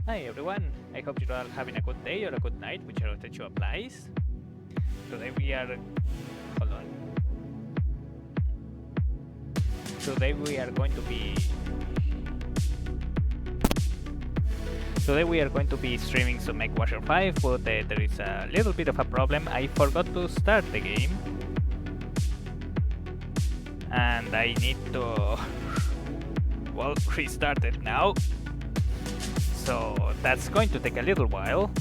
Hi everyone, I hope you're all having a good day or a good night, whichever of the two applies. Today we are... hold on. Today we are going to be... Today we are going to be streaming some Mechwarrior 5, but there is a little bit of a problem. I forgot to start the game. And I need to... well, restart it now. So that's going to take a little while.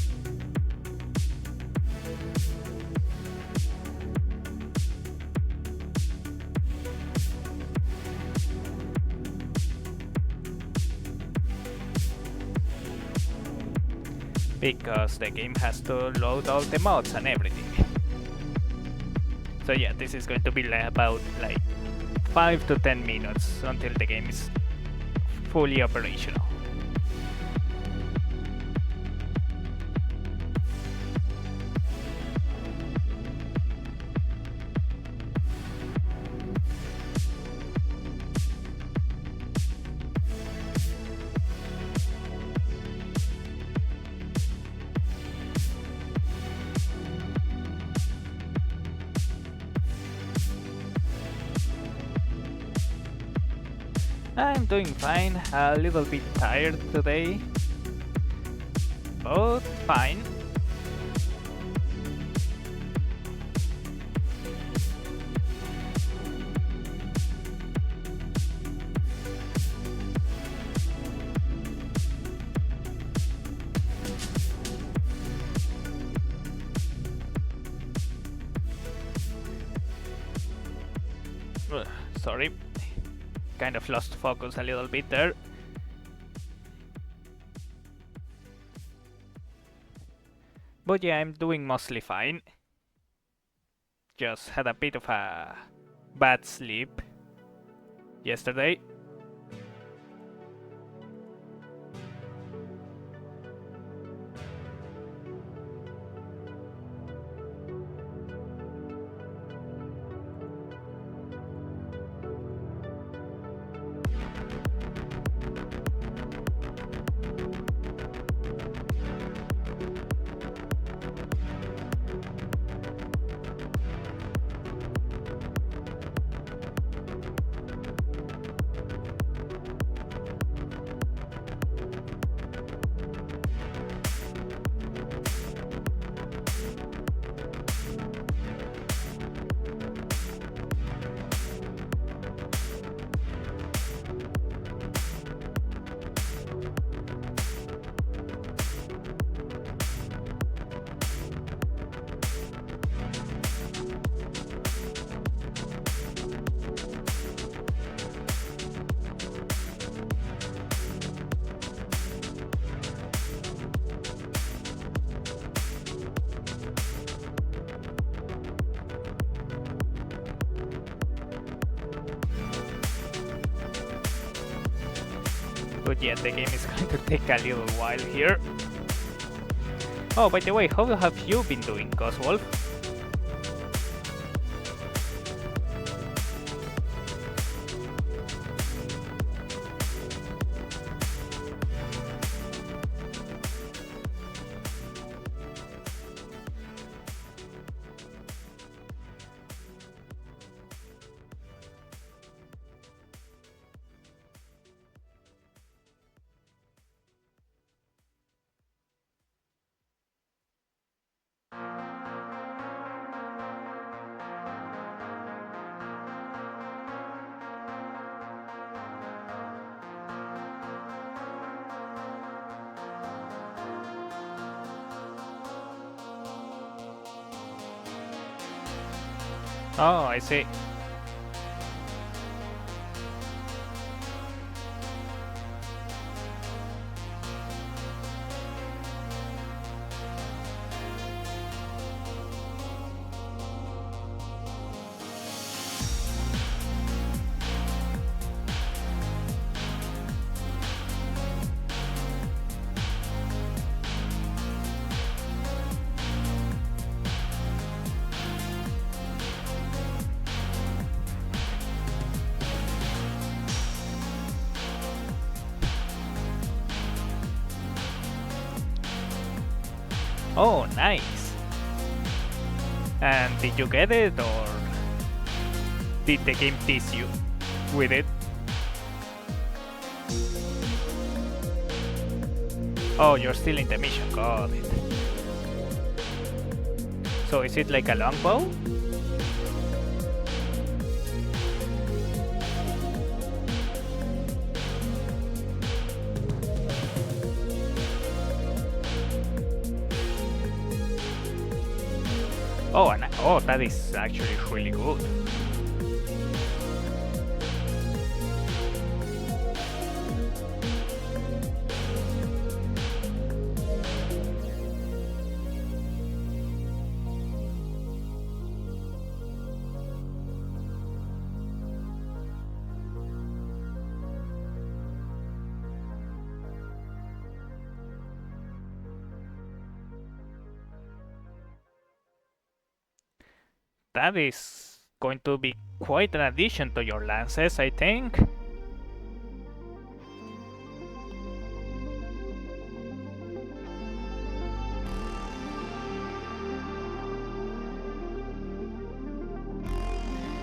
Because the game has to load all the mods and everything. So yeah, this is going to be about like 5 to 10 minutes until the game is fully operational. I'm doing fine, a little bit tired today, but fine. Sorry. Kind of lost focus a little bit there. But yeah, I'm doing mostly fine. Just had a bit of a bad sleep yesterday. But yeah, the game is going to take a little while here. Oh, by the way, how have you been doing, Coswolf? Oh, I see. Oh, nice. And did you get it, or did the game tease you with it? Oh, you're still in the mission, got it. So is it like a longbow? Oh, and oh, that is actually really good. That is going to be quite an addition to your lances, I think.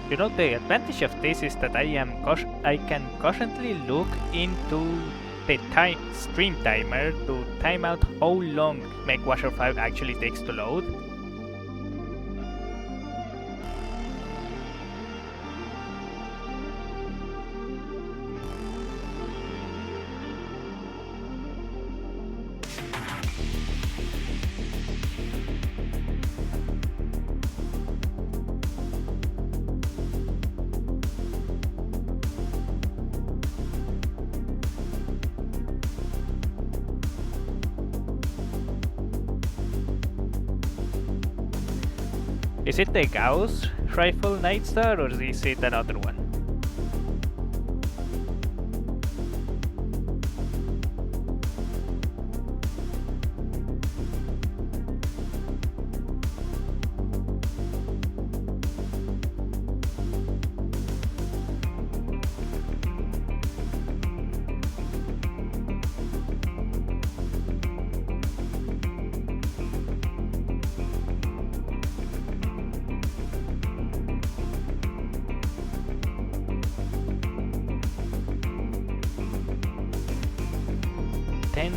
You know, the advantage of this is that I can constantly look into the stream timer to time out how long Mechwarrior 5 actually takes to load. Is it the Gauss rifle Nightstar, or is it another one?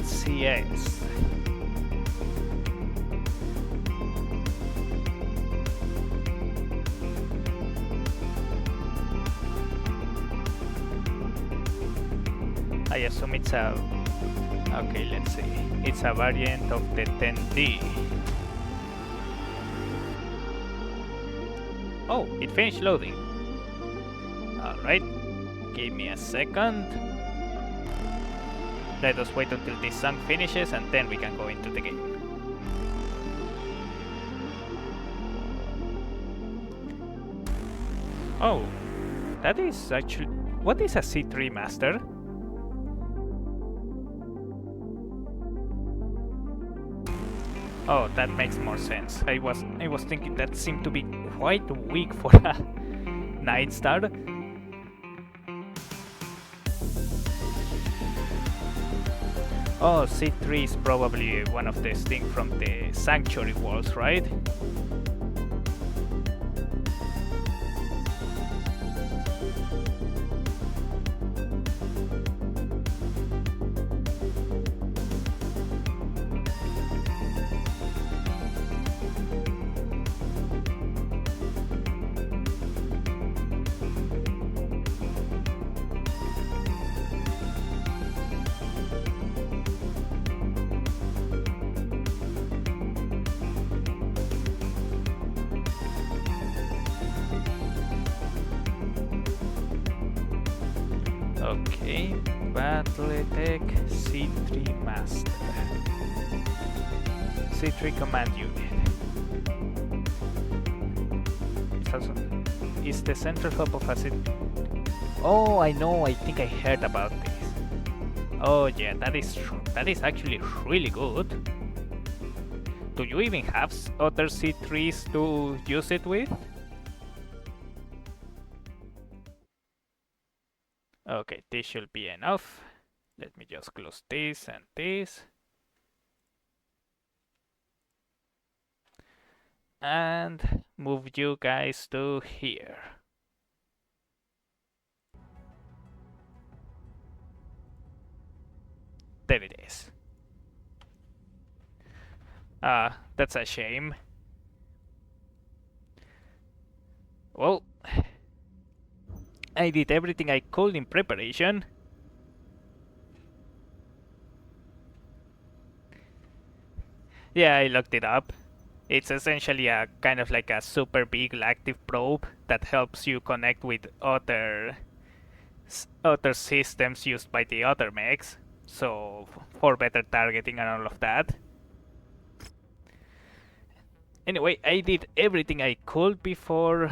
CS. I assume it's a... Okay, let's see. It's a variant of the 10D. Oh, it finished loading. Alright, give me a second. Let us wait until this song finishes and then we can go into the game. Oh, that is actually... What is a C3 master? Oh, that makes more sense. I was thinking that seemed to be quite weak for a Nightstar. Oh, C3 is probably one of the things from the Sanctuary walls, right? Okay, Battletech C3 Master. C3 Command Unit. It's also is the central hub of a city. Oh, I know. I think I heard about this. Oh yeah, that is actually really good. Do you even have other C3s to use it with? Okay, this should be enough. Let me just close this and this. and move you guys to here. There it is. That's a shame. Well, I did everything I could in preparation. Yeah, I looked it up. It's essentially a kind of like a super big active probe that helps you connect with other systems used by the other mechs, so for better targeting and all of that. Anyway, I did everything I could before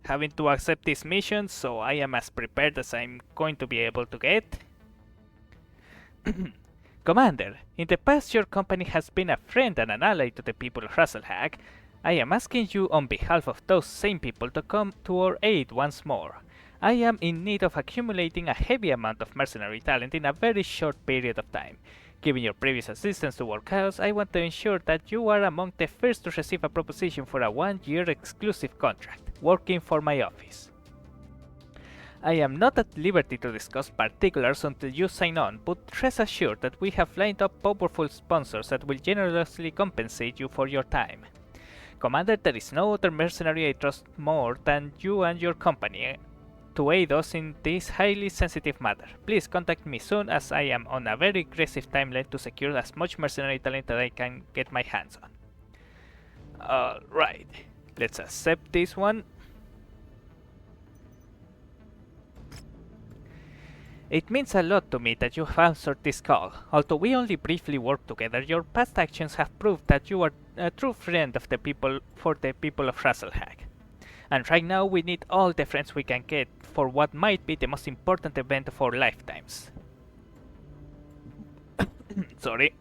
having to accept this mission, so I am as prepared as I'm going to be able to get. Commander, in the past your company has been a friend and an ally to the people of Rasalhague. I am asking you on behalf of those same people to come to our aid once more. I am in need of accumulating a heavy amount of mercenary talent in a very short period of time. Given your previous assistance to our cause, I want to ensure that you are among the first to receive a proposition for a one-year exclusive contract, working for my office. I am not at liberty to discuss particulars until you sign on, but rest assured that we have lined up powerful sponsors that will generously compensate you for your time. Commander, there is no other mercenary I trust more than you and your company to aid us in this highly sensitive matter. Please contact me soon, as I am on a very aggressive timeline to secure as much mercenary talent that I can get my hands on. Alright, let's accept this one. It means a lot to me that you have answered this call. Although we only briefly worked together, your past actions have proved that you are a true friend of the people for the people of Rasalhague. And right now we need all the friends we can get for what might be the most important event of our lifetimes. Sorry.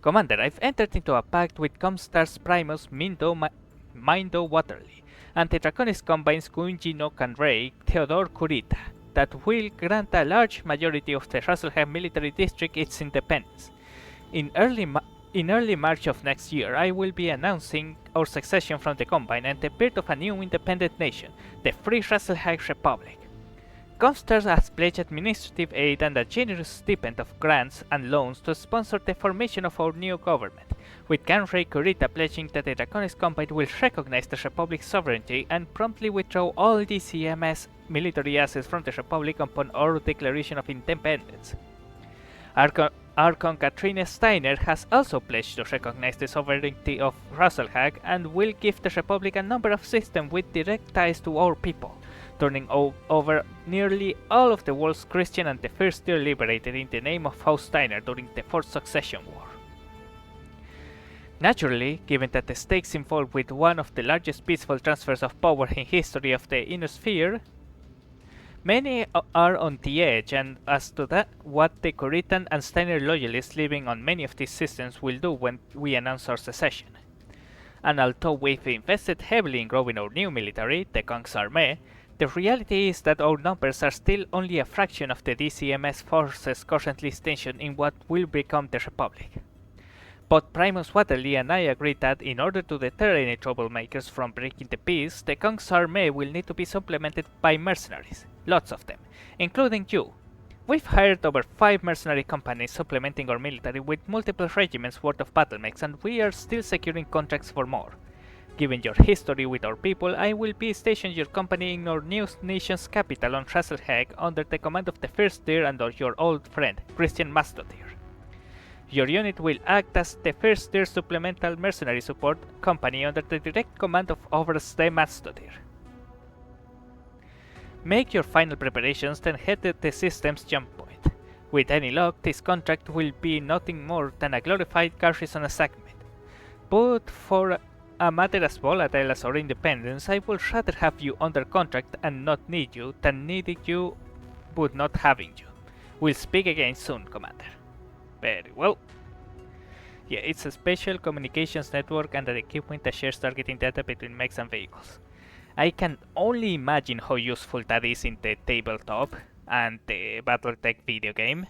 Commander, I've entered into a pact with Comstars Primus Mindo Waterly and the Draconis Combines Gunji no Kanrei Theodore Kurita that will grant a large majority of the Rasalhague military district its independence. In early March of next year, I will be announcing our succession from the Combine and the birth of a new independent nation, the Free Rasalhague Republic. Comstars has pledged administrative aid and a generous stipend of grants and loans to sponsor the formation of our new government, with Ganrei Kurita pledging that the Draconis Combine will recognize the Republic's sovereignty and promptly withdraw all DCMS military assets from the Republic upon our declaration of independence. Archon Katrina Steiner has also pledged to recognize the sovereignty of Rasalhague and will give the Republic a number of systems with direct ties to our people, turning over nearly all of the world's Christian and the First Tier liberated in the name of House Steiner during the Fourth Succession War. Naturally, given that the stakes involved with one of the largest peaceful transfers of power in history of the Inner Sphere, many are on the edge, and as to that, what the Kuritan and Steiner loyalists living on many of these systems will do when we announce our secession. And although we've invested heavily in growing our new military, the Kong's Armée, the reality is that our numbers are still only a fraction of the DCMS forces currently stationed in what will become the Republic. Both Primus Waterly and I agree that in order to deter any troublemakers from breaking the peace, the Kong's Armée will need to be supplemented by mercenaries, lots of them, including you. We've hired over 5 mercenary companies supplementing our military with multiple regiments worth of battle mechs, and we are still securing contracts for more. Given your history with our people, I will be stationing your company in our new nation's capital on Rasalhague under the command of the First Tier and your old friend, Christian Mastotir. Your unit will act as the First Tier supplemental mercenary support company under the direct command of Overste Mastotir. Make your final preparations, then head to the system's jump point. With any luck, this contract will be nothing more than a glorified garrison assignment. But for a matter as volatile as our independence, I would rather have you under contract and not need you than needing you but not having you. We'll speak again soon, Commander. Very well. Yeah, it's a special communications network and an equipment that shares targeting data between mechs and vehicles. I can only imagine how useful that is in the tabletop and the Battletech video game.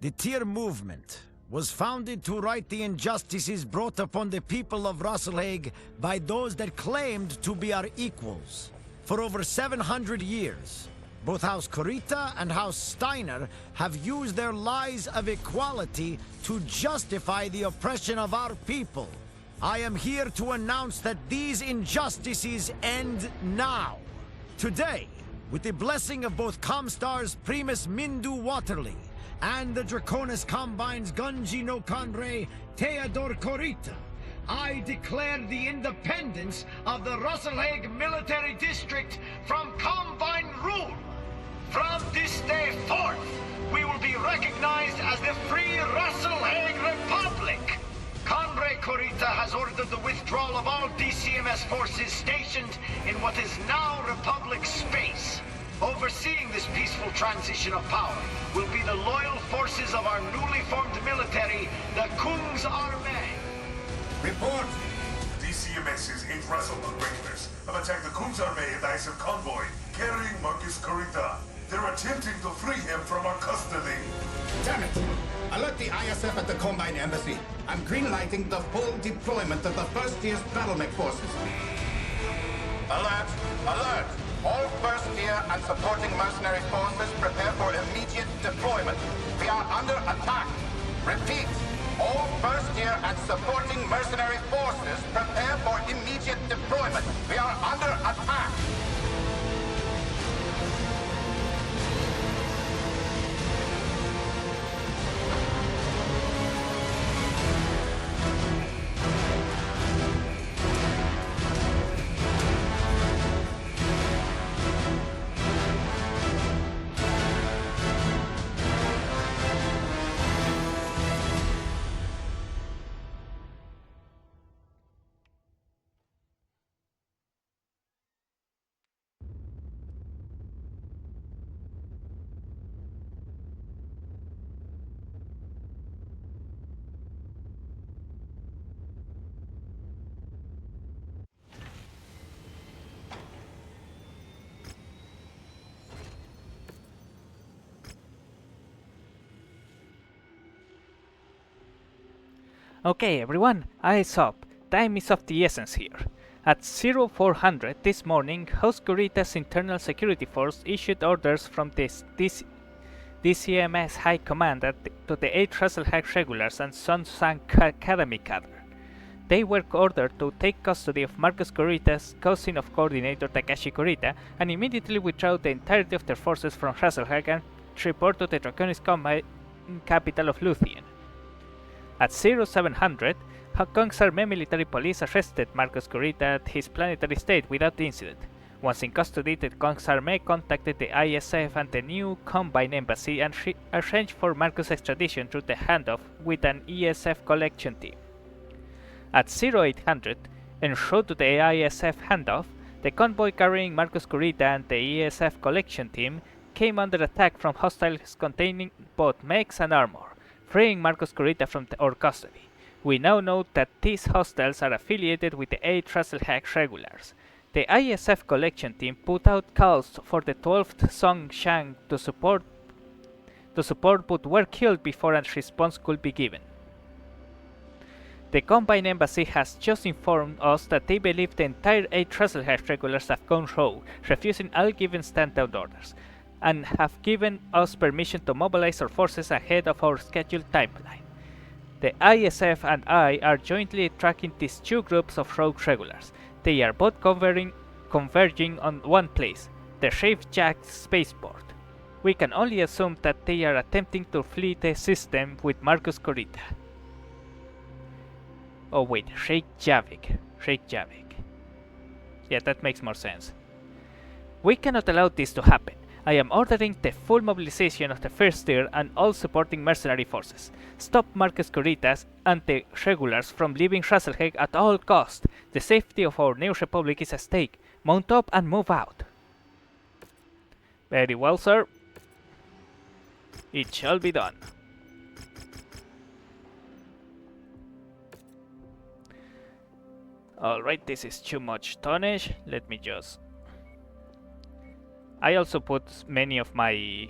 The tier movement. was founded to right the injustices brought upon the people of Rasalhague by those that claimed to be our equals. For over 700 years, both House Kurita and House Steiner have used their lies of equality to justify the oppression of our people. I am here to announce that these injustices end now. Today, with the blessing of both Comstar's Primus Mindu Waterly and the Draconis Combine's Gunji no Kanre Theodore Kurita, I declare the independence of the Rasalhague Military District from Combine rule. From this day forth, we will be recognized as the Free Rasalhague Republic. Conrad Kurita has ordered the withdrawal of all DCMS forces stationed in what is now Republic space. Overseeing this peaceful transition of power will be the loyal forces of our newly formed military, the Kung's Armee. Report! The DCMS's 8 Rasalhague Regulars have attacked the Kung's Armee and ISF convoy, carrying Marcus Kurita. They're attempting to free him from our custody. Damn it! Alert the ISF at the Combine Embassy. I'm greenlighting the full deployment of the first tier's battle mech forces. Alert! Alert! All first tier and supporting mercenary forces prepare for immediate deployment. We are under attack. Repeat! All first tier and supporting mercenary forces prepare for immediate deployment. We are under attack. Okay everyone, eyes up. Time is of the essence here. At 0400 this morning, House Kurita's internal security force issued orders from this DCMS High Command to the 8 Rasalhague regulars and Sun Sang Academy cadre. They were ordered to take custody of Marcus Kurita's cousin of Coordinator Takashi Kurita and immediately withdraw the entirety of their forces from Rasalhague and report to the Draconis Combine capital of Luthien. At 0700, Kong's Armee military police arrested Marcus Kurita at his planetary state without incident. Once in custody, the Kong's Armee contacted the ISF and the new Combine embassy and arranged for Marcus' extradition through the handoff with an ESF collection team. At 0800, en route to the ISF handoff, the convoy carrying Marcus Kurita and the ESF collection team came under attack from hostiles containing both mechs and armor, freeing Marcus Kurita from our custody. We now know that these hostiles are affiliated with the 8 Rasalhague regulars. The ISF collection team put out calls for the 12th Song Shang to support but were killed before a response could be given. The Combine Embassy has just informed us that they believe the entire 8 Rasalhague regulars have gone rogue, refusing all given stand-down orders, and have given us permission to mobilize our forces ahead of our scheduled timeline. The ISF and I are jointly tracking these two groups of rogue regulars. They are both converging on one place, the Shave Jack spaceport. We can only assume that they are attempting to flee the system with Marcus Kurita. Oh wait, Reykjavik. Yeah, that makes more sense. We cannot allow this to happen. I am ordering the full mobilization of the first tier and all supporting mercenary forces. Stop Marcus Kurita and the regulars from leaving Rasalhague at all costs. The safety of our new republic is at stake. Mount up and move out. Very well, sir. It shall be done. Alright, this is too much tonnage. Let me just... I also put many of my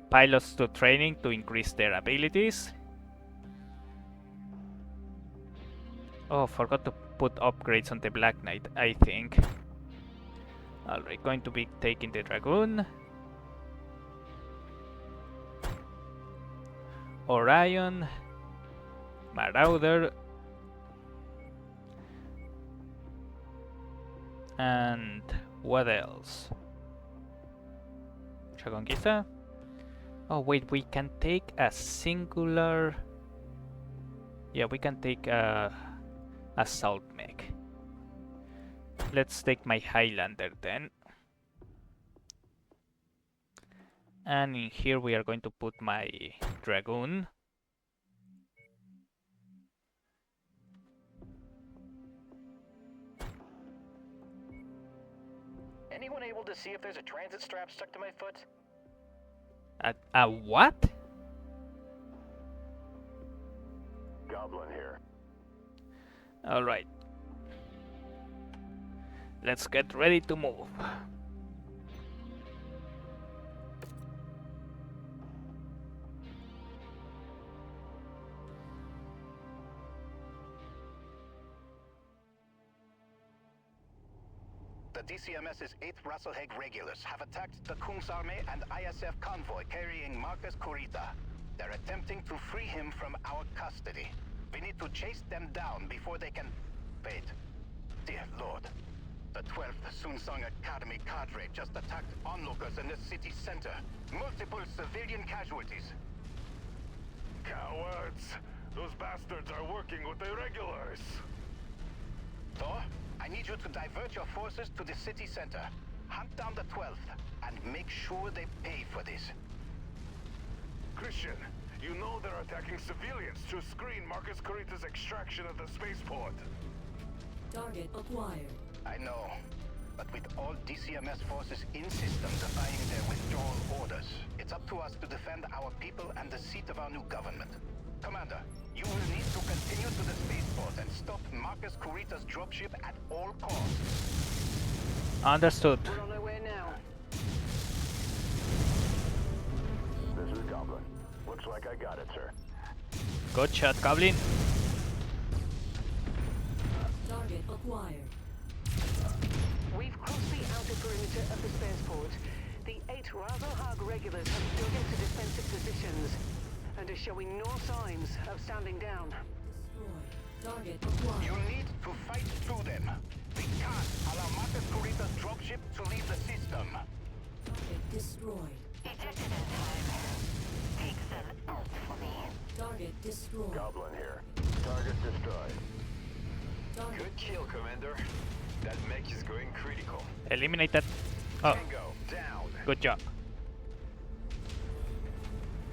pilots to training to increase their abilities. Oh, forgot to put upgrades on the Black Knight, I think. Alright, going to be taking the Dragoon. Orion. Marauder. And what else? Dragonquista. Oh wait, we can take a singular... Yeah, we can take a assault mech. Let's take my Highlander then. And in here we are going to put my Dragoon. Anyone able to see if there's a transit strap stuck to my foot? A what? Goblin here. Alright. Let's get ready to move. The DCMS's 8th Rasalhague regulars have attacked the Kungsarmé and ISF convoy carrying Marcus Kurita. They're attempting to free him from our custody. We need to chase them down before they can... Wait. Dear Lord. The 12th Sunsong Academy cadre just attacked onlookers in the city center. Multiple civilian casualties. Cowards! Those bastards are working with the regulars! Thor, I need you to divert your forces to the city center. Hunt down the 12th, and make sure they pay for this. Christian, you know they're attacking civilians to screen Marcus Kurita's extraction at the spaceport. Target acquired. I know, but with all DCMS forces in system defying their withdrawal orders, it's up to us to defend our people and the seat of our new government. Commander, you will need to continue to the spaceport and stop Marcus Kurita's dropship at all costs. Understood. We're on our way now. This is Goblin. Looks like I got it, sir. Good shot, Goblin. Target acquired. We've crossed the outer perimeter of the spaceport. The 8 Rasalhague regulars have dug into defensive positions and are showing no signs of standing down. Destroyed. Target acquired. You need to fight through them. We can't allow Marcus Kurita's dropship to leave the system. Target destroyed. Ejected in time. Take them out for me. Target destroyed. Goblin here. Target destroyed. Target Good kill, Commander. That mech is going critical. Eliminate that. Oh, Tango, down. good job.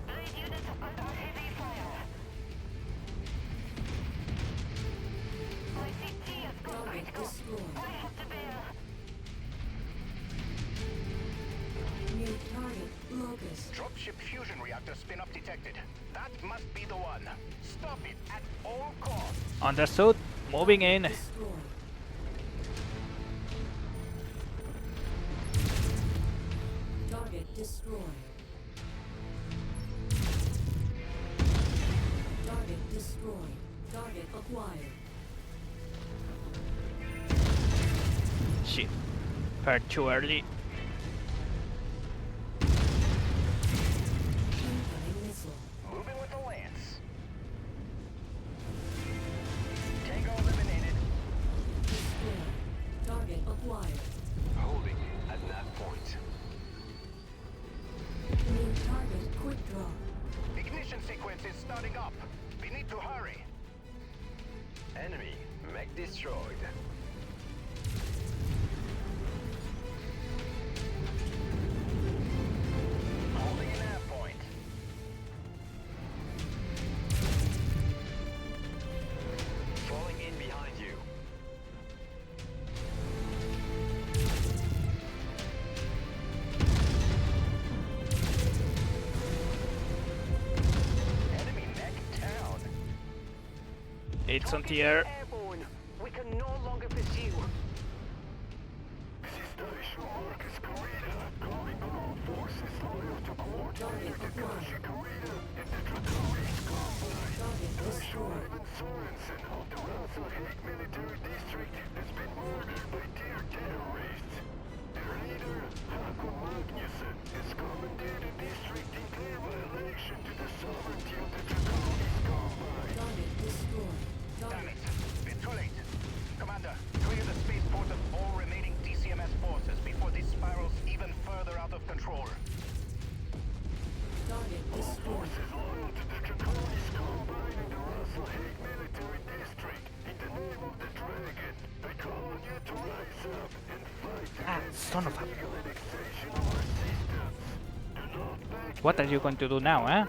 Blade unit under heavy fire. My CT has gone target critical. destroyed. I have to bear. New target locus. Dropship fusion reactor spin-up detected. That must be the one. Stop it at all costs. Understood. Moving in. Destroyed. Target destroyed. Target destroyed. Target acquired. Shit. Heard too early. Incoming missile. Moving with the lance. Tango eliminated. Destroyed. Target acquired. Holding at that point. New target quick draw. Ignition sequence is starting up. We need to hurry. Enemy mech destroyed. Holding an air point. Falling in behind you. Enemy mech down. It's on the air. Airborne. We can no longer pursue. This is Marcus Kurita, calling on all forces loyal to court. Target Son of a... What are you going to do now, huh?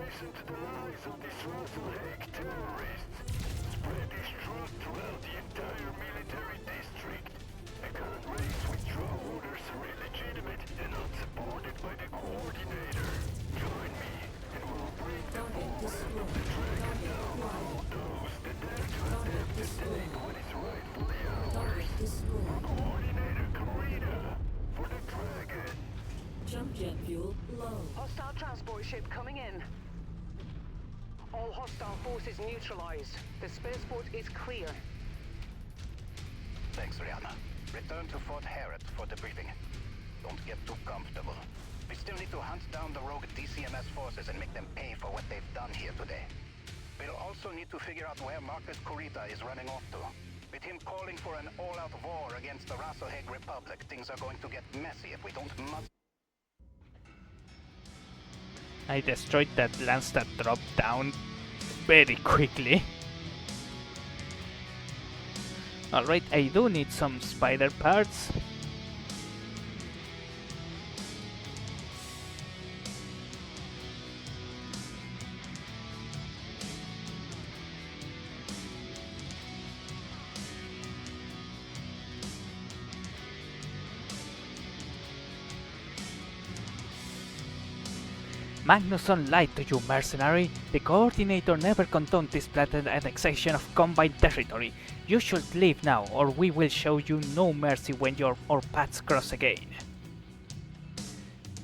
Target destroyed. Target acquired. Target destroyed. Target destroyed. Jump jet fuel low. Hostile transport ship coming in. All hostile forces neutralized. The spaceport is clear. Thanks, Rihanna. Return to Fort Harrod for debriefing. Don't get too comfortable. We still need to hunt down the rogue DCMS forces and make them pay for what they've done here today. We'll also need to figure out where Marcus Kurita is running off to. With him calling for an all-out war against the Rasalhague Republic, things are going to get messy if we don't I destroyed that lance that dropped down very quickly. Alright, I do need some spider parts. Magnusson lied to you, mercenary. The Coordinator never condoned this blatant annexation of Combine territory. You should leave now, or we will show you no mercy when our paths cross again.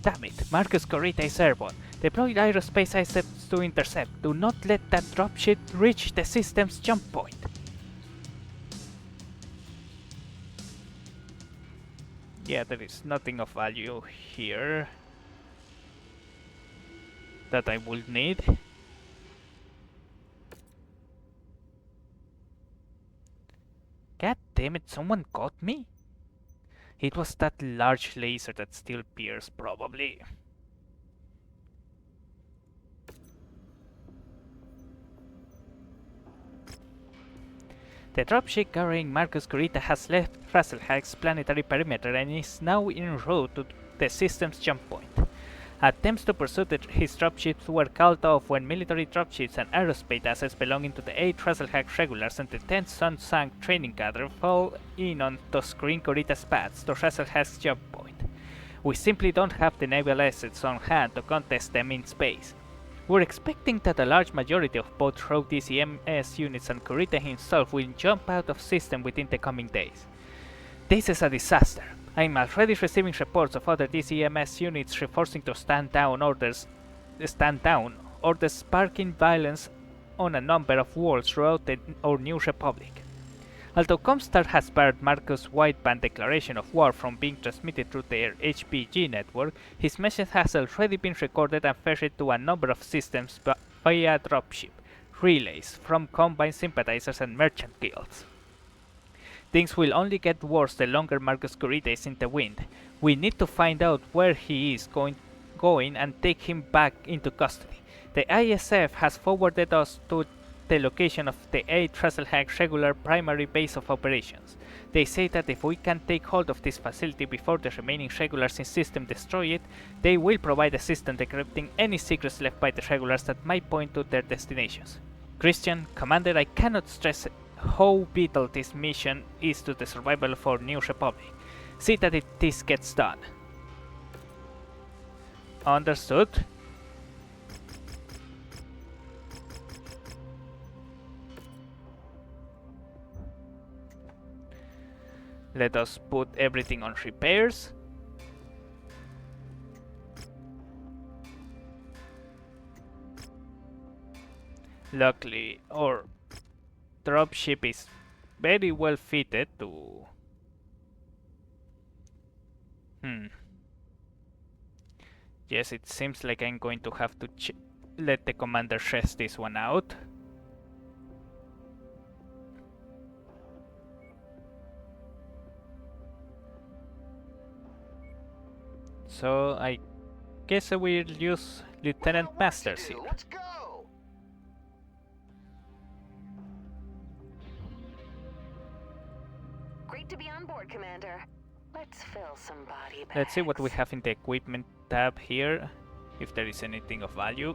Damn it, Marcus Kurita is airborne. Deploy aerospace assets to intercept. Do not let that dropship reach the system's jump point. Yeah, there is nothing of value here that I will need. God damn it, someone caught me? It was that large laser that still pierced, probably. The dropship carrying Marcus Kurita has left Rasalhague's planetary perimeter and is now en route to the system's jump point. Attempts to pursue his dropships were called off when military dropships and aerospace assets belonging to the 8th Rasalhague regulars and the 10th Sun-Sang training cadre fall in on to screen Kurita's paths to Rasalhague's jump point. We simply don't have the naval assets on hand to contest them in space. We're expecting that a large majority of both rogue DCMS units and Kurita himself will jump out of system within the coming days. This is a disaster. I'm already receiving reports of other DCMS units reinforcing to stand down, orders sparking violence on a number of worlds throughout our new republic. Although Comstar has barred Marcus' wideband declaration of war from being transmitted through their HPG network, his message has already been recorded and ferried to a number of systems via dropship, relays from Combine sympathizers and merchant guilds. Things will only get worse the longer Marcus Kurita is in the wind. We need to find out where he is going and take him back into custody. The ISF has forwarded us to the location of the 8th Rasalhague regular primary base of operations. They say that if we can take hold of this facility before the remaining regulars in system destroy it, they will provide assistance decrypting any secrets left by the regulars that might point to their destinations. Christian, Commander, I cannot stress how vital this mission is to the survival of our new republic. See that this gets done. Understood. Let us put everything on repairs. Luckily, our dropship is very well fitted to... Yes, it seems like I'm going to have to let the commander stress this one out. So I guess I will use Lieutenant Masters here. Let's go! Great to be on board, Commander. Let's fill some body bags. Let's see what we have in the equipment tab here, if there is anything of value.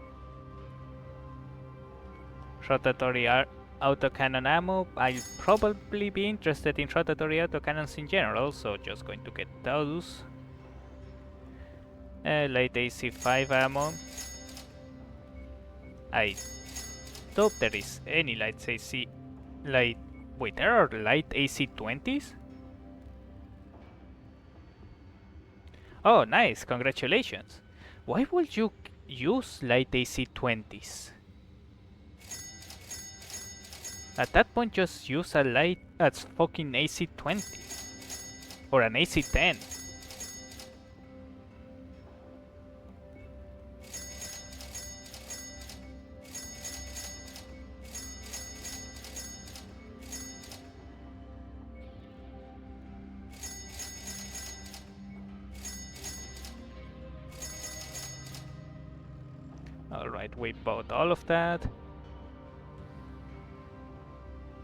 Rotatory autocannon ammo. I'll probably be interested in rotatory autocannons in general, so just going to get those. Light AC5 ammo. I doubt there is any wait, there are light AC20s? Oh, nice, congratulations. Why would you use light AC20s? At that point, just use a light that's fucking AC20 or an AC10. Alright, we bought all of that.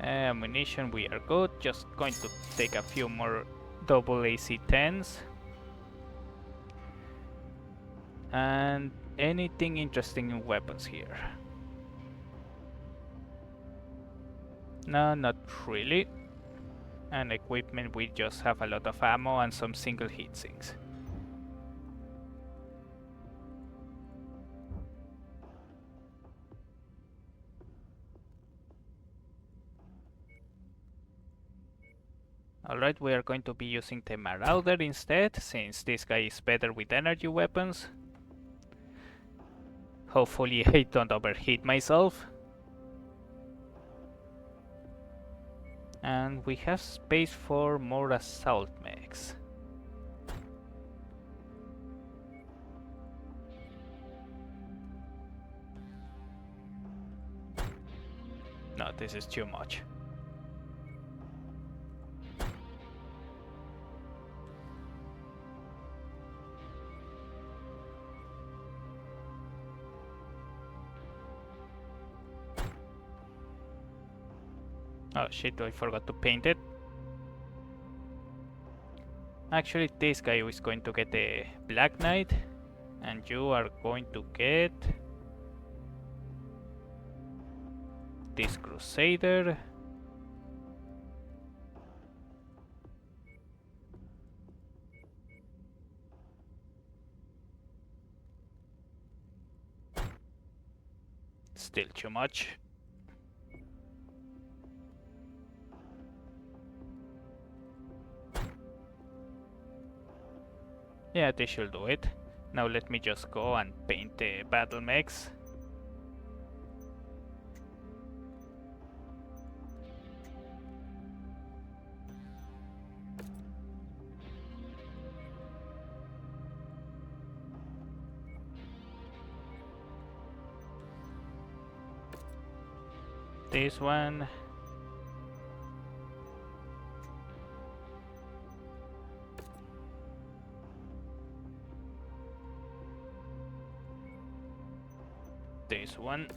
Ammunition, we are good. Just going to take a few more double AC10s. And anything interesting in weapons here? No, not really. And equipment, we just have a lot of ammo and some single heatsinks. Alright, we are going to be using the Marauder instead, since this guy is better with energy weapons. Hopefully I don't overheat myself. And we have space for more assault mechs. No, this is too much. Oh shit, I forgot to paint it. Actually, this guy is going to get the Black Knight, and you are going to get this Crusader. Still too much. Yeah, this should do it. Now let me just go and paint the battle mechs. This one. This one.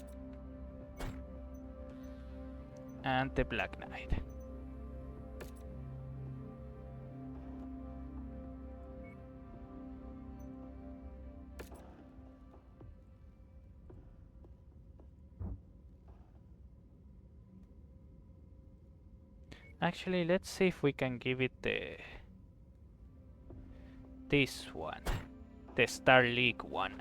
And the Black Knight. Actually, let's see if we can give it this one, the Star League one.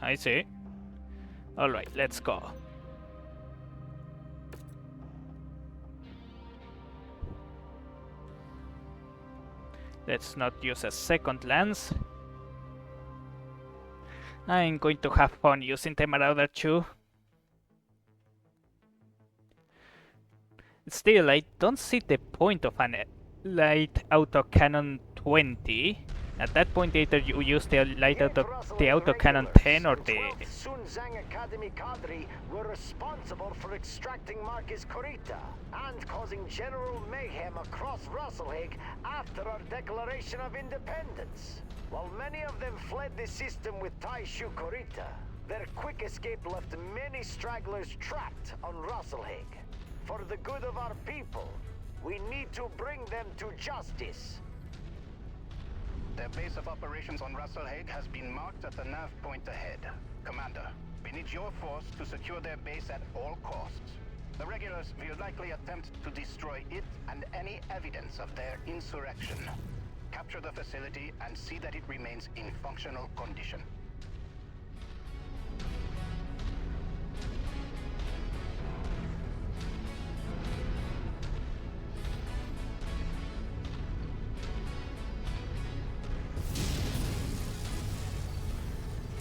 I see. Alright, let's go. Let's not use a second lance. I'm going to have fun using the Marauder too. Still, I don't see the point of an light autocannon 20 At that point, either you use the light out of the autocannon 10 or the... Sunzang Academy cadre were responsible for extracting Marcus Corita and causing general mayhem across Rasalhague after our declaration of independence. While many of them fled the system with Taishu Corita, their quick escape left many stragglers trapped on Rasalhague. For the good of our people, we need to bring them to justice. Their base of operations on Rasalhague has been marked at the nav point ahead. Commander, we need your force to secure their base at all costs. The regulars will likely attempt to destroy it and any evidence of their insurrection. Capture the facility and see that it remains in functional condition.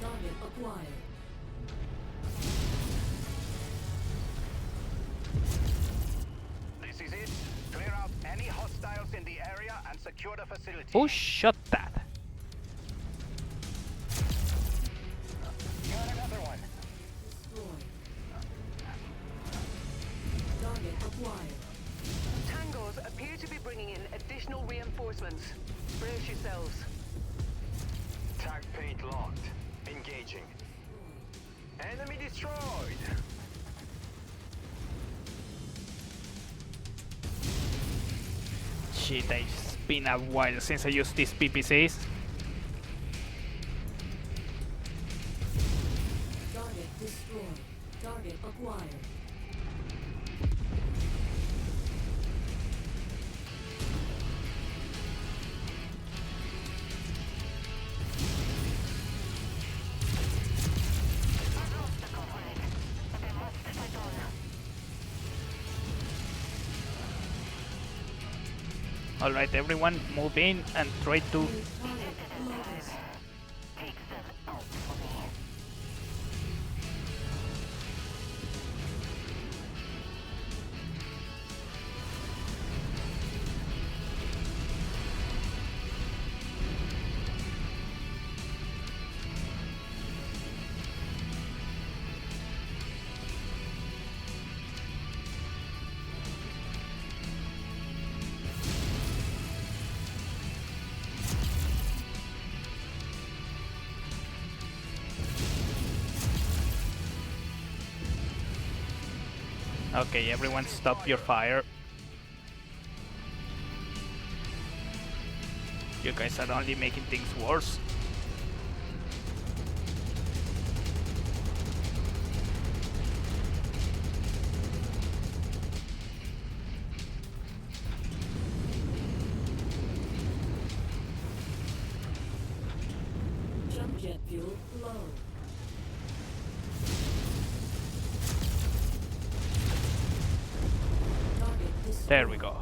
Target acquired. This is it. Clear out any hostiles in the area and secure the facility. Who shot that? Got another one. Destroyed. Target acquired. Tangos appear to be bringing in additional reinforcements. Brace yourselves. Tag paint locked. Engaging. Enemy destroyed! Shit, it's been a while since I used these PPCs. Target destroyed. Target acquired. Alright, everyone, move in and try to... Target lost. Take them out for me. Okay, everyone stop your fire. You guys are only making things worse. Jump jet fuel low. Target destroyed. There we go.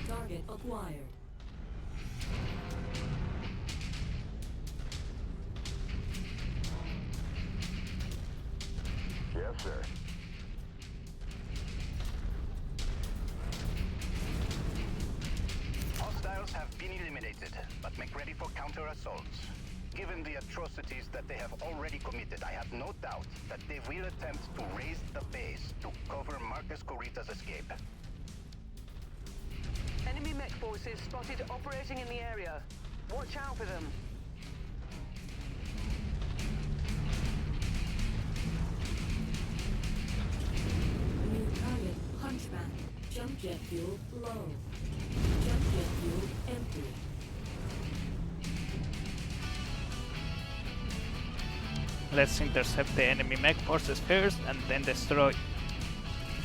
Target acquired. Yes, sir. Hostiles have been eliminated, but make ready for counter-assaults. Given the atrocities that they have already committed, I have no doubt that they will attempt to raise the base to cover Marcus Corita's escape. Enemy mech forces spotted operating in the area. Watch out for them. New target Hunchback. Jump jet fuel low. Jump jet fuel empty. Let's intercept the enemy mech forces first and then destroy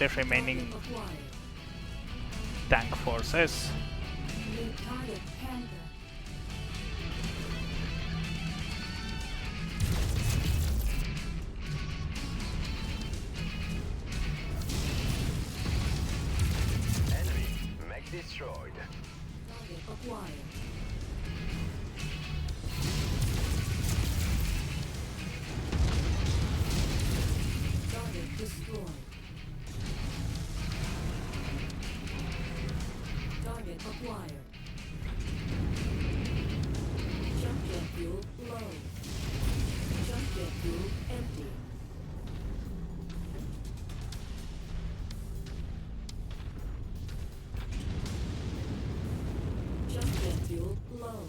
the remaining Target acquired. tank forces. New target Panda. Enemy mech destroyed. Target acquired. Target destroyed. acquired. Jump jet fuel low. Jump jet fuel empty. Jump jet fuel low.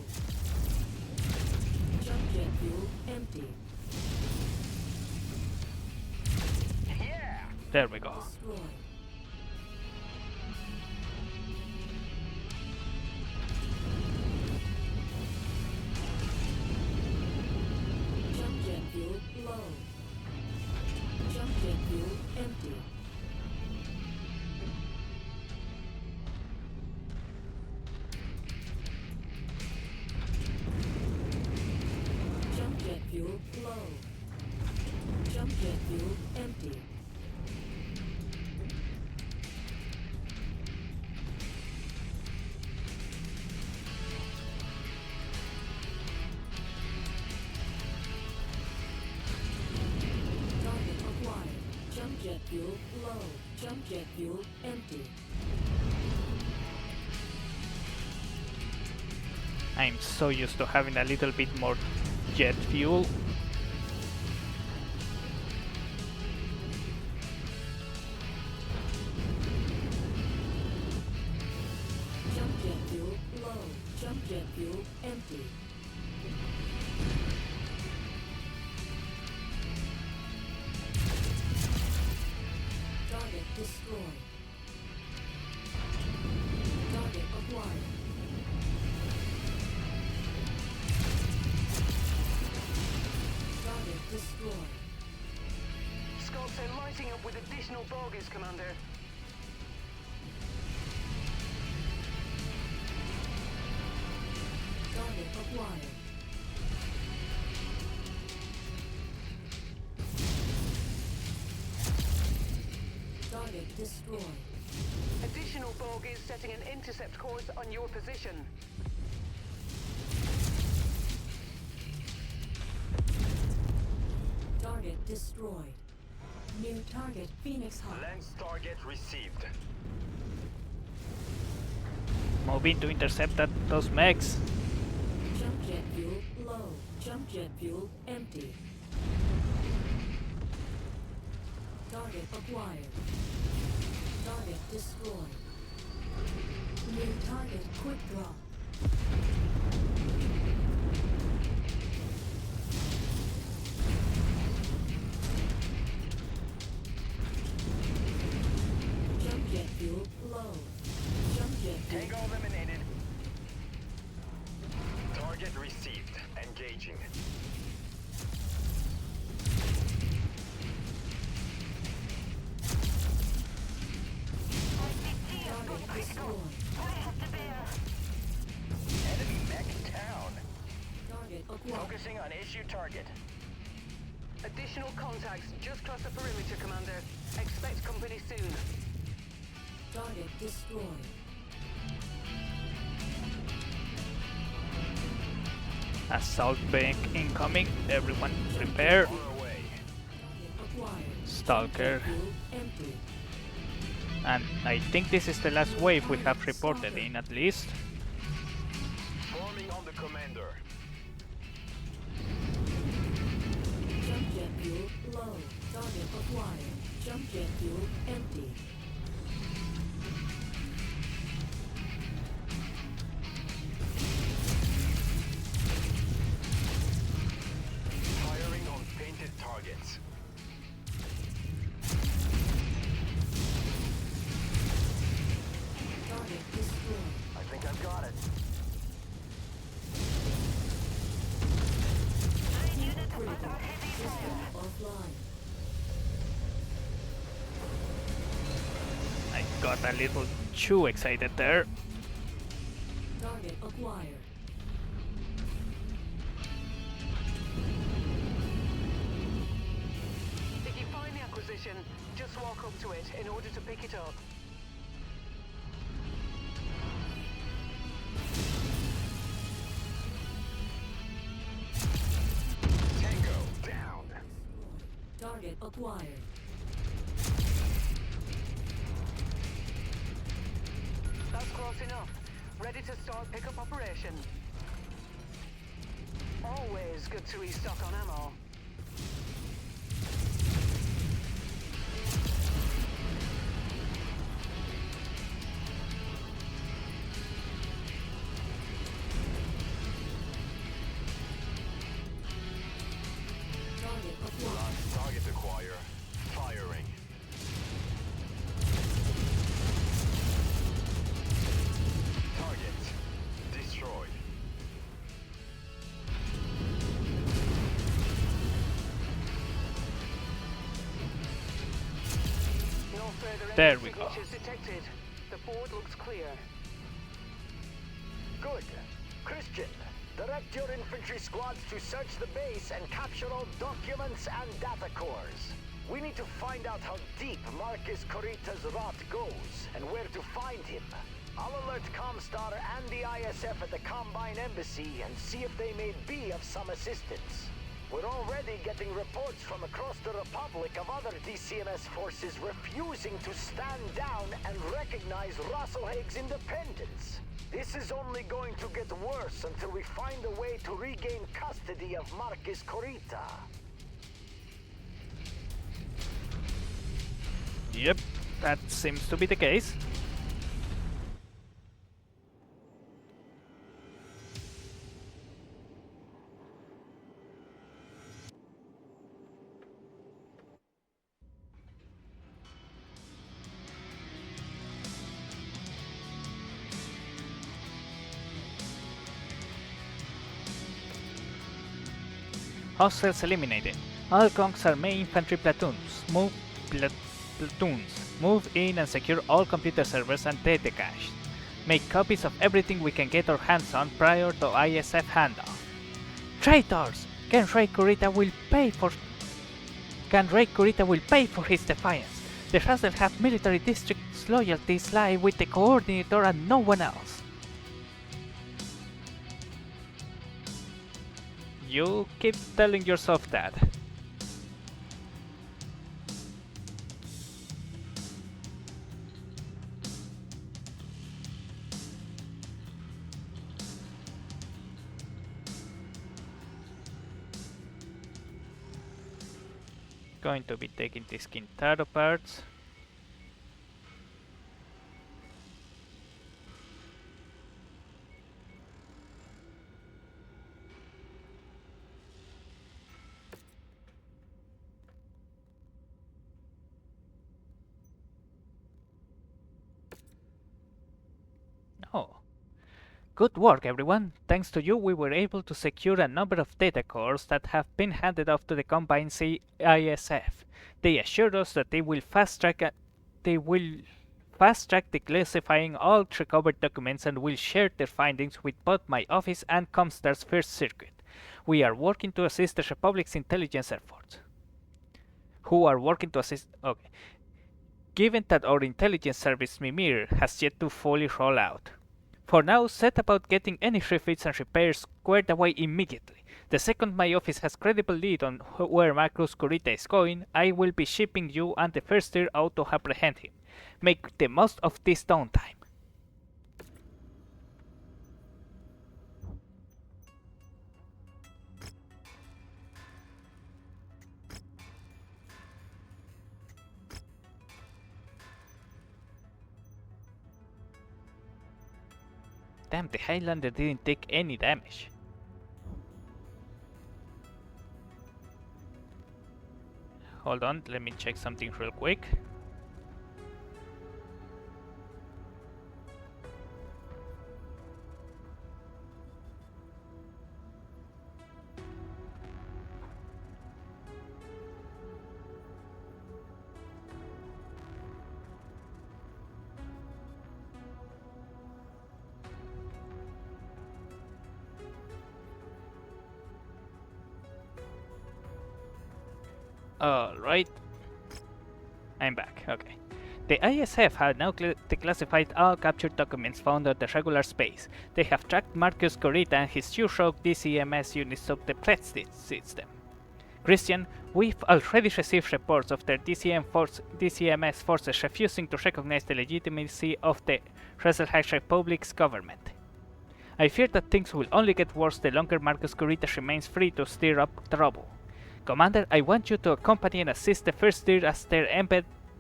Jump jet fuel empty. Yeah! There we go. Destroyed. Jump jet fuel low. Jump jet fuel empty. Jump jet fuel low. Jump jet fuel empty. Target acquired. Jump jet fuel low. Jump jet fuel empty. I'm so used to having a little bit more jet fuel. Jump jet fuel low. Jump jet fuel empty. Target destroyed. Target acquired. Target destroyed. Scouts are lighting up with additional bogies, Commander. Target acquired. Target destroyed. Additional bogies setting an intercept course on your position. Target destroyed. New target Phoenix Hawk. Lens target received. Moving to intercept those mechs. Jump jet fuel low. Jump jet fuel empty. Target acquired. Target destroyed. New target quick draw. Jump jet fuel low. Jump jet fuel. Tango eliminated. Target received. Engaging. Target destroyed. Enemy mech down. Target acquired. Focusing on issue target. Additional contacts just crossed the perimeter, Commander. Expect company soon. Target destroyed. Assault bank incoming. Everyone prepare. Far away. Target acquired. Stalker. Fuel empty. And I think this is the last wave we have reported in, at least. Forming on the commander. Jump jet fuel low. Target acquired. Jump jet fuel empty. Firing on painted targets. Target destroyed. I think I've got it. Critical. System offline. I got a little too excited there. Target acquired. If you find the acquisition, just walk up to it in order to pick it up. Tango down. Target acquired. That's close enough. Ready to start pickup operation. Always good to restock on ammo. Target acquired. Last target acquire. Firing. Target destroyed. No further There enemy we go. signatures detected. The board looks clear. Good. Christian, direct your infantry squads to search the base and capture all documents and data cores. We need to find out how deep Marcus Corita's rot goes and where to find him. I'll alert Comstar and the ISF at the Combine Embassy and see if they may be of some assistance. We're already getting reports from across the Republic of other DCMS forces refusing to stand down and recognize Rasalhague's independence. This is only going to get worse until we find a way to regain custody of Marcus Corita. Yep, that seems to be the case. Hostiles eliminated. All Kongs are main infantry platoons. Move in and secure all computer servers and data caches. Make copies of everything we can get our hands on prior to ISF handoff. Traitors! Ray Kurita will pay for his defiance. The Rasalhague military district's loyalties lie with the coordinator and no one else. You keep telling yourself that. Going to be taking these Quintaro parts. Oh. Good work, everyone! Thanks to you, we were able to secure a number of data cores that have been handed off to the Combined ISF. They assured us that they will fast-track declassifying all recovered documents and will share their findings with both my office and Comstar's First Circuit. We are working to assist the Republic's intelligence efforts. Okay. Given that our intelligence service Mimir has yet to fully roll out. For now, set about getting any refits and repairs squared away immediately. The second my office has credible lead on where Marcus Corita is going, I will be shipping you and the first tier out to apprehend him. Make the most of this downtime. Damn, the Highlander didn't take any damage. Hold on, let me check something real quick. Alright. I'm back, okay. The ISF have now declassified all captured documents found at the regular space. They have tracked Marcus Corita and his two rogue DCMS units of the Prestige system. Christian, we've already received reports of their DCMS forces refusing to recognize the legitimacy of the Rasalhague Republic's government. I fear that things will only get worse the longer Marcus Curitas remains free to stir up trouble. Commander, I want you to accompany and assist the First Tier as their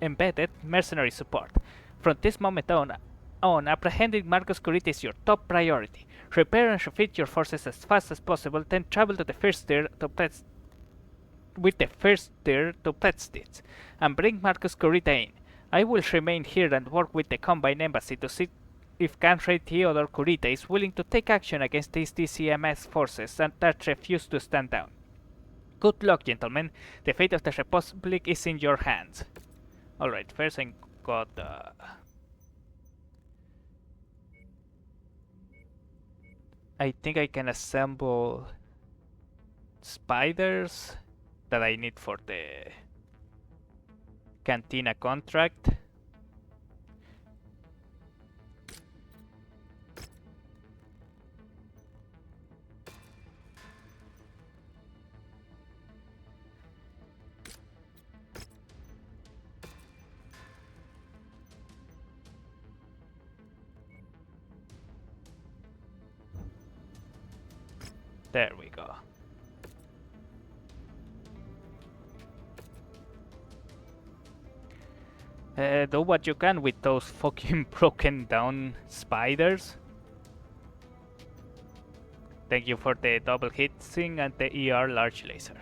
embedded mercenary support. From this moment on, apprehending Marcus Curitas is your top priority. Prepare and refit your forces as fast as possible, then travel to the First Tier to Pletstitz and bring Marcus Curita in. I will remain here and work with the Combine Embassy to see if Country Theodore Curita is willing to take action against these DCMS forces and that refuse to stand down. Good luck, gentlemen. The fate of the Republic is in your hands. Alright, first I got I think I can assemble spiders that I need for the Cantina contract. There we go. Do what you can with those fucking broken down spiders. Thank you for the double hitting and the ER large laser.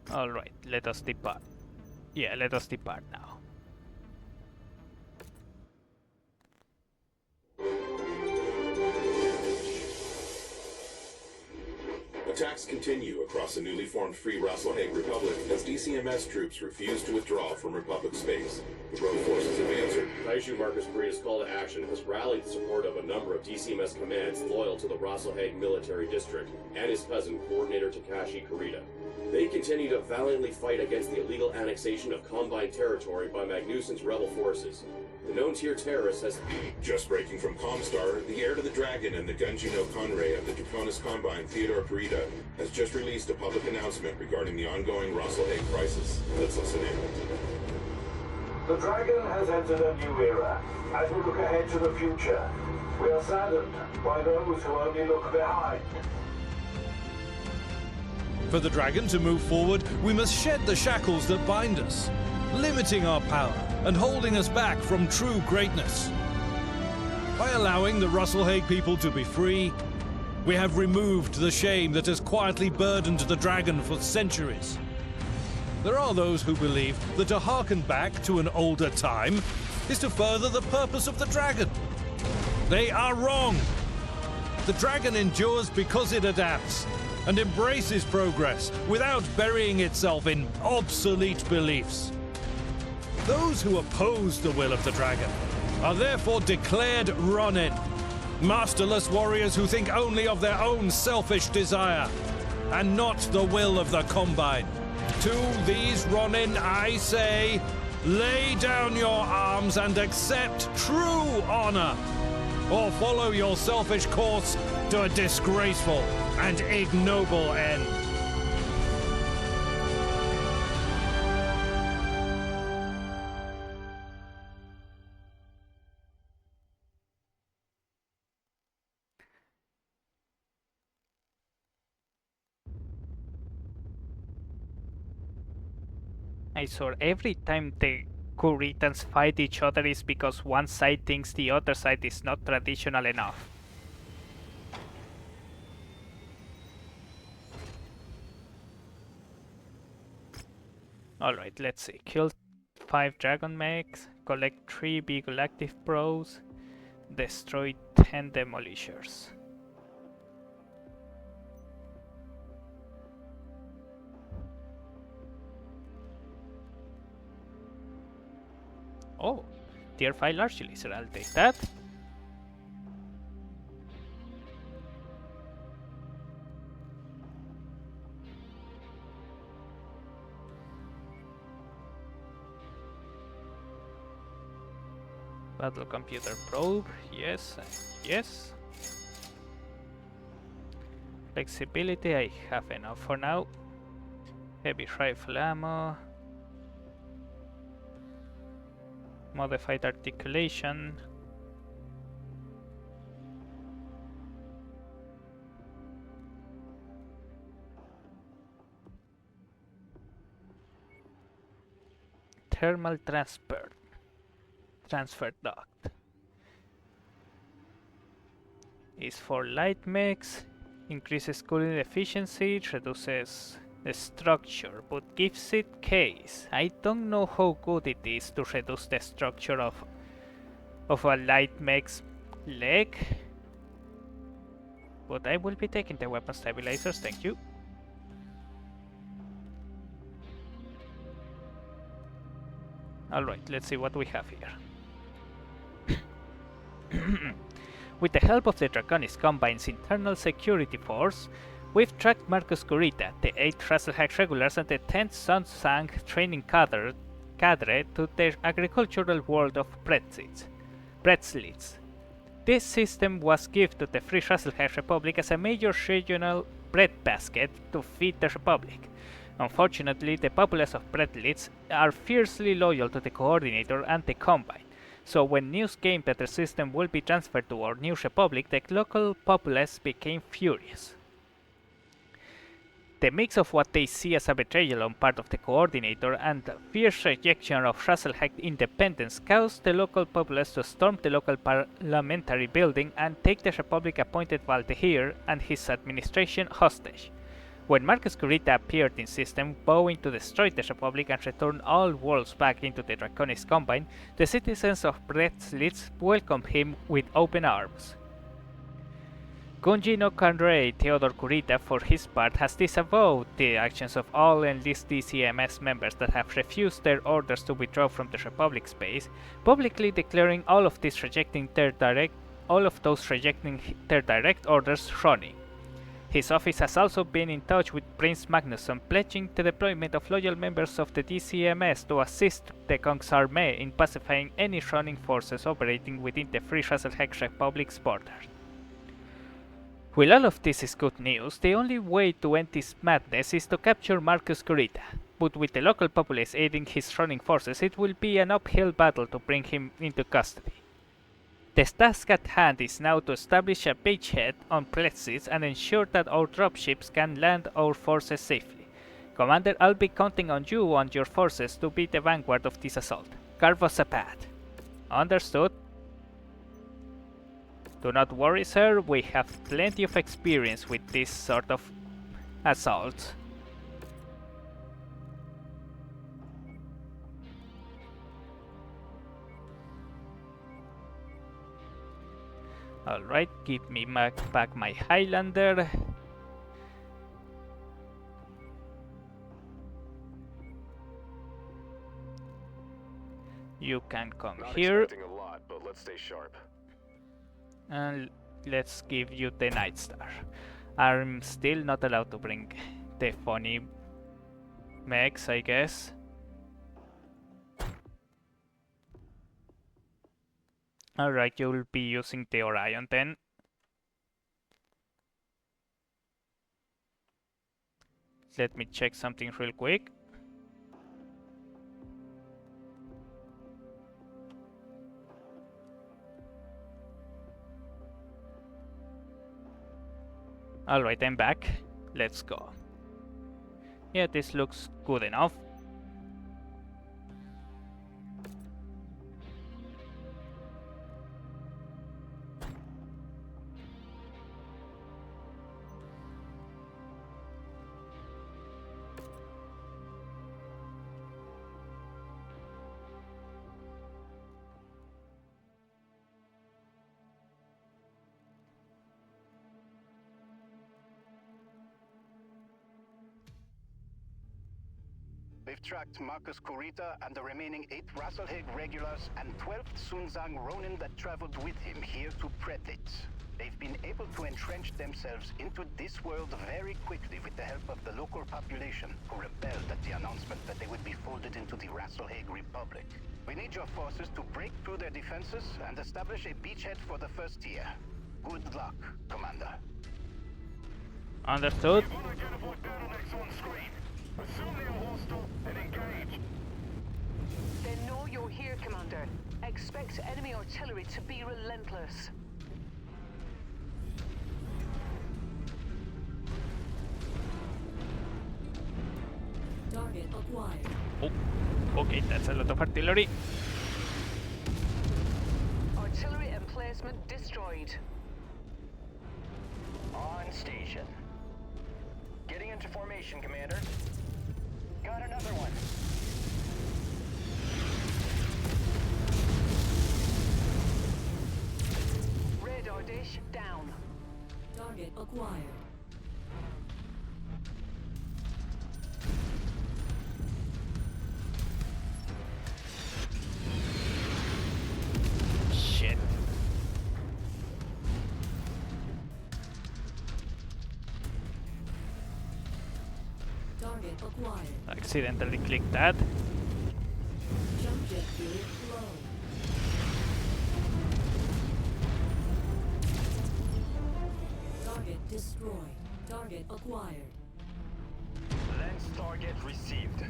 Alright, let us depart. Yeah, let us depart now. Attacks continue across the newly formed Free Rasalhague Republic as DCMS troops refuse to withdraw from Republic space. The rogue forces have answered. Taishu Marcus Kurita's call to action has rallied the support of a number of DCMS commands loyal to the Rasalhague military district and his cousin, Coordinator Takashi Kurita. They continue to valiantly fight against the illegal annexation of Combine territory by Magnuson's rebel forces. The known tier terrorist has... Just breaking from Comstar, the heir to the Dragon and the Gunji no Conray of the Draconis Combine, Theodore Kurita, has just released a public announcement regarding the ongoing Rasalhague crisis. Let's listen in. The Dragon has entered a new era. As we look ahead to the future, we are saddened by those who only look behind. For the Dragon to move forward, we must shed the shackles that bind us, limiting our power and holding us back from true greatness. By allowing the Rasalhague people to be free, we have removed the shame that has quietly burdened the Dragon for centuries. There are those who believe that to harken back to an older time is to further the purpose of the Dragon. They are wrong. The Dragon endures because it adapts and embraces progress without burying itself in obsolete beliefs. Those who oppose the will of the Dragon are therefore declared Ronin, masterless warriors who think only of their own selfish desire and not the will of the Combine. To these Ronin I say, lay down your arms and accept true honor, or follow your selfish course to a disgraceful and ignoble end. I saw every time the Kuritans fight each other is because one side thinks the other side is not traditional enough. Alright, let's see. Kill 5 Dragon Mechs, collect 3 Beagle Active Pros, destroy 10 Demolishers. Oh, tier 5 large laser, I'll take that. Battle computer probe, yes, yes. Flexibility, I have enough for now. Heavy rifle ammo. Modified articulation. Thermal transfer duct is for light mechs, increases cooling efficiency, reduces the structure, but gives it case. I don't know how good it is to reduce the structure of a light mech's leg, but I will be taking the weapon stabilizers, thank you. Alright, let's see what we have here. With the help of the Draconis Combine's internal security force, we've tracked Marcus Kurita, the 8th Rasalhague regulars and the 10th Sunsang training cadre to the agricultural world of Bretzlitz. This system was given to the Free Rasalhague Republic as a major regional breadbasket to feed the Republic. Unfortunately, the populace of Bretzlitz are fiercely loyal to the Coordinator and the Combine, so when news came that the system will be transferred to our new Republic, the local populace became furious. The mix of what they see as a betrayal on part of the Coordinator and fierce rejection of Rasalhague independence caused the local populace to storm the local parliamentary building and take the Republic-appointed Valdeir and his administration hostage. When Marcus Kurita appeared in system, vowing to destroy the Republic and return all worlds back into the Draconis Combine, the citizens of Bretzlitz welcomed him with open arms. Gunji no Kanrei Theodore Kurita, for his part, has disavowed the actions of all enlist DCMS members that have refused their orders to withdraw from the Republic space, publicly declaring all of those rejecting their direct orders running. His office has also been in touch with Prince Magnusson, pledging the deployment of loyal members of the DCMS to assist the Kong's army in pacifying any running forces operating within the Free Rasalhague Republic's borders. While all of this is good news, the only way to end this madness is to capture Marcus Kurita, but with the local populace aiding his running forces, it will be an uphill battle to bring him into custody. The task at hand is now to establish a beachhead on Bretzlitz and ensure that our dropships can land our forces safely. Commander, I'll be counting on you and your forces to be the vanguard of this assault. Carve us a path. Understood. Do not worry, sir, we have plenty of experience with this sort of assault. Alright, give me back my Highlander. You can come here. Not expecting a lot, but let's stay sharp. And let's give you the Night Star. I'm still not allowed to bring the funny mechs, I guess. Alright, you'll be using the Orion then. Let me check something real quick. Alright, I'm back. Let's go. Yeah, this looks good enough. We've tracked Marcus Kurita and the remaining 8 Rasalhague regulars and 12th Sunzang Ronin that traveled with him here to Pretit. They've been able to entrench themselves into this world very quickly with the help of the local population, who rebelled at the announcement that they would be folded into the Rasalhague Republic. We need your forces to break through their defenses and establish a beachhead for the first tier. Good luck, Commander. Understood. They know you're here, Commander. Expect enemy artillery to be relentless. Target acquired. Oh, okay, that's a lot of artillery. Artillery emplacement destroyed. On station. Getting into formation, Commander. Got another one. Radar dish down. Target acquired. Shit. Target acquired. Accidentally clicked that. Jump jet fuel low. Target destroyed. Target acquired. Lens target received.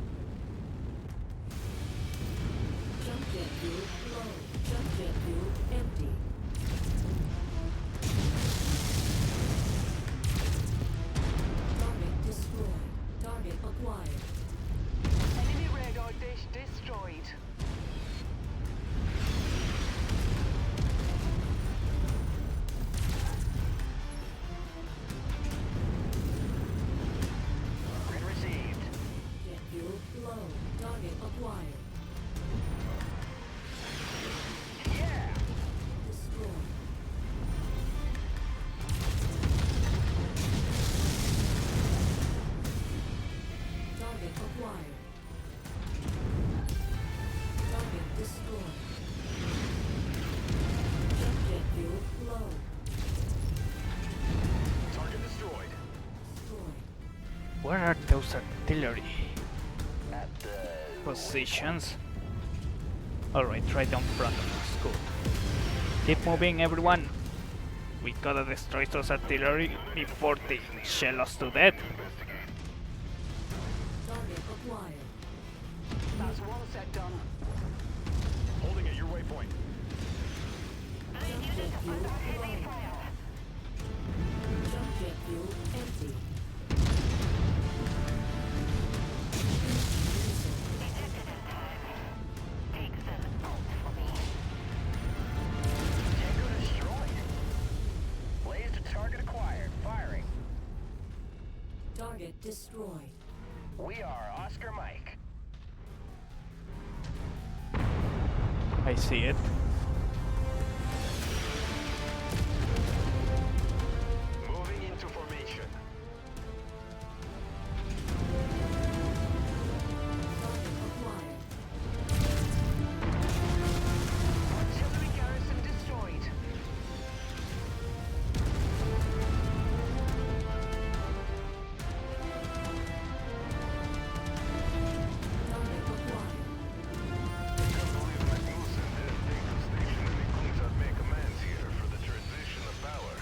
Jump jet fuel low. Jump jet fuel empty. Target destroyed. Target acquired. Enemy radar dish destroyed. Grid received. Jet fuel low. Target acquired. Yeah! Destroyed. Target acquired. Target destroyed. Jump jet fuel low. Target destroyed. Destroyed. Where are those artillery At the... positions? Alright, right down front of us. Good. Keep moving, everyone. We gotta destroy those artillery before they shell us to death. Target acquired. That's one set done. Holding at your waypoint. Jump jet fuel low. Jump jet fuel empty. Tango destroyed. Laser target acquired. Firing. Target destroyed. We are Oscar Mike. I see it. Moving into formation. Target acquired. Artillery garrison destroyed. Target acquired. Commands here for the transition of power.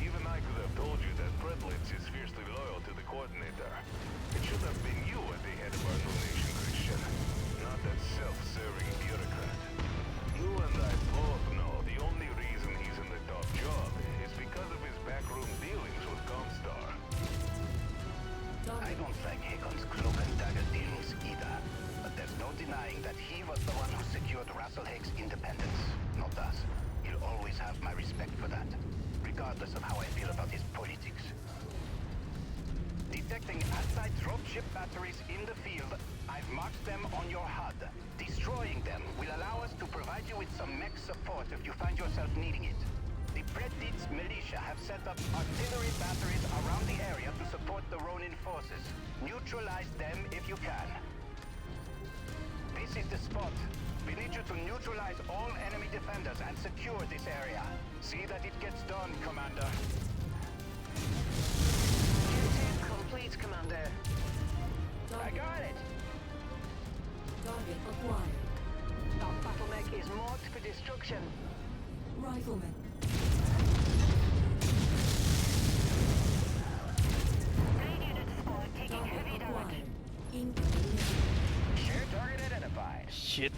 Even I could have told you that Predlitz is fiercely loyal to the coordinator. It should have been you at the head of our new nation, Christian, not that self-serving bureaucrat. You and I both know the only reason he's in the top job is because of his backroom dealings with Comstar. I don't like Hakon's cloak and dagger dealings either, but there's no denying that he was the one who secured Rasalhague's independence, not us. He'll always have my respect for that, regardless of how I feel about his politics. Detecting anti-dropship batteries in the field, I've marked them on your HUD. Destroying them will allow us to provide you with some mech support if you find yourself needing it. The Preditz militia have set up artillery batteries around the area to support the Ronin forces. Neutralize them if you can. This is the spot. We need you to neutralize all enemy defenders and secure this area. See that it gets done, Commander. Objective complete, Commander. I got it. Target acquired. Our battle mech is marked for destruction. Rifleman. Raid unit spot taking heavy damage. Acquired. Incoming missile. Shared target identified. Shit.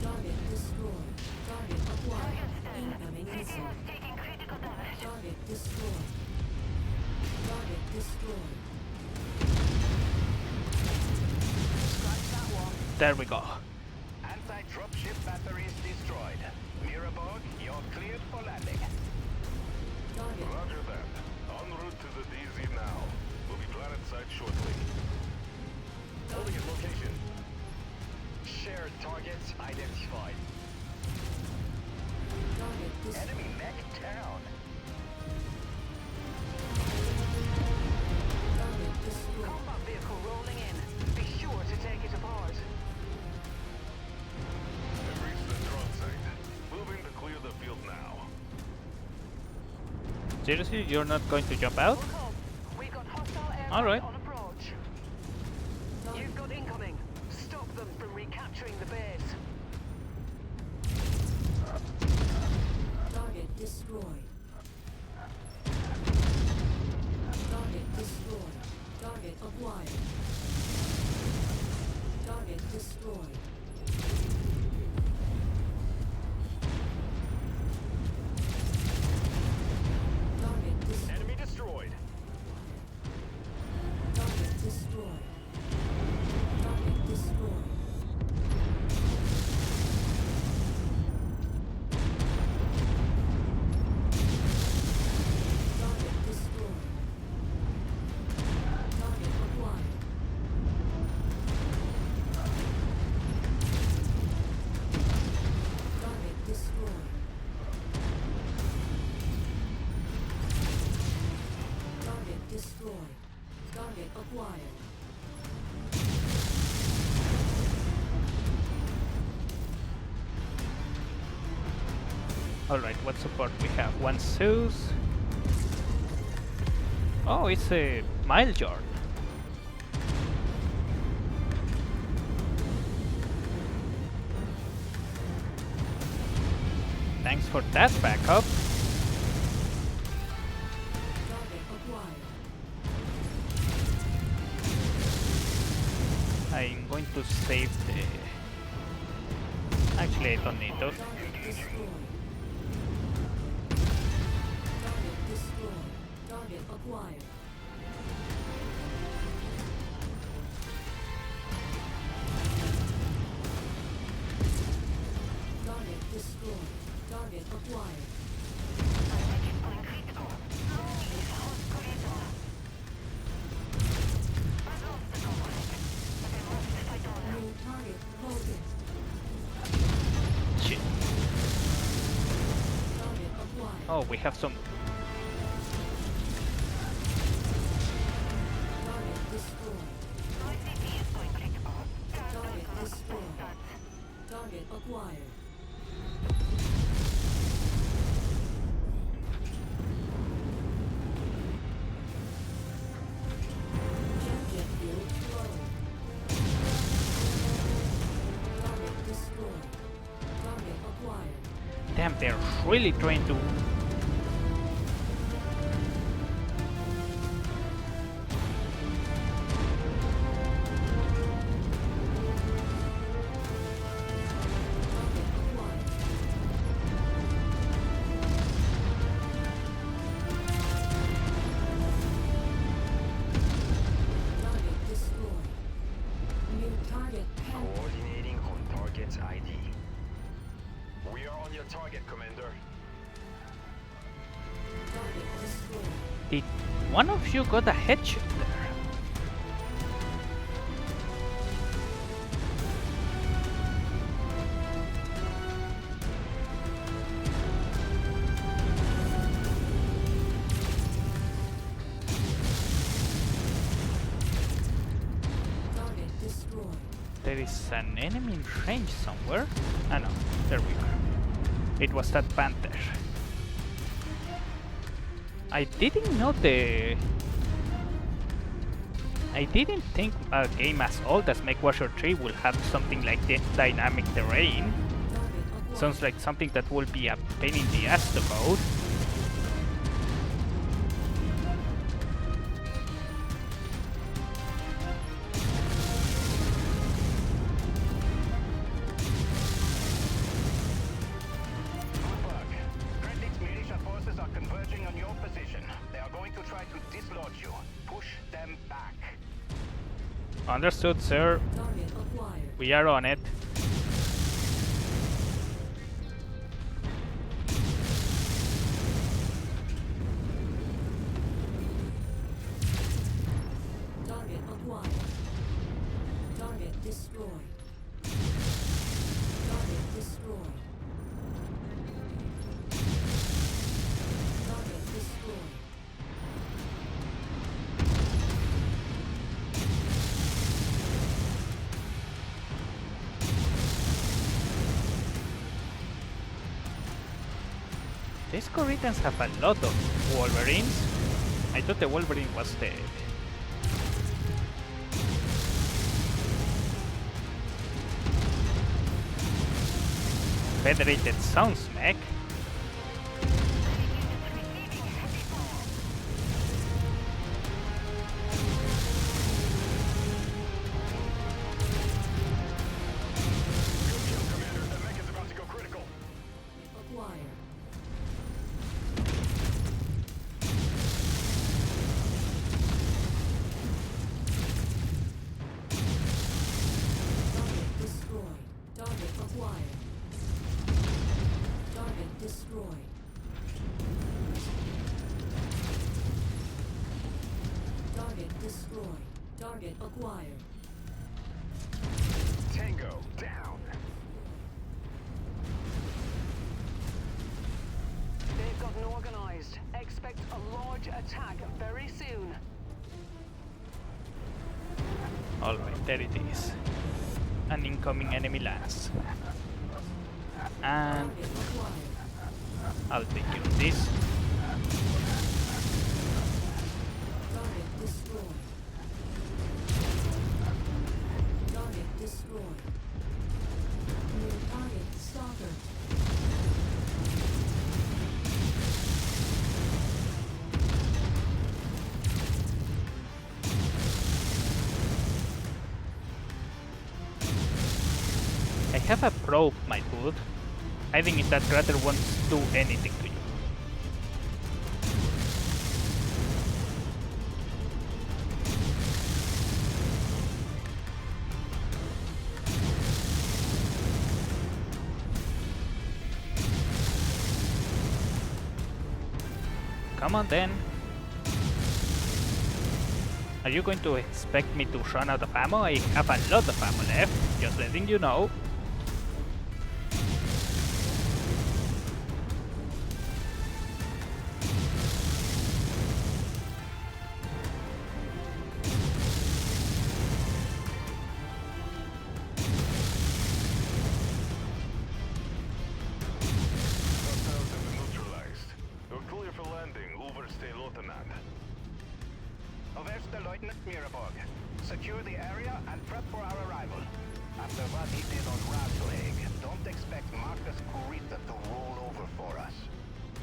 Target destroyed. Target acquired. Incoming missile. CTS taking critical damage. Target destroyed. Target destroyed. Scratch that one. There we go. Anti-dropship batteries destroyed. Mirabog, you're cleared for landing. Target. Roger that. En route to the DZ now. We'll be planet side shortly. Holding at location. Shared targets identified. Target destroyed. Enemy mech down. Target destroyed. Combat vehicle rolling in. Be sure to take it apart. We've reached the drone site. Moving to clear the field now. Seriously, you're not going to jump out? Look up. We've got hostile aircraft Alright. on approach. You've got incoming. Stop them from recapturing the base. Target destroyed. Target destroyed. Target acquired. Target destroyed. Target destroyed. Enemy destroyed. Target destroyed. Target destroyed. Target destroyed. Target acquired. Target destroyed. Target destroyed. Target acquired. Alright, what support we have? One Zeus. Oh, it's a Mechwarrior. Thanks for that backup. Target acquired. I'm going to save the... Actually, I don't need to. Target destroyed. Target destroyed. Target acquired. Target destroyed. Target acquired. Package point critical. This host corridor. I lost the component, but I must fight on. New target loaded. Shit. Target acquired. Oh, we have some... Target destroyed. My CTS point critical. Target destroyed. Target acquired. Jet fuel low. Target destroyed. Target acquired. Damn, they're really trying to... Target acquired. Target destroyed. New target held. Coordinating on target's ID. We are on your target, Commander. Target destroyed. Did one of you got a headshot there? There is an enemy in range somewhere. Ah no, there we are. It was that panther. I didn't know I didn't think a game as old as Mechwarrior 3 will have something like the dynamic terrain. Sounds like something that will be a pain in the ass to code. Understood, sir. We are on it. Target acquired. Target destroyed. Target destroyed. Target destroyed. These Corinthians have a lot of Wolverines. I thought the Wolverine was the... Federated Sounds Mech. Target acquired. Tango down. They've gotten organized. Expect a large attack very soon. Alright, there it is. An incoming enemy lance. And I'll take care of this. Target destroyed. Target destroyed. New target stalker. I have a probe, my dude. I think that crater won't do anything to you. Come on then. Are you going to expect me to run out of ammo? I have a lot of ammo left, just letting you know. Overste Lieutenant Miraborg, secure the area and prep for our arrival. After what he did on Rasalhague, don't expect Marcus Kurita to roll over for us.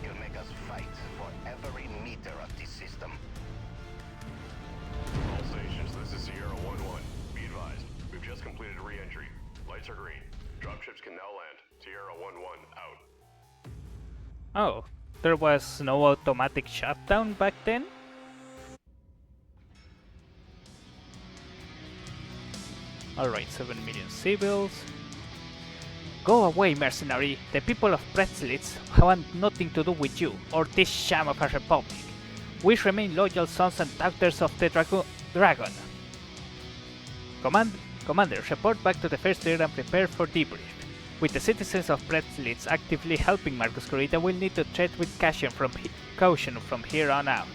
He'll make us fight for every meter of the system. All stations, this is Sierra 1-1. Be advised, we've just completed re-entry. Lights are green. Dropships can now land. Sierra 1-1 out. Oh, there was no automatic shutdown back then? Alright, 7 million civils. Go away, mercenary! The people of Pretzlitz want nothing to do with you, or this sham of a republic. We remain loyal sons and daughters of the dragon. Commander, report back to the first tier and prepare for debrief. With the citizens of Pretzlitz actively helping Marcus Kurita, we'll need to tread with caution from here on out.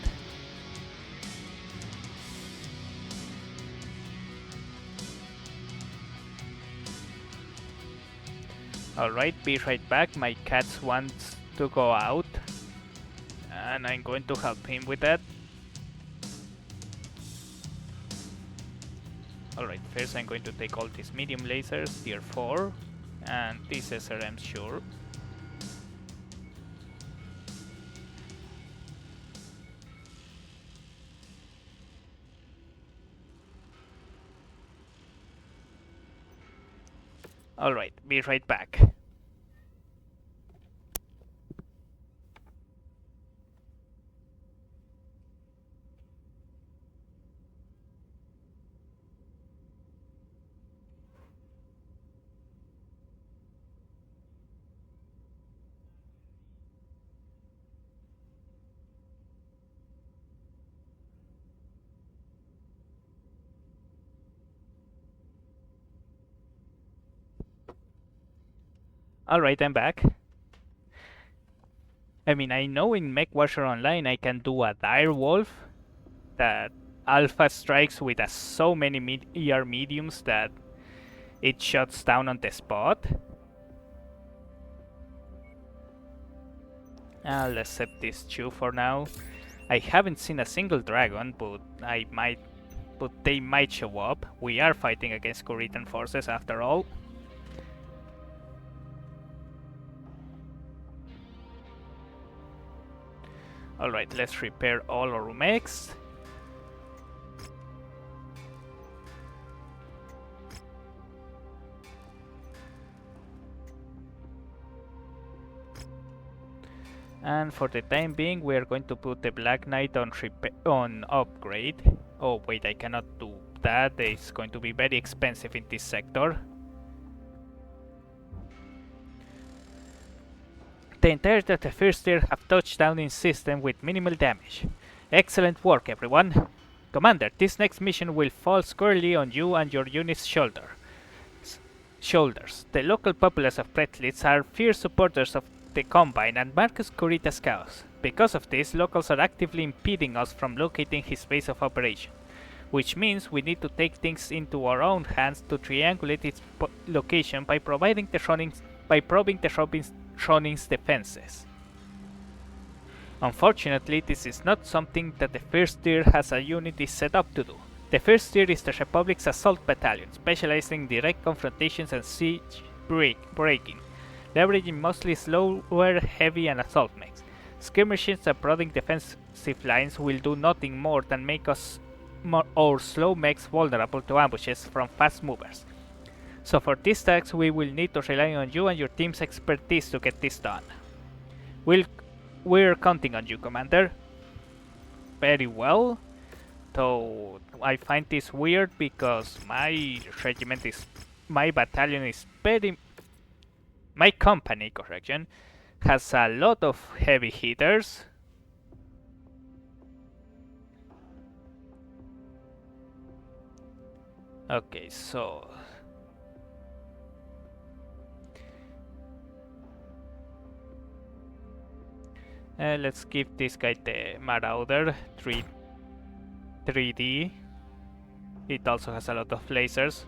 Alright, be right back. My cat wants to go out, and I'm going to help him with that. Alright, first I'm going to take all these medium lasers, tier 4, and these SRMs, sure. Alright, be right back. Alright, I'm back. I mean, I know in Mechwarrior Online I can do a dire wolf that alpha strikes with so many ER mediums that it shuts down on the spot. I'll accept this 2 for now. I haven't seen a single dragon, but they might show up. We are fighting against Kuritan forces after all. Alright, let's repair all our mechs. And for the time being, we are going to put the Black Knight on upgrade. Oh wait, I cannot do that. It's going to be very expensive in this sector. The entirety of the first tier have touched down in system with minimal damage. Excellent work, everyone. Commander, this next mission will fall squarely on you and your unit's shoulders. The local populace of Pretlitz are fierce supporters of the Combine and Marcus Kurita's cause. Because of this, locals are actively impeding us from locating his base of operation, which means we need to take things into our own hands to triangulate its location by probing the Ronin's defenses. Unfortunately, this is not something that the first tier has a unit is set up to do. The first tier is the Republic's assault battalion, specializing in direct confrontations and siege breaking, leveraging mostly slower, heavy and assault mechs. Skirmishes and prodding defensive lines will do nothing more than make our slow mechs vulnerable to ambushes from fast movers. So for these tasks we will need to rely on you and your team's expertise to get this done. We're counting on you, Commander. Very well. Though I find this weird because my company, correction, has a lot of heavy hitters. Okay, so let's give this guy the Marauder 3D. It also has a lot of lasers.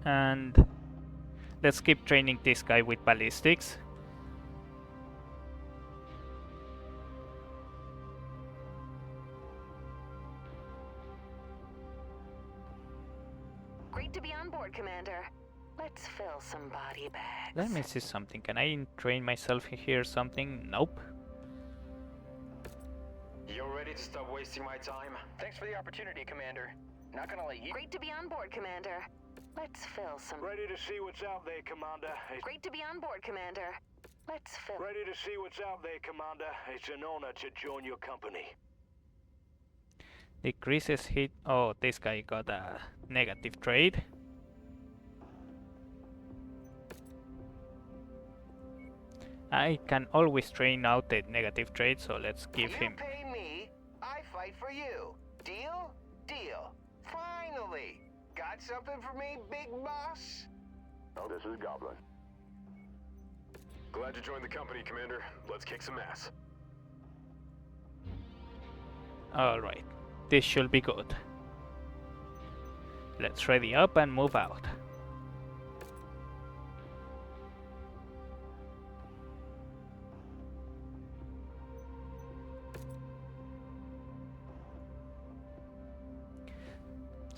And let's keep training this guy with ballistics. Great to be on board, Commander. Let's fill some body bags. Let me see something. Can I train myself here or something? Nope. You're ready to stop wasting my time? Thanks for the opportunity, Commander. Not gonna let you... Great to be on board, Commander. Let's fill some... Ready to see what's out there, Commander. Great to be on board, Commander. Let's fill... Ready to see what's out there, Commander. It's an honor to join your company. Decreases hit... Oh, this guy got a negative trade. I can always train out the negative trade, so let's give him... You pay me, I fight for you. Deal? Deal. Finally! Got something for me, big boss? Oh, this is Goblin. Glad to join the company, Commander. Let's kick some ass. Alright, this should be good. Let's ready up and move out.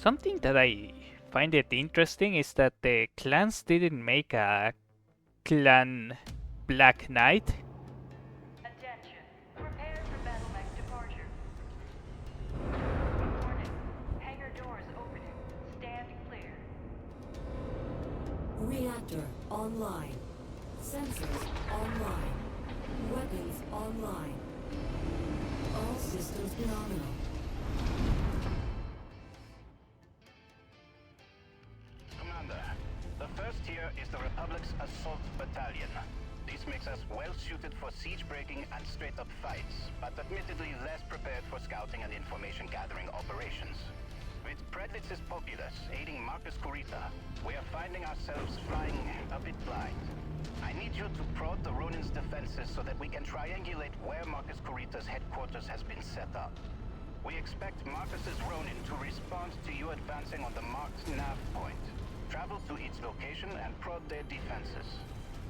Something that I find it interesting is that the clans didn't make a clan Black Knight. Attention. Prepare for battle mech departure. Warning. Hangar doors opening. Stand clear. Reactor online. Sensors online. Weapons online. All systems nominal. Commander, the first tier is the Republic's Assault Battalion. This makes us well suited for siege breaking and straight up fights, but admittedly less prepared for scouting and information gathering operations. With Predlitz's populace aiding Marcus Kurita, we are finding ourselves flying a bit blind. I need you to prod the Ronin's defenses so that we can triangulate where Marcus Kurita's headquarters has been set up. We expect Marcus's Ronin to respond to you advancing on the marked nav point. Travel to its location and prod their defenses.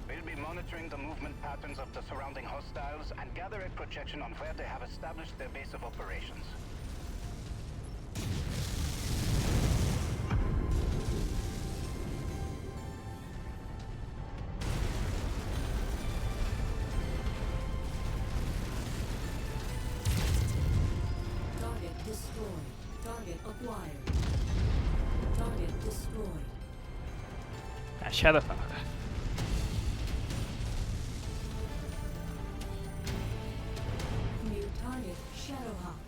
We'll be monitoring the movement patterns of the surrounding hostiles and gather a projection on where they have established their base of operations. Target destroyed. Target acquired. Target destroyed. A Shadowhawk. New target Shadowhawk.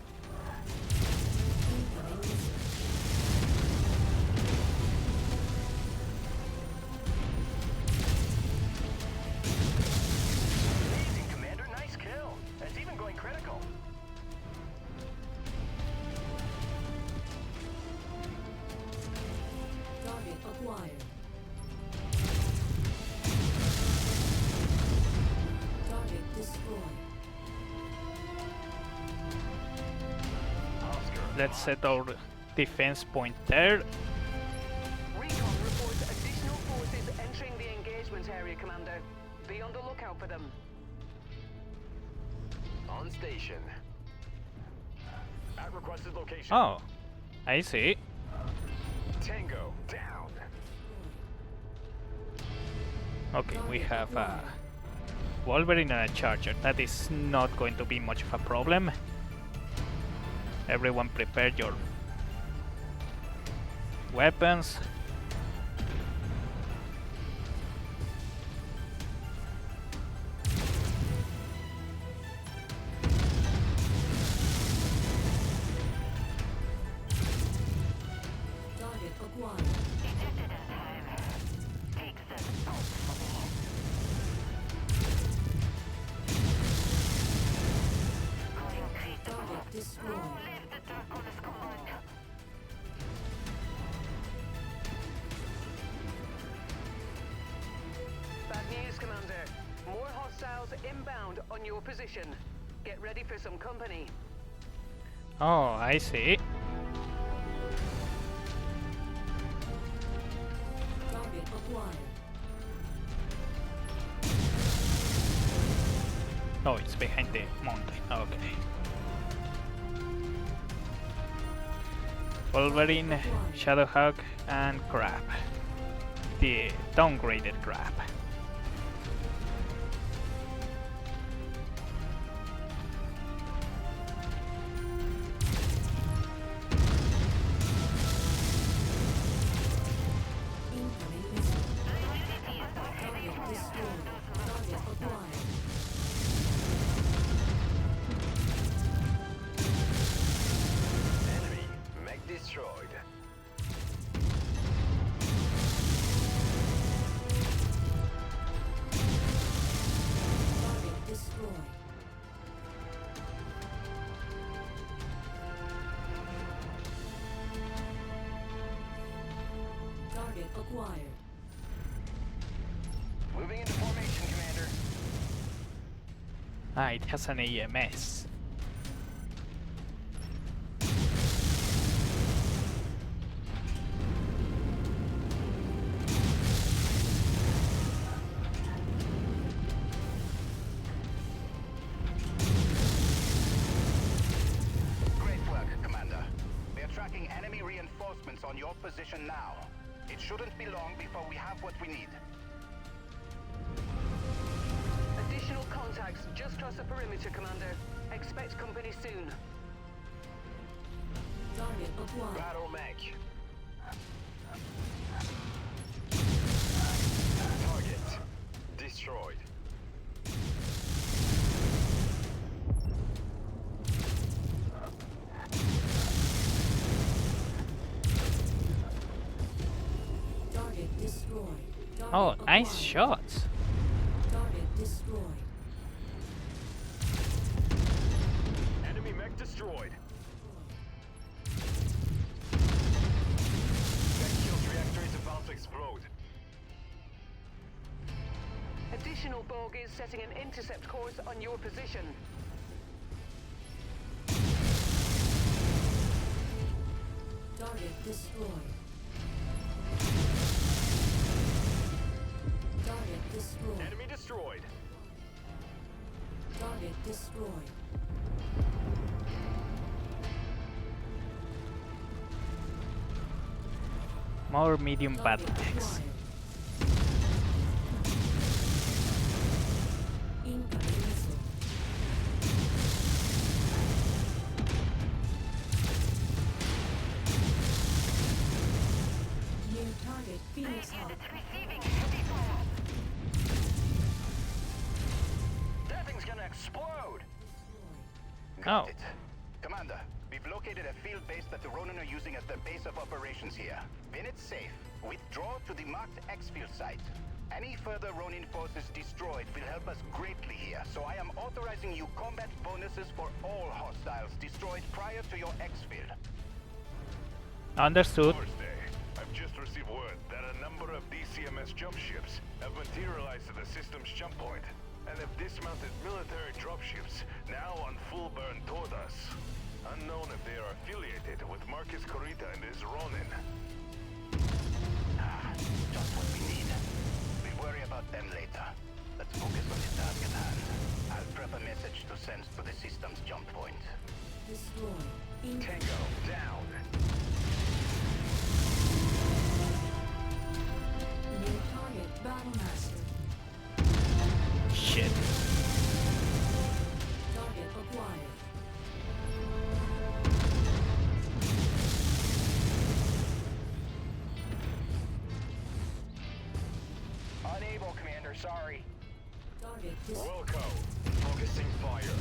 Incoming missile. Amazing, Commander. Nice kill. It's even going critical. Target acquired. Target destroyed. Let's set our defense point there. Recon reports additional forces entering the engagement area, Commander. Be on the lookout for them. On station. At requested location. Oh, I see. Tango down. Okay, we have a Wolverine and a Charger. That is not going to be much of a problem. Everyone prepare your weapons. Target acquired. Take 7 pulse for me. Target destroyed. Leave the dark on his command. Bad news, Commander. More hostiles inbound on your position. Get ready for some company. Oh, I see. Target acquired. Oh, it's behind the mountain. Okay. Wolverine, Shadowhawk, and Crab. The downgraded Crab. Incoming missile. Target destroyed. Target acquired. Enemy mech destroyed. Target destroyed. Target acquired. Moving into formation, Commander. Ah, it has an AMS. Great work, Commander. We are tracking enemy reinforcements on your position now. It shouldn't be long before we have what we need. Additional contacts just cross the perimeter, Commander. Expect company soon. Target acquired. Battle mech. Target destroyed. Target destroyed. Target Oh, nice acquired. shots. Target destroyed. Enemy mech destroyed. Mech shield reactor is about to explode. Additional bogies setting an intercept course on your position. Target destroyed. Target destroyed. Enemy destroyed. Target destroyed. More medium Target battle mechs. acquired. Incoming missile. New target Phoenix Hub. Receiving heavy fire. That thing's gonna explode. Got Oh. it. Commander, we've located a field base that the Ronin are using as their base of operations here. When it's safe, withdraw to the marked X-Field site. Any further Ronin forces destroyed will help us greatly here, so I am authorizing you combat bonuses for all hostiles destroyed prior to your X-Field. Understood. Thursday, I've just received word that a number of DCMS jump ships have materialized at the system's jump point and have dismounted military dropships now on full burn toward us. Unknown if they are affiliated with Marcus Corita and his Ronin. Just what we need. We'll worry about them later. Let's focus on the task at hand. I'll prep a message to send to the system's jump point. Destroyed. Incoming. Tango down. New target Battlemaster. Shit. Target acquired. Unable, Commander. Sorry. Target destroyed. Wilco. Focusing fire.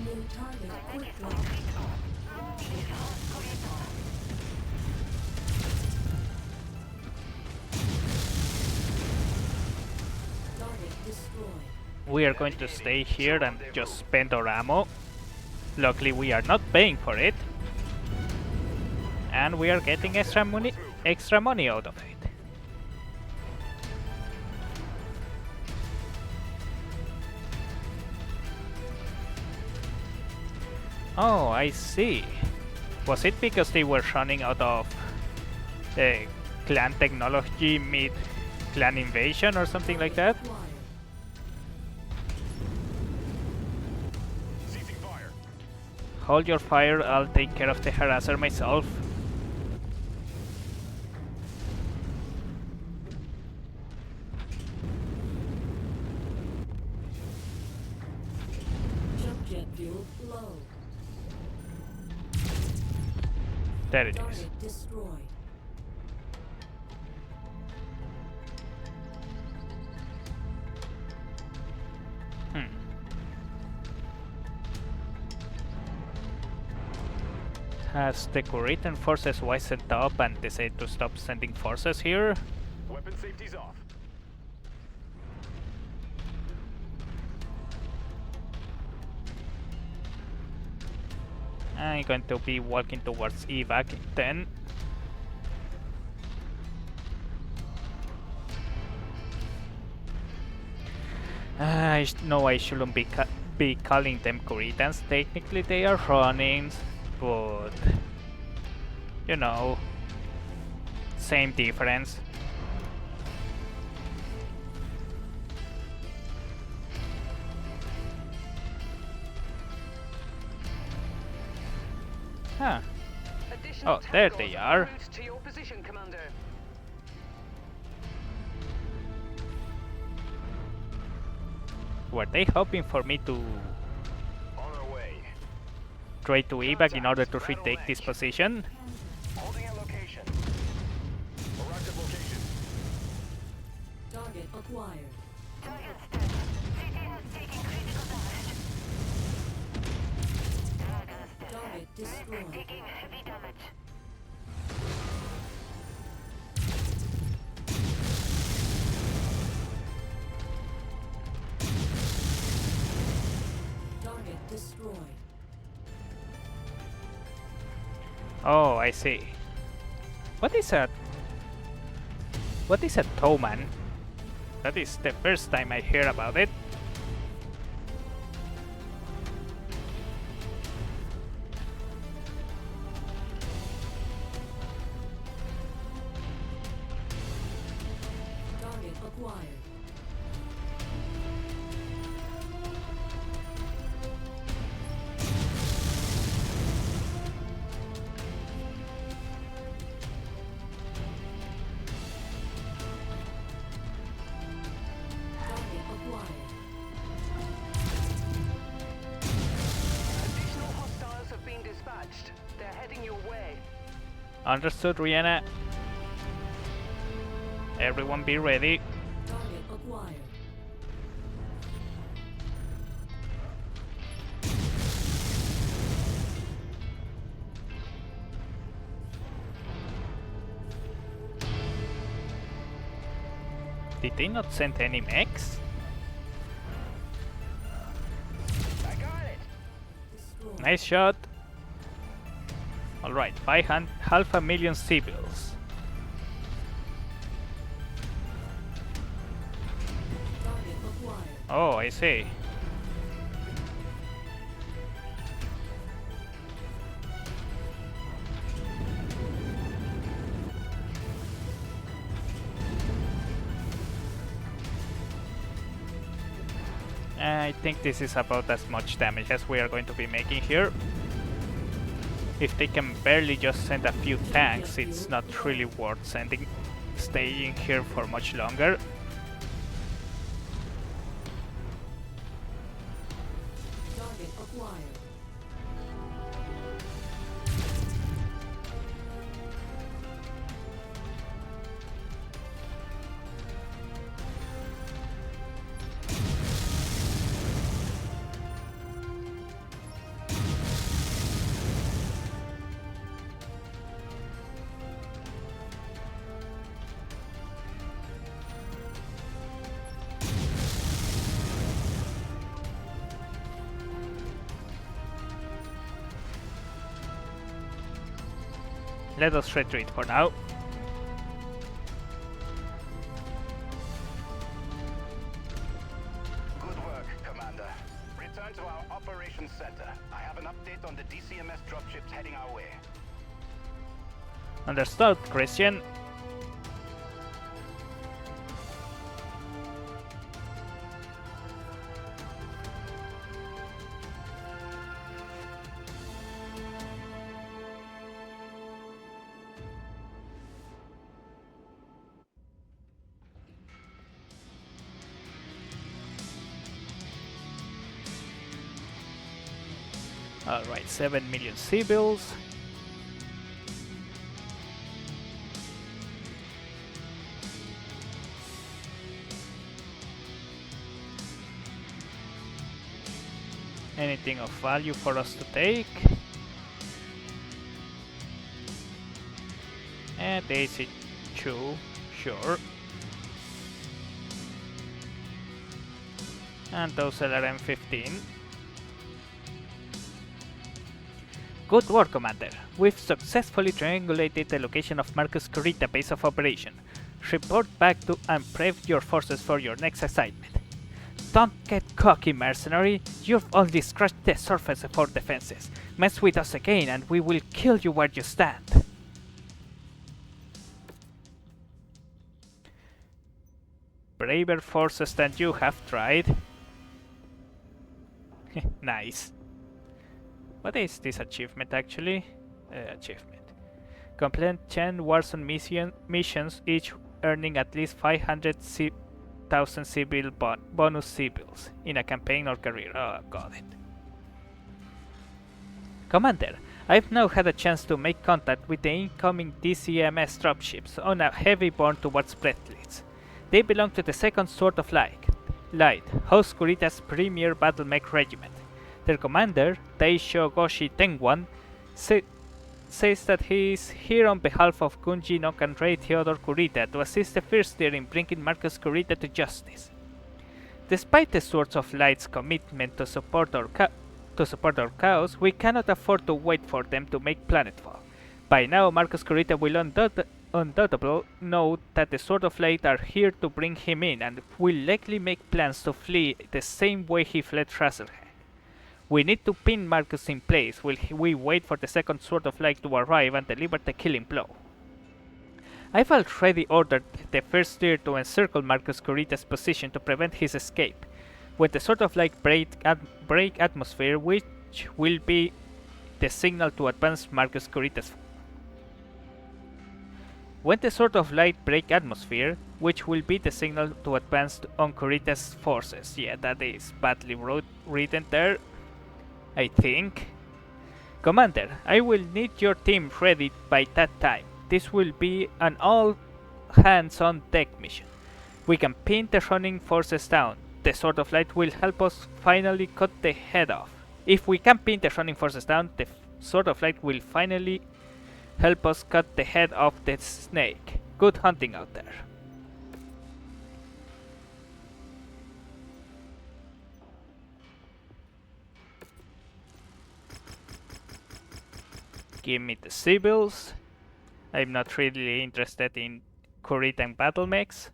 New target quick lock. Target destroyed. We are going to stay here and just spend our ammo. Luckily we are not paying for it. And we are getting extra money out of it. Oh, I see. Was it because they were running out of the clan technology mid clan invasion or something like that? Acquired. Ceasing fire. Hold your fire, I'll take care of the harasser myself. Jump jet fuel low. There it is. Target destroyed. Has the Kuritan forces wised up and decided to stop sending forces here? Weapon safety's off. I'm going to be walking towards evac then. I know I shouldn't be calling them Kuritans. Technically they are Ronins, but you know, same difference. Huh. Additional Oh, there tacticals they are. en route to your position, Commander. Were they hoping for me to On our way. try to evac in order to retake this position? Holding a location. Arrived at location. Target acquired. Target's dead. City has taken critical damage. Dragon's dead. Target destroyed. Taking heavy damage. Target destroyed. Oh, I see. What is a towman? That is the first time I hear about it. Target acquired. Target acquired. Additional hostiles have been dispatched. They're heading your way. Understood, Rihanna. Everyone be ready. Target acquired. Did they not send any mechs? I got it. Destroyed. Nice shot. Alright, 500,000 civils. Target acquired. Oh, I see. I think this is about as much damage as we are going to be making here. If they can barely just send a few tanks, it's not really worth staying here for much longer. Target acquired. Let us retreat for now. Good work, Commander. Return to our operations center. I have an update on the DCMS dropships heading our way. Understood, Christian. Alright, 7 million civils. Anything of value for us to take? And AC2, sure. And those LRM-15. Good work, Commander. We've successfully triangulated the location of Marcus Kurita base of operation. Report back to and prep your forces for your next assignment. Don't get cocky, mercenary. You've only scratched the surface of our defenses. Mess with us again and we will kill you where you stand. Braver forces than you have tried. Nice. What is this achievement actually? achievement. Complete 10 Warzone missions, each earning at least 500,000 civil bonus civils in a campaign or career. Oh, got it. Commander, I've now had a chance to make contact with the incoming DCMS dropships on a heavy burn towards Breathlitz. They belong to the Second Sword of Light, host Kurita's premier battle mech regiment. Their commander, Taisho Goshi Tengwan, says that he is here on behalf of Gunji no Kanrei Theodore Kurita to assist the First Tier in bringing Marcus Kurita to justice. Despite the Swords of Light's commitment to support our cause, we cannot afford to wait for them to make planetfall. By now, Marcus Kurita will undoubtedly know that the Sword of Light are here to bring him in and will likely make plans to flee the same way he fled Rasalhague. We need to pin Marcus in place while we wait for the second Sword of Light to arrive and deliver the killing blow. I've already ordered the First Tier to encircle Marcus Kurita's position to prevent his escape. When the Sword of Light break atmosphere, which will be the signal to advance Marcus Kurita's on Kurita's forces. Yeah, that is badly written there, I think. Commander, I will need your team ready by that time. This will be an all-hands-on-deck mission. We can pin the running forces down. The Sword of Light will help us finally cut the head off. If we can pin the running forces down, the Sword of Light will finally help us cut the head off the snake. Good hunting out there. Give me the civils. I'm not really interested in Kuritan battle mechs.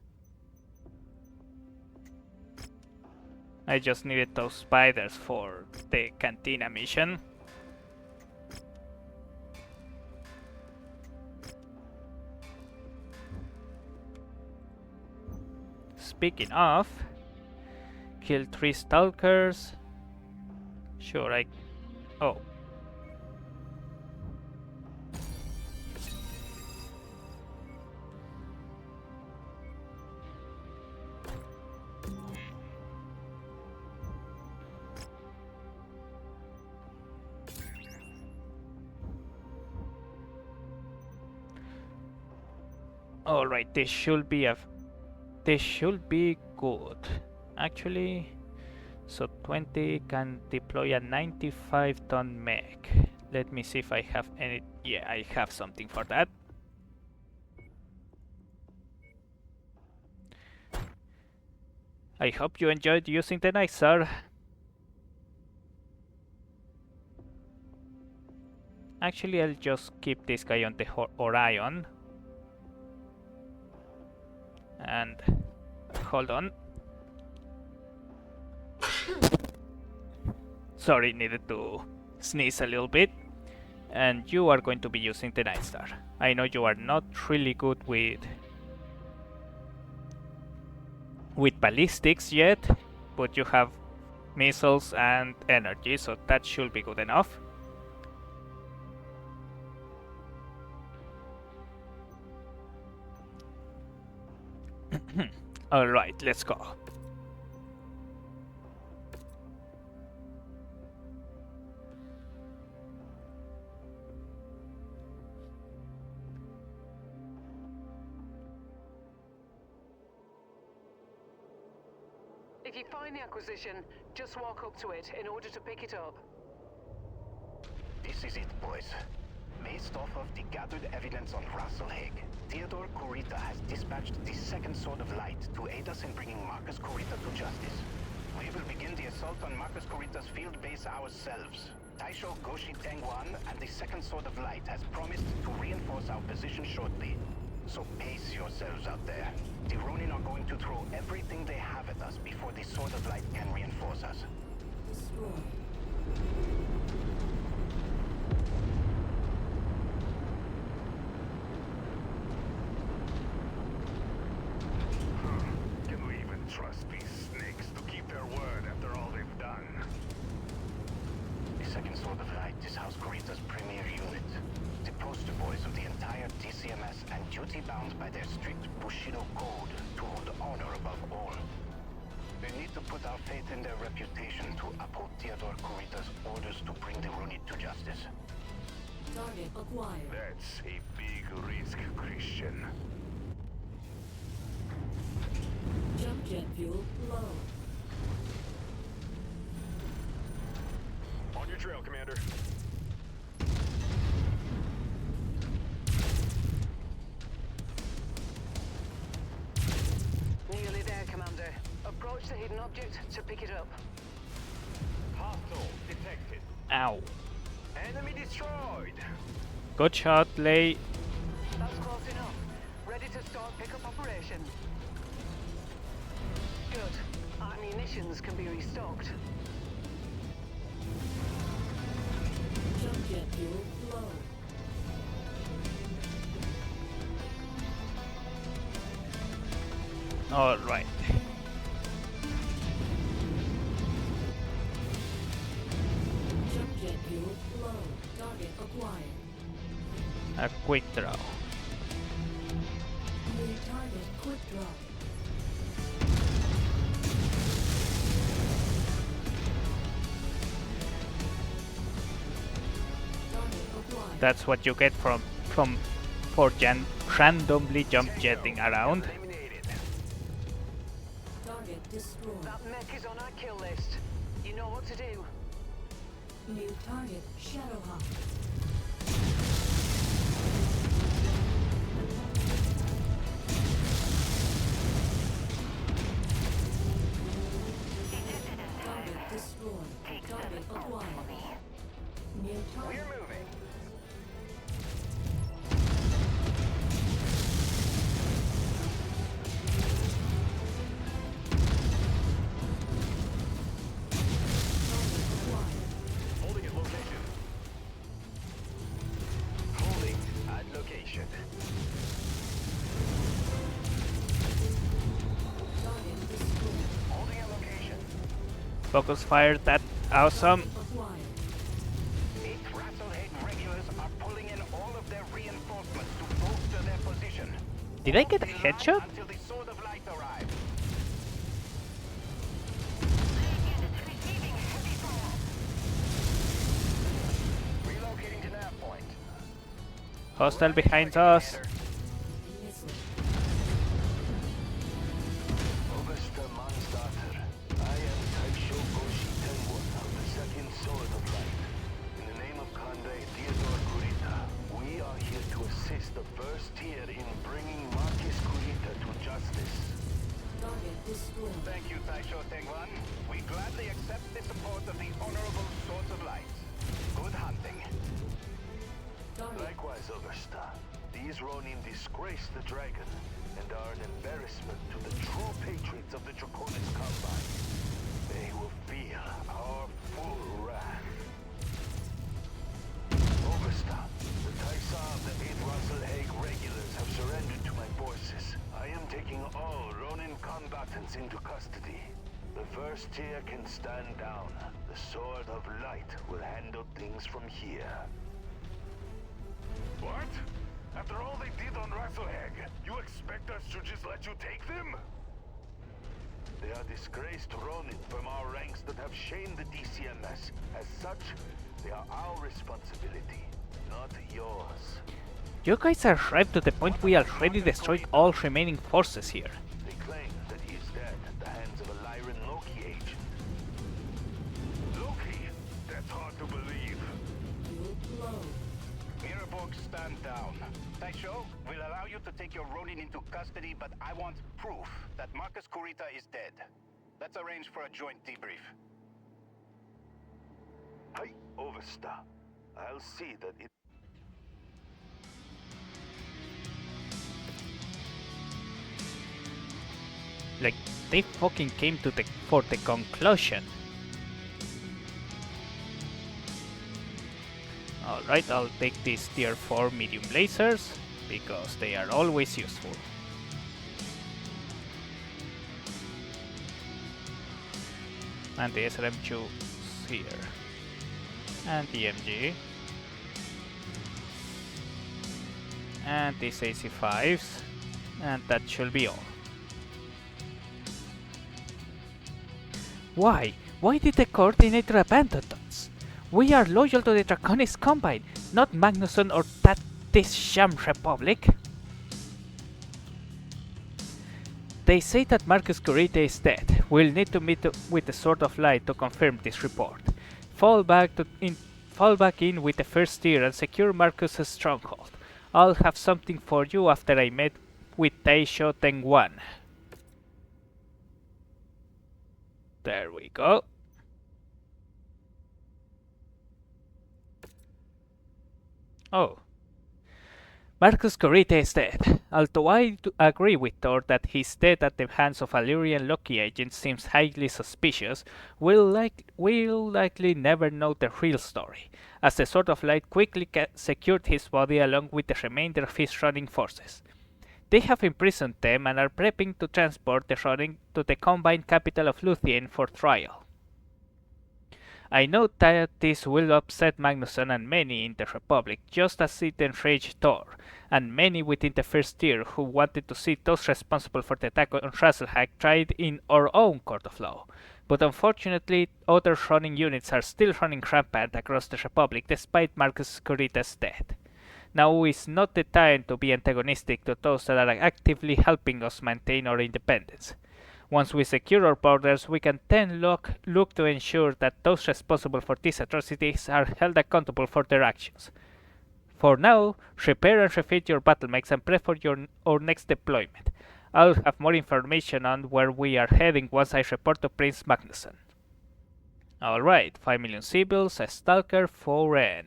I just needed those spiders for the Cantina mission. Speaking of, kill 3 stalkers. Sure, oh. Alright, this should be good. Actually, so 20 can deploy a 95-ton mech. Let me see if I have any. Yeah, I have something for that. I hope you enjoyed using the knife, sir. Actually, I'll just keep this guy on the Orion. And hold on. Sorry, needed to sneeze a little bit. And you are going to be using the Night Star. I know you are not really good with ballistics yet, but you have missiles and energy, so that should be good enough. Alright, let's go. If you find the acquisition, just walk up to it in order to pick it up. This is it, boys. Based off of the gathered evidence on Rasalhague, Theodore Kurita has dispatched the Second Sword of Light to aid us in bringing Marcus Kurita to justice. We will begin the assault on Marcus Kurita's field base ourselves. Taisho Goshi Tengwan and the Second Sword of Light has promised to reinforce our position shortly. So pace yourselves out there. The Ronin are going to throw everything they have at us before the Sword of Light can reinforce us. Can we even trust these snakes to keep their word after all they've done? The second Sword of Light is House Kurita's premier unit. The poster boys of the entire DCMS and duty-bound by their strict Bushido code to hold honor above all. We need to put our faith in their reputation to uphold Theodore Kurita's orders to bring the Ronin to justice. Target acquired. That's a big risk, Christian. Jump jet fuel low. On your trail, Commander. Nearly there, Commander. Approach the hidden object to pick it up. Hostile detected. Ow. Enemy destroyed. Good shot, Lay. That's close enough. Ready to start pickup operation. Good. Our munitions can be restocked. Jump jet fuel low. All right. Jump jet fuel low. Target acquired. A quick draw. New target quick draw. Target acquired. That's what you get for randomly jump jetting around. Target destroyed. That mech is on our kill list. You know what to do. New target Shadowhawk. Target destroyed. Target acquired. New target. We're moving. Holding at location. Holding at location. Target destroyed. Holding at location. Focus fire, that awesome. Acquired. 8 Rasalhague regulars are pulling in all of their reinforcements to bolster their position. Did I get a headshot? Until the Sword of Light arrives. Relocating to nav point. Hostile behind us. Missile. Overster Mansdater, I am Taisho Goshi Tenwon of the Second Sword of Light. In the name of Kande Theodore Kurita, we are here to assist the first tier in bringing Marcus Kurita to justice. Target destroyed. Thank you, Taisho Tengwan. We gladly accept the support of the Honorable Swords of Light. Good hunting. Target. Likewise, Overster. These Ronin disgrace the dragon and are an embarrassment to the true patriots of the Draconis Combine. They will feel our full wrath. Overster, the Taisa of the 8th Rasalhague regulars have surrendered to my forces. I am taking all Ronin combatants into custody. The first tier can stand down. The Sword of Light will handle things from here. What? After all they did on Rasalhague, you expect us to just let you take them? They are disgraced Ronin from our ranks that have shamed the DCMS. As such, they are our responsibility, not yours. You guys are right to the point we already destroyed all remaining forces here. They claim that he is dead at the hands of a Lyran Loki agent. Loki? That's hard to believe. Fuel low. Miraborg, stand down. Taisho, we'll allow you to take your Ronin into custody, but I want proof that Marcus Kurita is dead. Let's arrange for a joint debrief. Hi, Overster. I'll see that it... Like, they fucking came to for the conclusion. Alright, I'll take these tier 4 medium lasers, because they are always useful. And the SRM2 here. and EMG. And these AC5s. And that should be all. Why? Why did the coordinator abandon us? We are loyal to the Draconis Combine, not Magnusson or this sham Republic. They say that Marcus Kurita is dead. We'll need to meet with the Sword of Light to confirm this report. Fall back in with the first tier and secure Marcus's stronghold. I'll have something for you after I met with Taisho Tengwan. There we go. Oh. Marcus Kurita is dead. Although I agree with Thor that his death at the hands of Illyrian Loki agents seems highly suspicious, we'll likely never know the real story, as the Sword of Light quickly secured his body along with the remainder of his running forces. They have imprisoned them and are prepping to transport the running to the combined capital of Luthien for trial. I know that this will upset Magnusson and many in the Republic, just as it enraged Thor, and many within the first tier who wanted to see those responsible for the attack on Rasalhague tried in our own court of law. But unfortunately, other running units are still running rampant across the Republic despite Marcus Kurita's death. Now is not the time to be antagonistic to those that are actively helping us maintain our independence. Once we secure our borders, we can then look to ensure that those responsible for these atrocities are held accountable for their actions. For now, repair and refit your battle mechs and prep for our next deployment. I'll have more information on where we are heading once I report to Prince Magnusson. Alright, 5 million civils, a Stalker, 4N.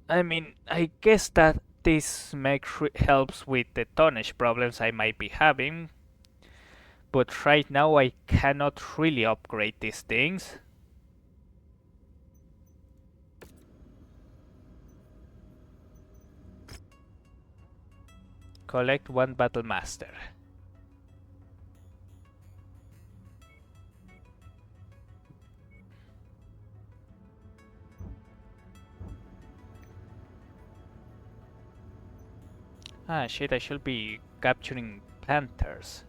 I mean, I guess that this mech helps with the tonnage problems I might be having. But right now I cannot really upgrade these things. Collect 1 Battle Master. Ah shit, I should be capturing Panthers.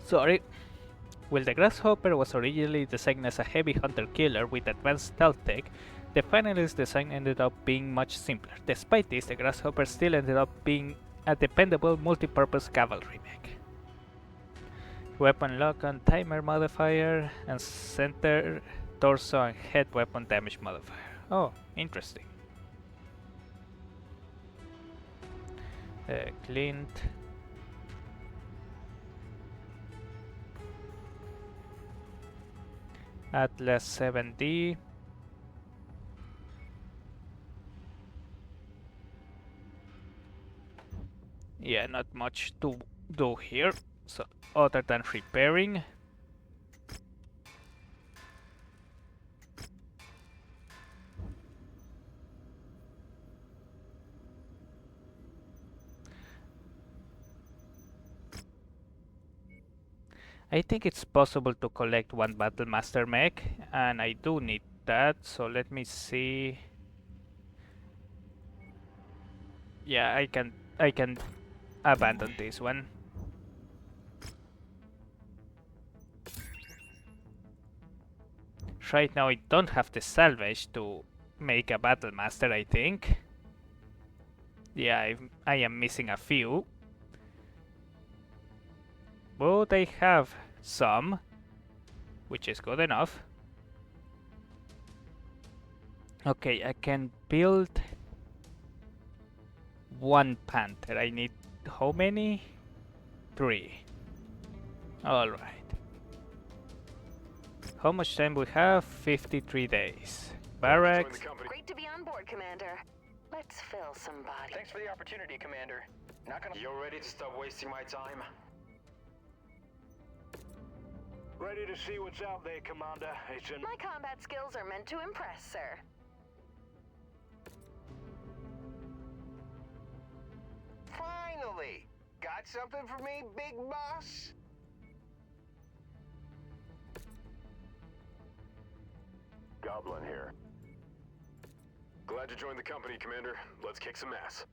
Sorry. While the Grasshopper was originally designed as a heavy hunter-killer with advanced stealth tech, the finalist design ended up being much simpler. Despite this, the Grasshopper still ended up being a dependable multi-purpose cavalry mech. Weapon lock on timer modifier and center, torso and head weapon damage modifier. Oh, interesting. Clint. Atlas 7D. Yeah, not much to do here, so other than repairing. I think it's possible to collect 1 Battle Master mech, and I do need that, so let me see. Yeah, I can abandon this one. Right now I don't have the salvage to make a Battle Master, I think. Yeah, I am missing a few. But I have some, which is good enough. Okay, I can build 1 Panther. I need how many? 3. Alright. How much time we have? 53 days. Barracks. Great to board, Commander. Let's fill some bodies. Thanks for the opportunity, Commander. Not gonna. You ready to stop wasting my time? Ready to see what's out there, Commander. It's an... My combat skills are meant to impress, sir. Finally! Got something for me, big boss? Goblin here. Glad to join the company, Commander. Let's kick some ass.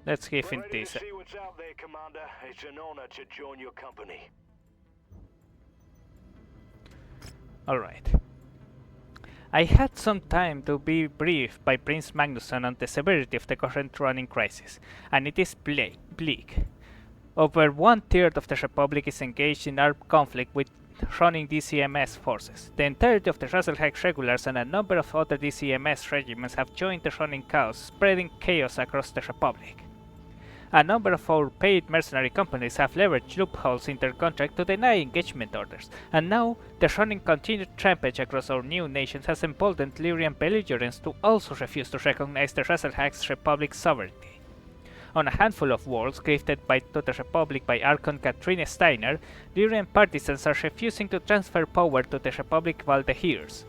Let's give in Ready this. to see what's out there, Commander. It's an honor to join your company. Alright. I had some time to be briefed by Prince Magnusson on the severity of the current running crisis, and it is bleak. Over 1/3 of the Republic is engaged in armed conflict with running DCMS forces. The entirety of the Rasalhague regulars and a number of other DCMS regiments have joined the running cause, spreading chaos across the Republic. A number of our paid mercenary companies have leveraged loopholes in their contract to deny engagement orders, and now the running continued rampage across our new nations has emboldened Lyrian belligerents to also refuse to recognize the Rasalhague's Republic's sovereignty. On a handful of worlds gifted to the Republic by Archon Katrine Steiner, Lyrian partisans are refusing to transfer power to the Republic Valdehirs,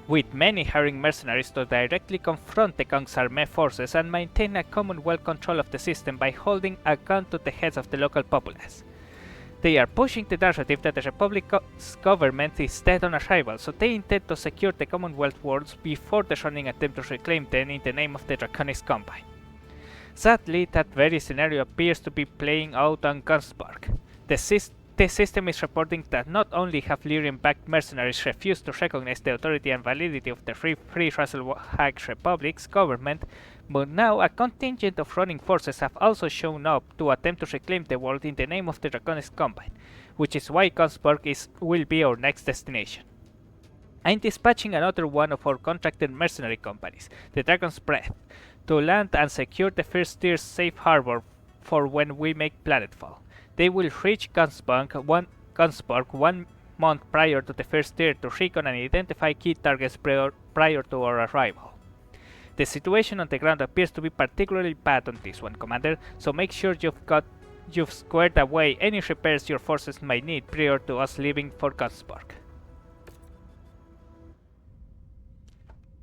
with many hiring mercenaries to directly confront the Kang's army forces and maintain a Commonwealth control of the system by holding a gun to the heads of the local populace. They are pushing the narrative that the Republic's government is dead on arrival, so they intend to secure the Commonwealth worlds before the running attempt to reclaim them in the name of the Draconis Combine. Sadly, that very scenario appears to be playing out on Gunspark. The system is reporting that not only have Lyrian-backed mercenaries refused to recognize the authority and validity of the Free Rasalhague Republic's government, but now a contingent of running forces have also shown up to attempt to reclaim the world in the name of the Draconis Combine, which is why Gunspark will be our next destination. I'm dispatching another one of our contracted mercenary companies, the Dragon's Breath, to land and secure the first tier's safe harbor for when we make planetfall. They will reach Gunspark 1 month prior to the first tier to recon and identify key targets prior to our arrival. The situation on the ground appears to be particularly bad on this one, Commander, so make sure you've squared away any repairs your forces might need prior to us leaving for Gunspark.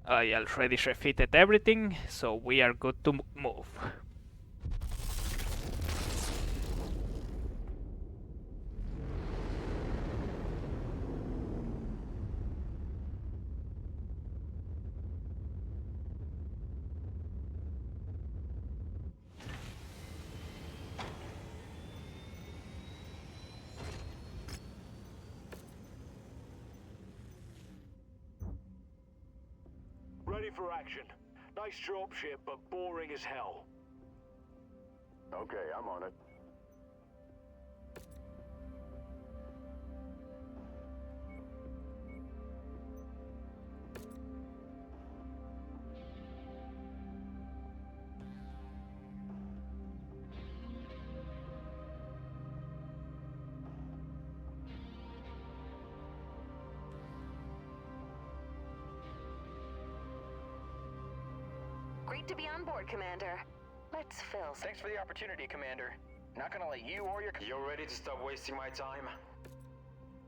I already refitted everything, so we are good to move. Ready for action. Nice dropship, but boring as hell. Okay, I'm on it. Great to be on board, Commander. Let's fill some... Thanks for the opportunity, Commander. Not gonna let you or your... You ready to stop wasting my time?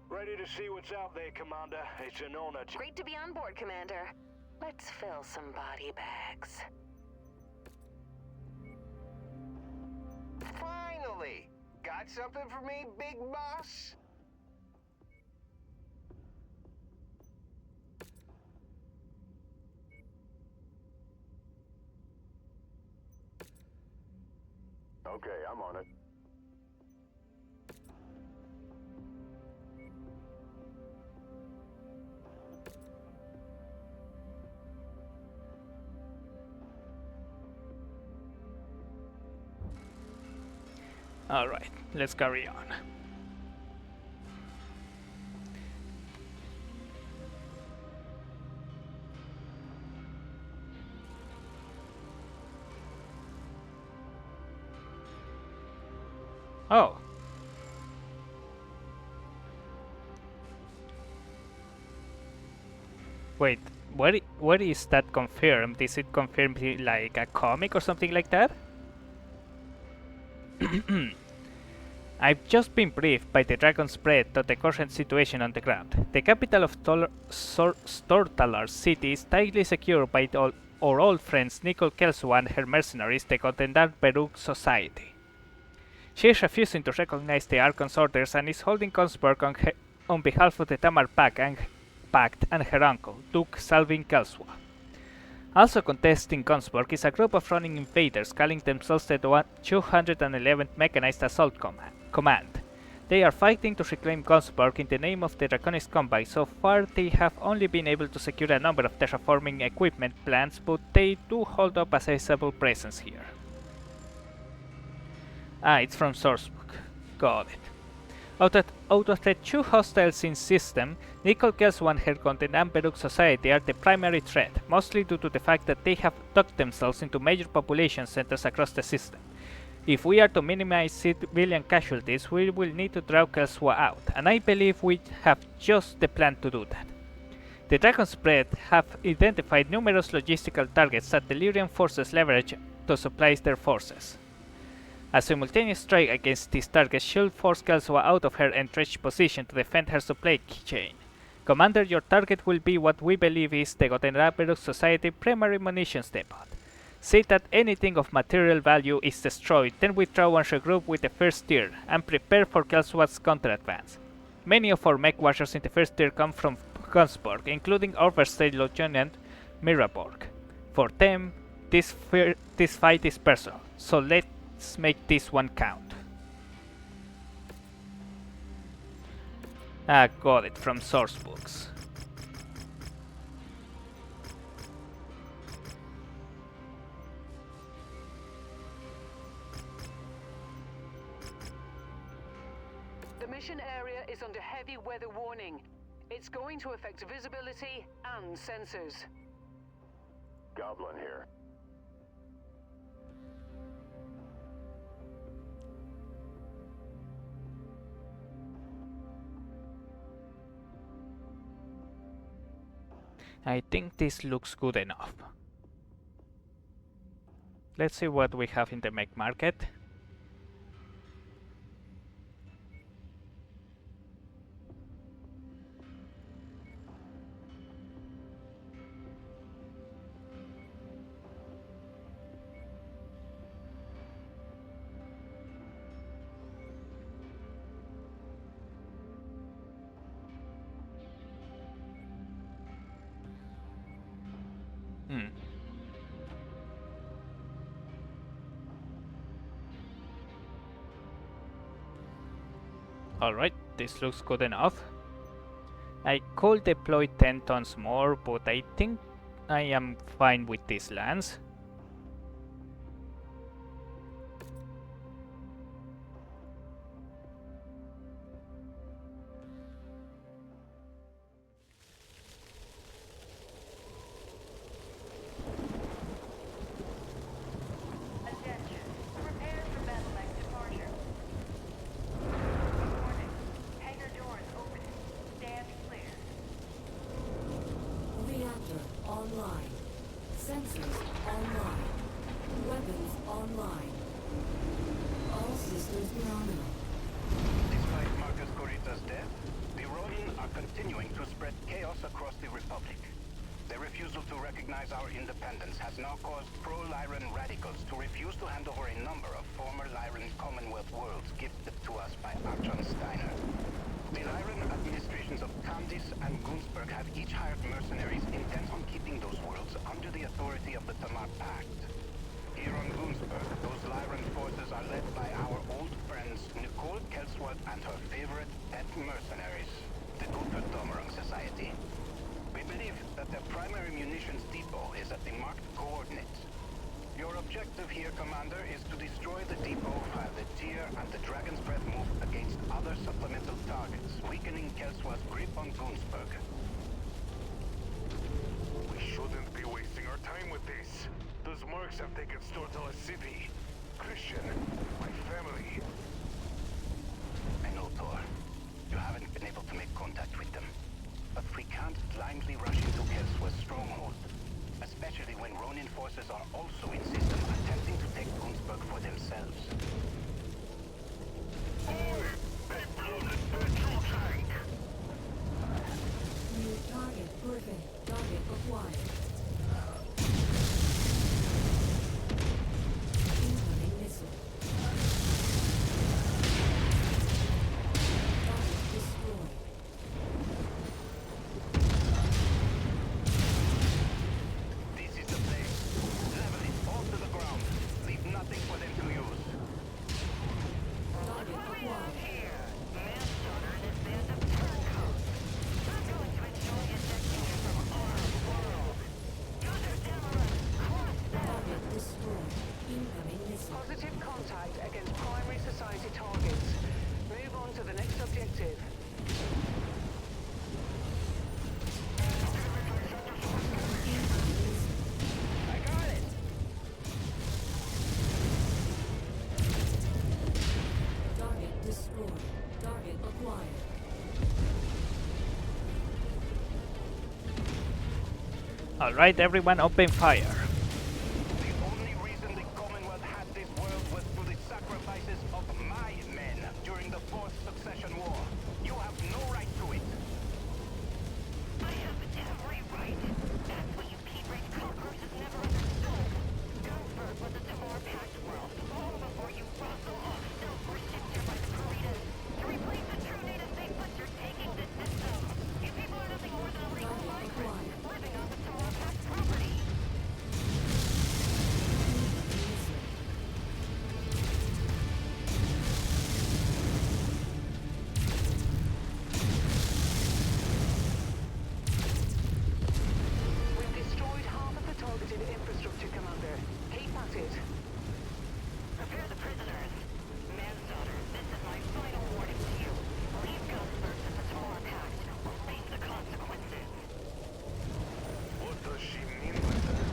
Ready to see what's out there, Commander. It's an honor to... Great to be on board, Commander. Let's fill some body bags. Finally! Got something for me, big boss? Okay, I'm on it. Alright, let's carry on. Oh. Wait, where is that confirmed? Is it confirmed in, like a comic or something like that? I've just been briefed by the Dragon's Breath of the current situation on the ground. The capital of Stortalar City is tightly secured by our old friends Nicole Kelsua and her mercenaries, the Contendant Beruch Society. She is refusing to recognize the Archon's orders and is holding Consberg on behalf of the Tamar Pact and her uncle, Duke Salvin Kelsua. Also contesting Consberg is a group of running invaders calling themselves the 211th Mechanized Assault Command. They are fighting to reclaim Consberg in the name of the Draconis Combine. So far they have only been able to secure a number of terraforming equipment plants, but they do hold up a sizable presence here. Ah, it's from Sourcebook. Got it. Out of the two hostiles in system, Nicole Kelsua and her Contendant Beruch Society are the primary threat, mostly due to the fact that they have tucked themselves into major population centers across the system. If we are to minimize civilian casualties, we will need to draw Kelsua out, and I believe we have just the plan to do that. The Dragon's Breath have identified numerous logistical targets that the Lyrian forces leverage to supply their forces. A simultaneous strike against these targets should force Kelsua out of her entrenched position to defend her supply chain. Commander, your target will be what we believe is the Contendant Beruch Society primary munitions depot. See that anything of material value is destroyed, then withdraw and regroup with the first tier, and prepare for Kelsua's counter-advance. Many of our Mechwarriors in the first tier come from Consberg, including Overstate Lieutenant Miraborg. For them, this fight is personal, so let's make this one count. Ah, got it, from sourcebooks. The mission area is under heavy weather warning. It's going to affect visibility and sensors. Goblin here. I think this looks good enough. Let's see what we have in the mech market. Alright, this looks good enough. I could deploy 10 tons more, but I think I am fine with this lance. Online. Sensors online. Weapons online. All systems nominal. Despite Marcus Corita's death, the Ronin are continuing to spread chaos across the Republic. Their refusal to recognize our independence has now caused pro-Lyran radicals to refuse to hand over a number of former Lyran Commonwealth worlds gifted to us by Archon Steiner. The Lyran administrations of Kandis and Gunsberg have each hired mercenaries intent on keeping those worlds under the authority of the Tamar Pact. Here on Gunsberg, those Lyran forces are led by our old friends Nicole Kelsua and her favorite pet mercenaries, the Unterdommerung Society. We believe that their primary munitions depot is at the marked coordinates. Your objective here, Commander, is to destroy the depot while the Tier and the Dragon's Breath move against other supplemental targets, weakening Kelsua's grip on Gunsberg. We shouldn't be wasting our time with this. Those marks have taken Stortala City. Christian, my family. I know, Thor. You haven't been able to make contact with them. But we can't blindly rush into Kelsua. to a stronghold. Especially when Ronin forces are also in system attempting to take Gunsberg for themselves. New target perfect. Target acquired. Incoming missile. Target destroyed. This is the place. Level it all to the ground. Leave nothing for them to use. Target acquired. Manslaughter and his band of turncoats. I'm going to enjoy ejecting you from our world. User Tamara, cross that. Target destroyed. Incoming missile. Positive contact against primary society targets. Move on to the next objective. I got it. Target destroyed. Target acquired. Alright, everyone, open fire. The only reason the Commonwealth had this world was through the sacrifices of my men during the Fourth Succession War. You have no right to it. I have every right. That's what you P-rate cockroaches never understood. Gunsberg was a Tamar Pact world, long before you Rasalhague self were shipped here by the Kuritas. To replace the true native bigfoots, you're taking the system. You people are nothing more than illegal migrants, living off of Tamar Pact property. We've destroyed half of the targeted infrastructure, Commander. Keep at it. Prepare the prisoners. Manslaughter, this is my final warning to you. Leave Gunsberg to the Tamar Pact or face the consequences. What does she mean by that?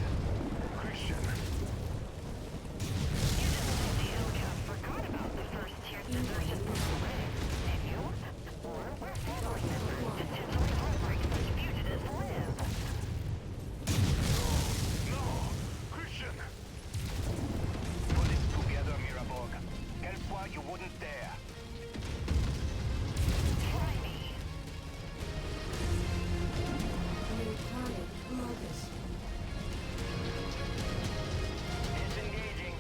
Christian, You didn't know the LCAP forgot about the first-tier desertion from the rig, did you? Or where family members potentially harboring such fugitives live? no! Christian! Put it together, Miraborg. Elsewhere you wouldn't dare. Try me. New target locust. Disengaging.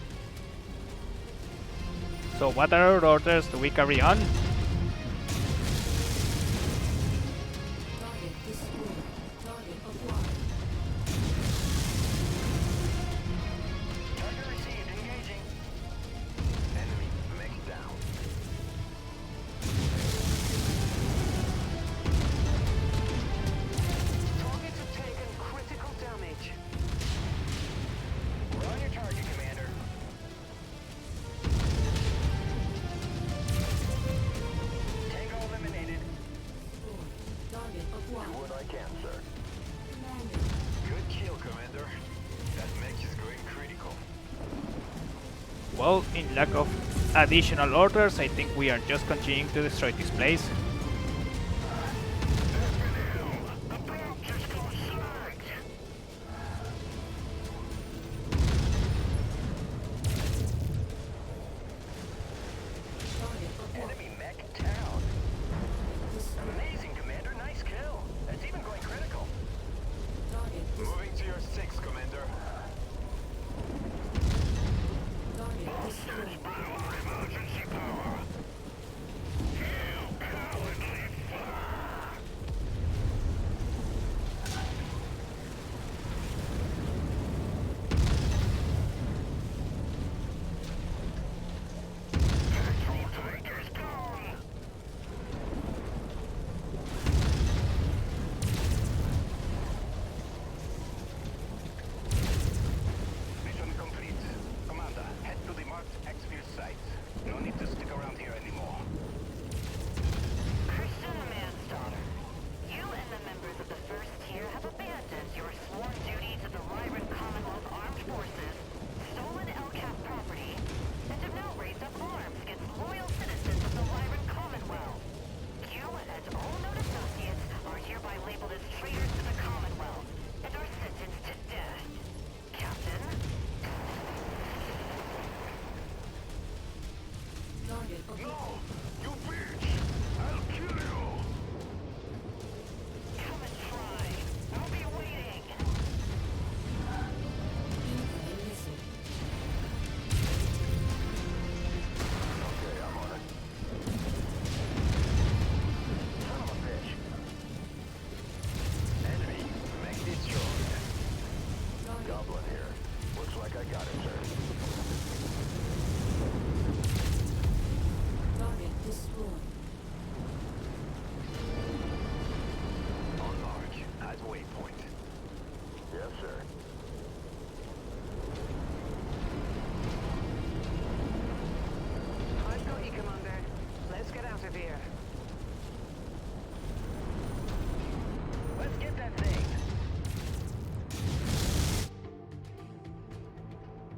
So what are our orders? Do we carry on? Target destroyed. Target acquired. Target received. Engaging. Enemy mech down. Targets have taken critical damage. We're on your target, Commander. Tango eliminated. Destroyed. Target Do acquired. what I can, sir. Commander. Good kill, Commander. That mech is going critical. Well, in lack of additional orders, I think we are just continuing to destroy this place. Target acquired. Enemy mech down. Destroyed. Amazing, Commander. Nice kill. It's even going critical. Target Moving to your 6, Commander. target destroyed. emergency power!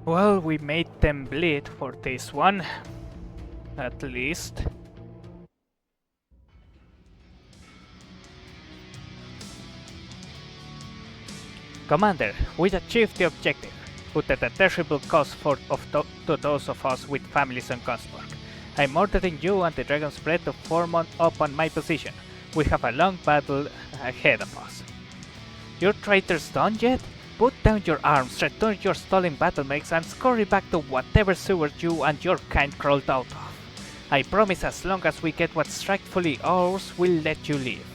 Well, we made them bleed for this one, at least. Commander, we achieved the objective, but at a terrible cost to those of us with families on Gunsburg. I'm ordering you and the Dragon's Breath to form up on my position. We have a long battle ahead of us. Your traitors done yet? Put down your arms, return your stolen battle mechs, and scurry back to whatever sewer you and your kind crawled out of. I promise as long as we get what's rightfully ours, we'll let you live.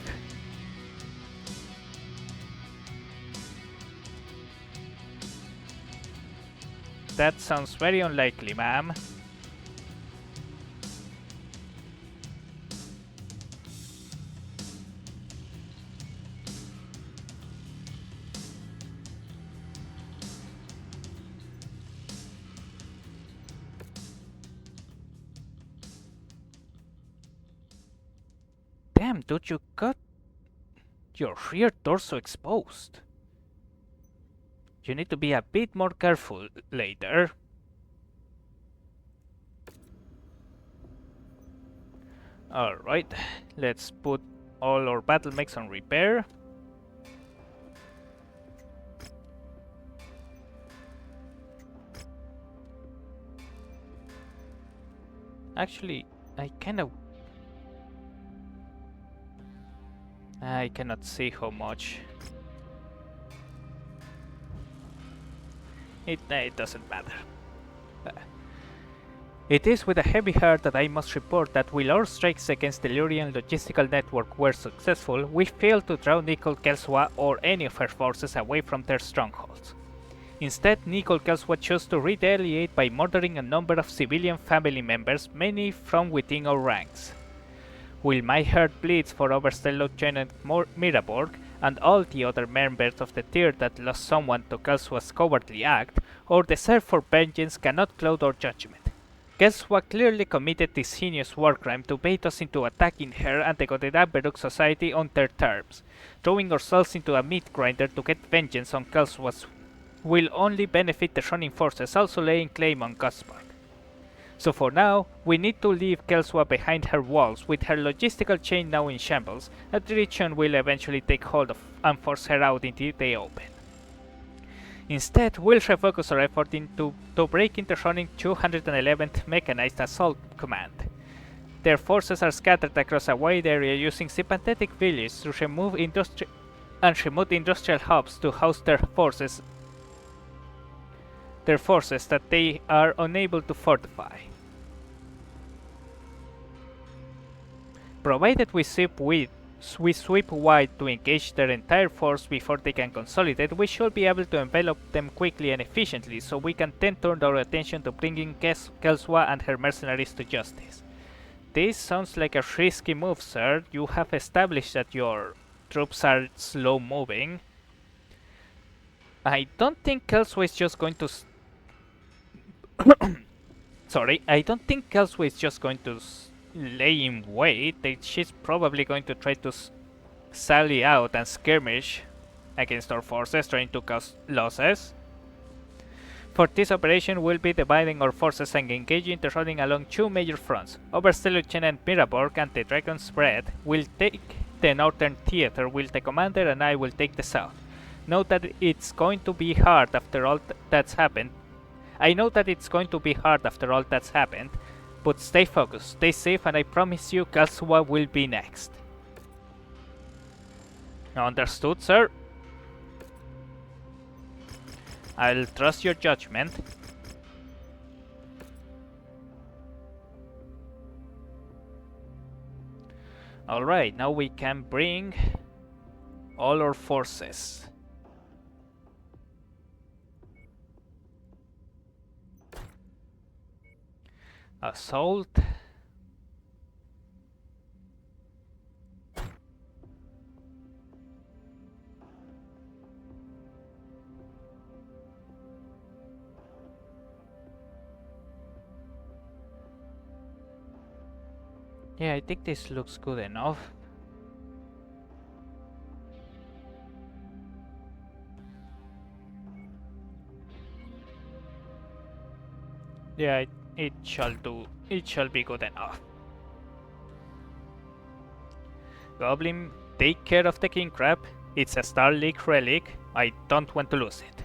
That sounds very unlikely, ma'am. Damn, dude, you got your rear torso exposed. You need to be a bit more careful later. Alright, let's put all our battle mechs on repair. Actually, I cannot see how much. It doesn't matter. It is with a heavy heart that I must report that while our strikes against the Lyrian logistical network were successful, we failed to draw Nicol Kelswa or any of her forces away from their strongholds. Instead, Nicol Kelswa chose to retaliate by murdering a number of civilian family members, many from within our ranks. While my heart bleeds for Overste Lieutenant Miraborg and all the other members of the tier that lost someone to Kelswa's cowardly act, our desire for vengeance cannot cloud our judgment. Kelswa clearly committed this heinous war crime to bait us into attacking her and the Godedaberuk society on their terms. Throwing ourselves into a meat grinder to get vengeance on Kelswa's will only benefit the Shonin forces also laying claim on Gunsburg. So for now, we need to leave Kelswa behind her walls with her logistical chain now in shambles. Attrition will eventually take hold of and force her out into the open. Instead, we'll refocus our effort to break into Shonin 211th Mechanized Assault Command. Their forces are scattered across a wide area using sympathetic villages to remove remote industrial hubs to house their forces that they are unable to fortify. Provided we sweep wide to engage their entire force before they can consolidate, we should be able to envelop them quickly and efficiently, so we can then turn our attention to bringing Kelswa and her mercenaries to justice. This sounds like a risky move, sir. You have established that your troops are slow moving. I don't think Kelswa is just going to I don't think Kelswa is just going to lay in wait. She's probably going to try to sally out and skirmish against our forces, trying to cause losses. For this operation, we'll be dividing our forces and engaging the running along two major fronts. Overste Lieutenant Miraborg and the Dragon's Breath will take the northern theater, while the commander and I will take the south. Note that it's going to be hard after all that's happened. I know that it's going to be hard after all that's happened, but stay focused, stay safe, and I promise you Kelswa will be next. Understood, sir? I'll trust your judgment. Alright, now we can bring all our forces. Assault. Yeah, I think this looks good enough. Yeah, it shall do. It shall be good enough. Goblin, take care of the king crab. It's a Star League relic. I don't want to lose it.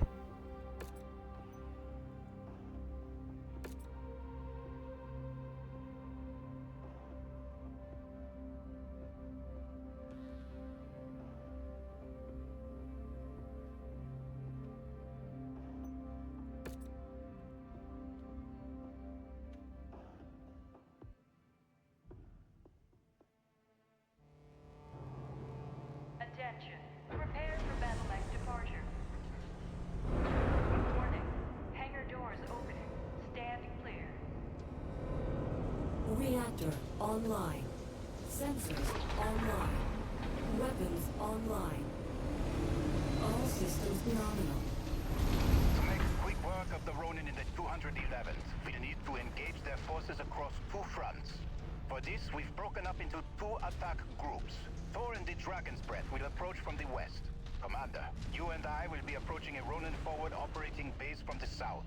Attention. Prepare for battle act departure. Warning. Hangar doors opening. Stand clear. Reactor online. Sensors online. Weapons online. All systems nominal. To make quick work of the Ronin in the 211th, we need to engage their forces across two fronts. For this, we've broken up into two attack groups. Thor and the Dragon's Breath will approach from the west. Commander, you and I will be approaching a Ronin forward operating base from the south.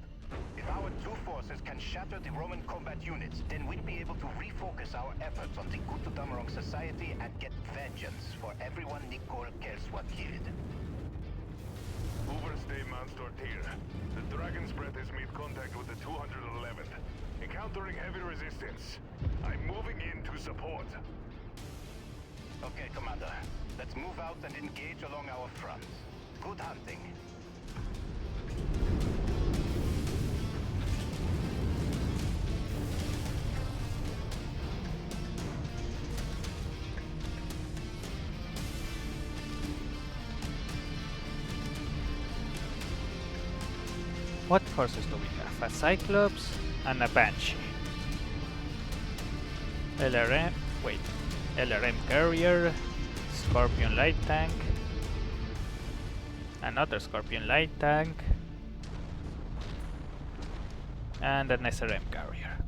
If our two forces can shatter the Roman combat units, then we'll be able to refocus our efforts on the Gutudamrong Society and get vengeance for everyone Nicole Kelswa killed. Overstay Monster Tier. The Dragon's Breath has made contact with the 211th. Encountering heavy resistance. I'm moving in to support. Okay, Commander. Let's move out and engage along our fronts. Good hunting. What forces do we have? A Cyclops and a Banshee. LRM, wait, LRM Carrier, Scorpion Light Tank, another Scorpion Light Tank, and an SRM Carrier.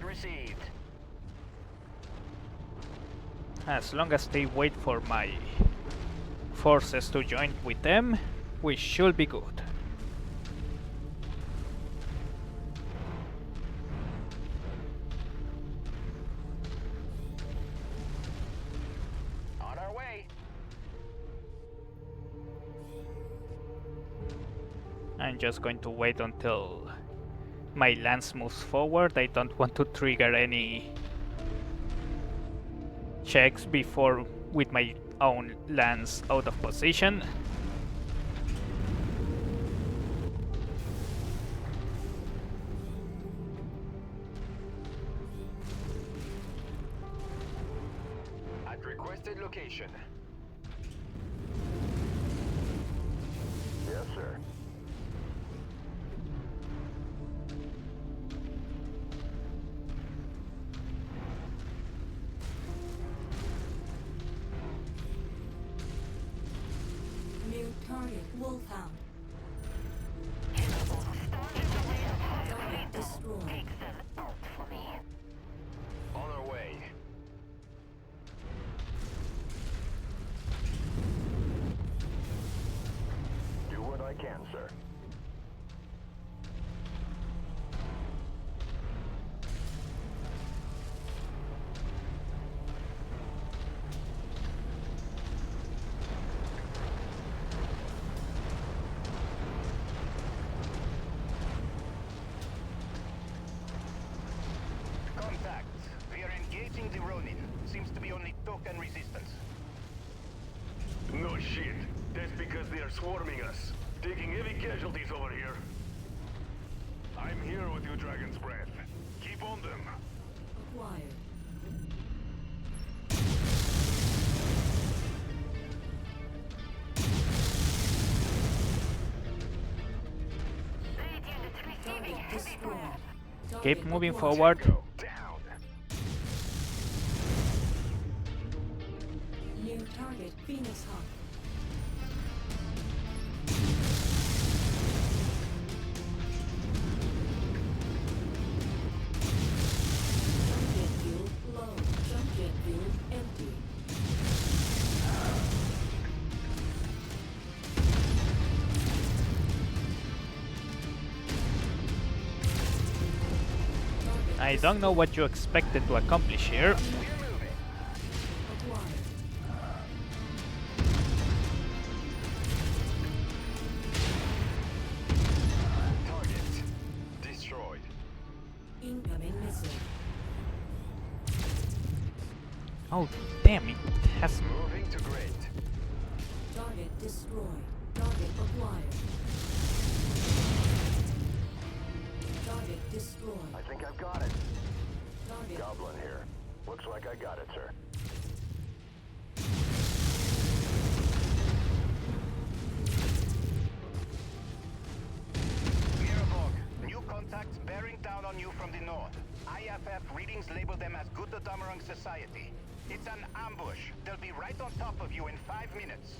Received. As long as they wait for my forces to join with them, we should be good. On our way. I'm just going to wait until my lance moves forward. I don't want to trigger any checks before with my own lance out of position. At requested location. Yes, sir. New target Wolfhound. Target destroyed. On our way. Do what I can, sir. Contact. We are engaging the Ronin. Seems to be only token resistance. No shit. That's because they are swarming us. Taking heavy casualties over here. I'm here with you, Dragon's Breath. Keep on them. Acquired. Target destroyed. Keep Target moving acquired. forward. Down. New target Phoenix Hawk. I don't know what you expected to accomplish here. Target destroyed. Incoming missile. Oh, damn, it has... Moving to grid. Target destroyed. Target acquired. Target destroyed. I think I've got it. Target. Goblin here. Looks like I got it, sir. Mirabog, new contacts bearing down on you from the north. IFF readings label them as Good Damarang Society. It's an ambush. They'll be right on top of you in 5 minutes.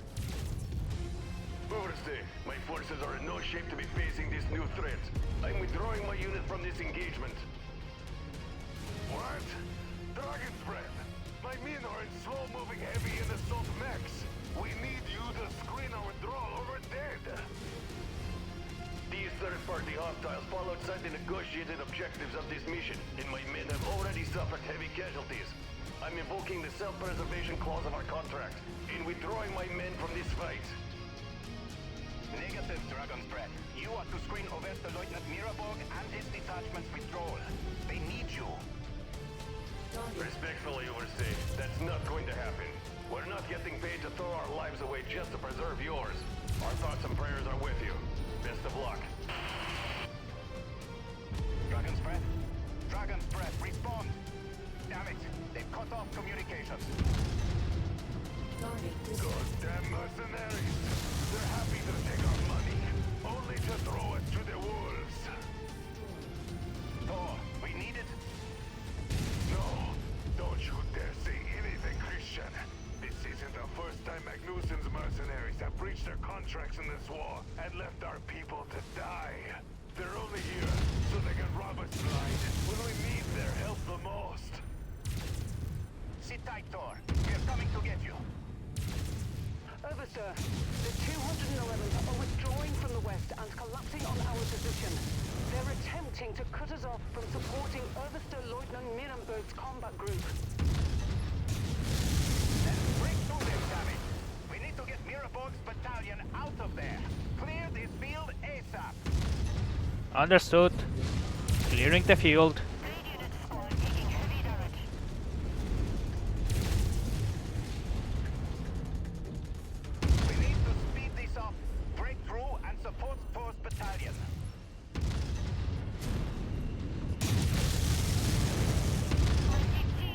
Overstay, my forces are in no shape to be facing this new threat. I'm withdrawing my unit from this engagement. What? Dragon's Breath! My men are in slow-moving heavy and assault mechs. We need you to screen our withdrawal or we're dead. These third-party hostiles fall outside the negotiated objectives of this mission, and my men have already suffered heavy casualties. I'm invoking the self-preservation clause of our contract, and withdrawing my men from this fight. Negative, Dragon's Breath. You are to screen Overste Lieutenant Mirabog and his detachment's withdrawal. They need you. Respectfully, Overstay, that's not going to happen. We're not getting paid to throw our lives away just to preserve yours. Our thoughts and prayers are with you. Best of luck. Dragon's Breath? Dragon's Breath, respond! Damn it, they've cut off communications. Goddamn mercenaries! They're happy to take our money, only to throw us to the wolves. Thor, we need it. No, don't you dare say anything, Christian. This isn't the first time Magnussen's mercenaries have breached their contracts in this war and left our people to die. They're only here so they can rob us blind when we need their help the most. Sit tight, Thor. We're coming to get you. Overste, the 211th are withdrawing from the west and collapsing on our position. They're attempting to cut us off from supporting Overste Lieutenant Mirenberg's combat group. Let's break through them, damn it! We need to get Mirabog's battalion out of there. Clear this field ASAP. Understood. Clearing the field. We need to speed this up. Break through and support Thor's battalion.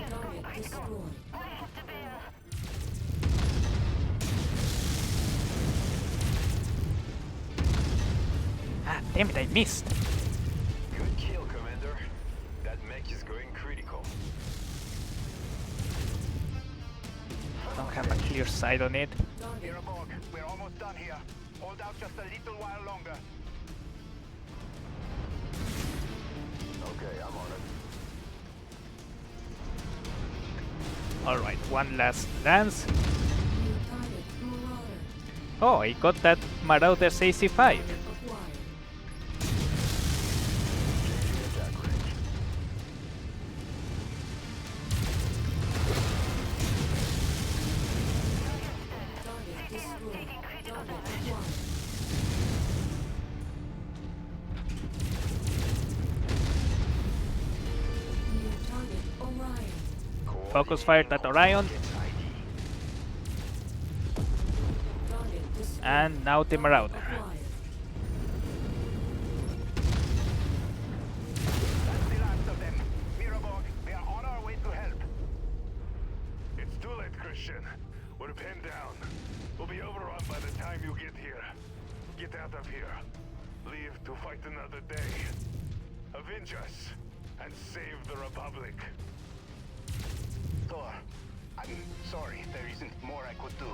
Target destroyed. Ah, damn it, I missed. Good kill, Commander. That mech is going critical. I don't have a clear sight on it. Mirabog, we're almost done here. Hold out just a little while longer. Okay, I'm on it. Alright, one last dance. New target. Marauder. Oh, I got that Marauder's AC-5. Acquired. Target destroyed. Target acquired. New target Orion. Focus fire at Orion. Target destroyed. And now the Marauder. Acquired. That's the last of them. Mirabog, we are on our way to help. It's too late, Christian. We're pinned down. We'll be overrun by the time you get here. Get out of here. Leave to fight another day. Avenge us and save the Republic. Thor, I'm sorry there isn't more I could do.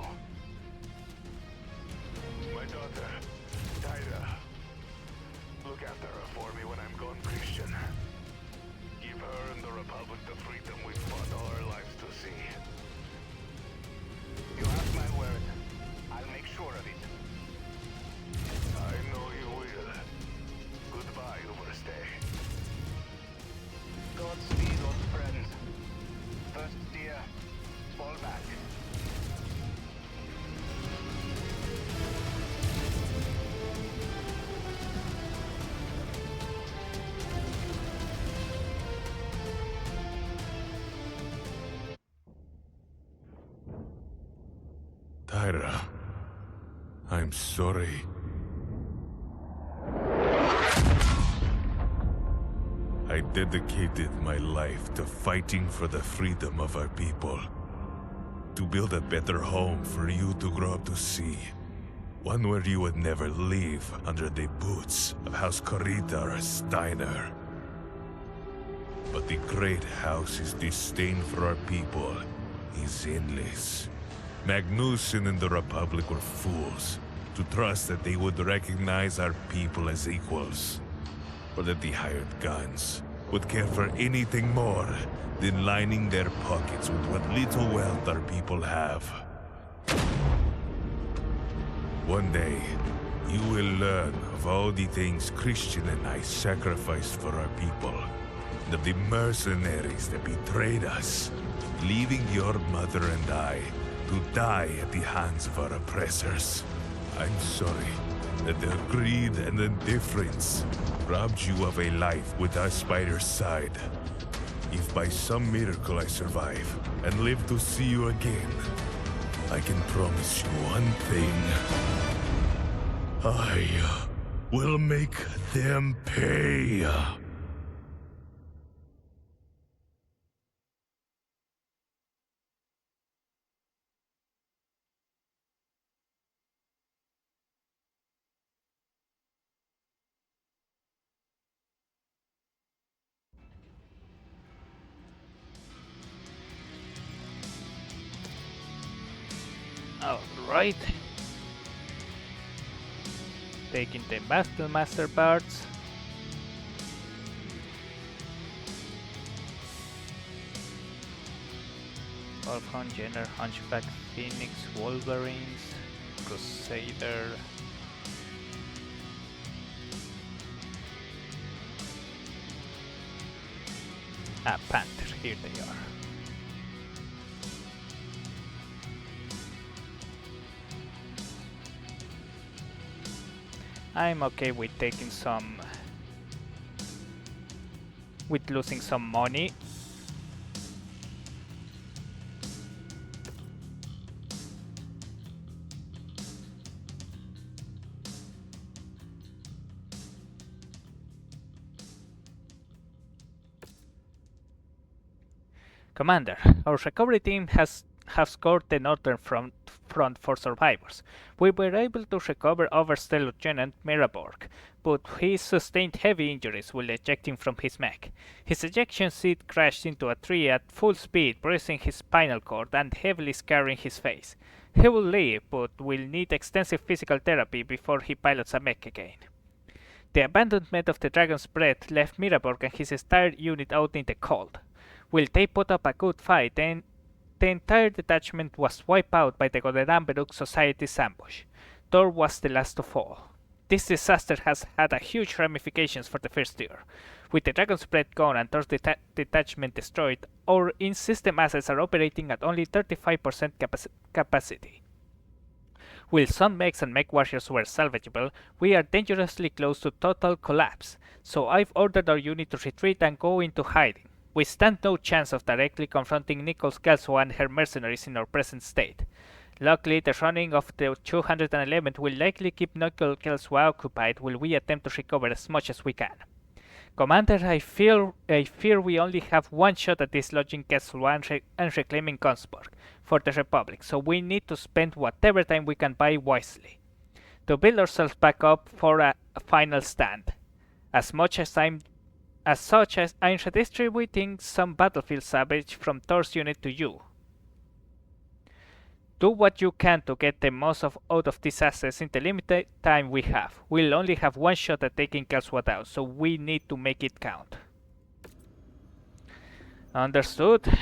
My daughter, Tyra. Look after her for me when I'm gone, Christian. Give her and the Republic the freedom we fought all our lives to see. You have my word. I'll make sure of it. I know you will. Goodbye, Overstay. Thor, Tyra, I'm sorry. I dedicated my life to fighting for the freedom of our people. To build a better home for you to grow up to see. One where you would never leave under the boots of House Corita or Steiner. But the great house's disdain for our people is endless. Magnuson and the Republic were fools to trust that they would recognize our people as equals, or that the hired guns would care for anything more than lining their pockets with what little wealth our people have. One day, you will learn of all the things Christian and I sacrificed for our people, and of the mercenaries that betrayed us, leaving your mother and I to die at the hands of our oppressors. I'm sorry that their greed and indifference robbed you of a life with us by your side. If by some miracle I survive and live to see you again, I can promise you one thing. I will make them pay. Alright. Taking the Master parts. Wolfhound, Jenner, Hunchback, Phoenix, Wolverines, Crusader. Panther, here they are. I'm okay with taking with losing some money. Commander, our recovery team have scored the northern front for survivors. We were able to recover Overste Lieutenant Miraborg, but he sustained heavy injuries while ejecting from his mech. His ejection seat crashed into a tree at full speed, bruising his spinal cord and heavily scarring his face. He will live, but will need extensive physical therapy before he pilots a mech again. The abandonment of the Dragon's Breath left Miraborg and his entire unit out in the cold. Will they put up a good fight, then the entire detachment was wiped out by the Goderamberuk Society's ambush. Thor was the last of all. This disaster has had a huge ramifications for the First Tier. With the Dragon's Breath gone and Thor's detachment destroyed, our in-system assets are operating at only 35% capacity. While some mechs and Mechwarriors were salvageable, we are dangerously close to total collapse, so I've ordered our unit to retreat and go into hiding. We stand no chance of directly confronting Nichols Kelso and her mercenaries in our present state. Luckily, the running of the 211th will likely keep Nichols Kelso occupied while we attempt to recover as much as we can. Commander, I fear we only have one shot at dislodging Kelso and reclaiming Consborg for the Republic, so we need to spend whatever time we can buy wisely to build ourselves back up for a final stand. As such as I'm redistributing some battlefield salvage from Thor's unit to you. Do what you can to get the most out of these assets in the limited time we have. We'll only have one shot at taking Kelso down, so we need to make it count. Understood.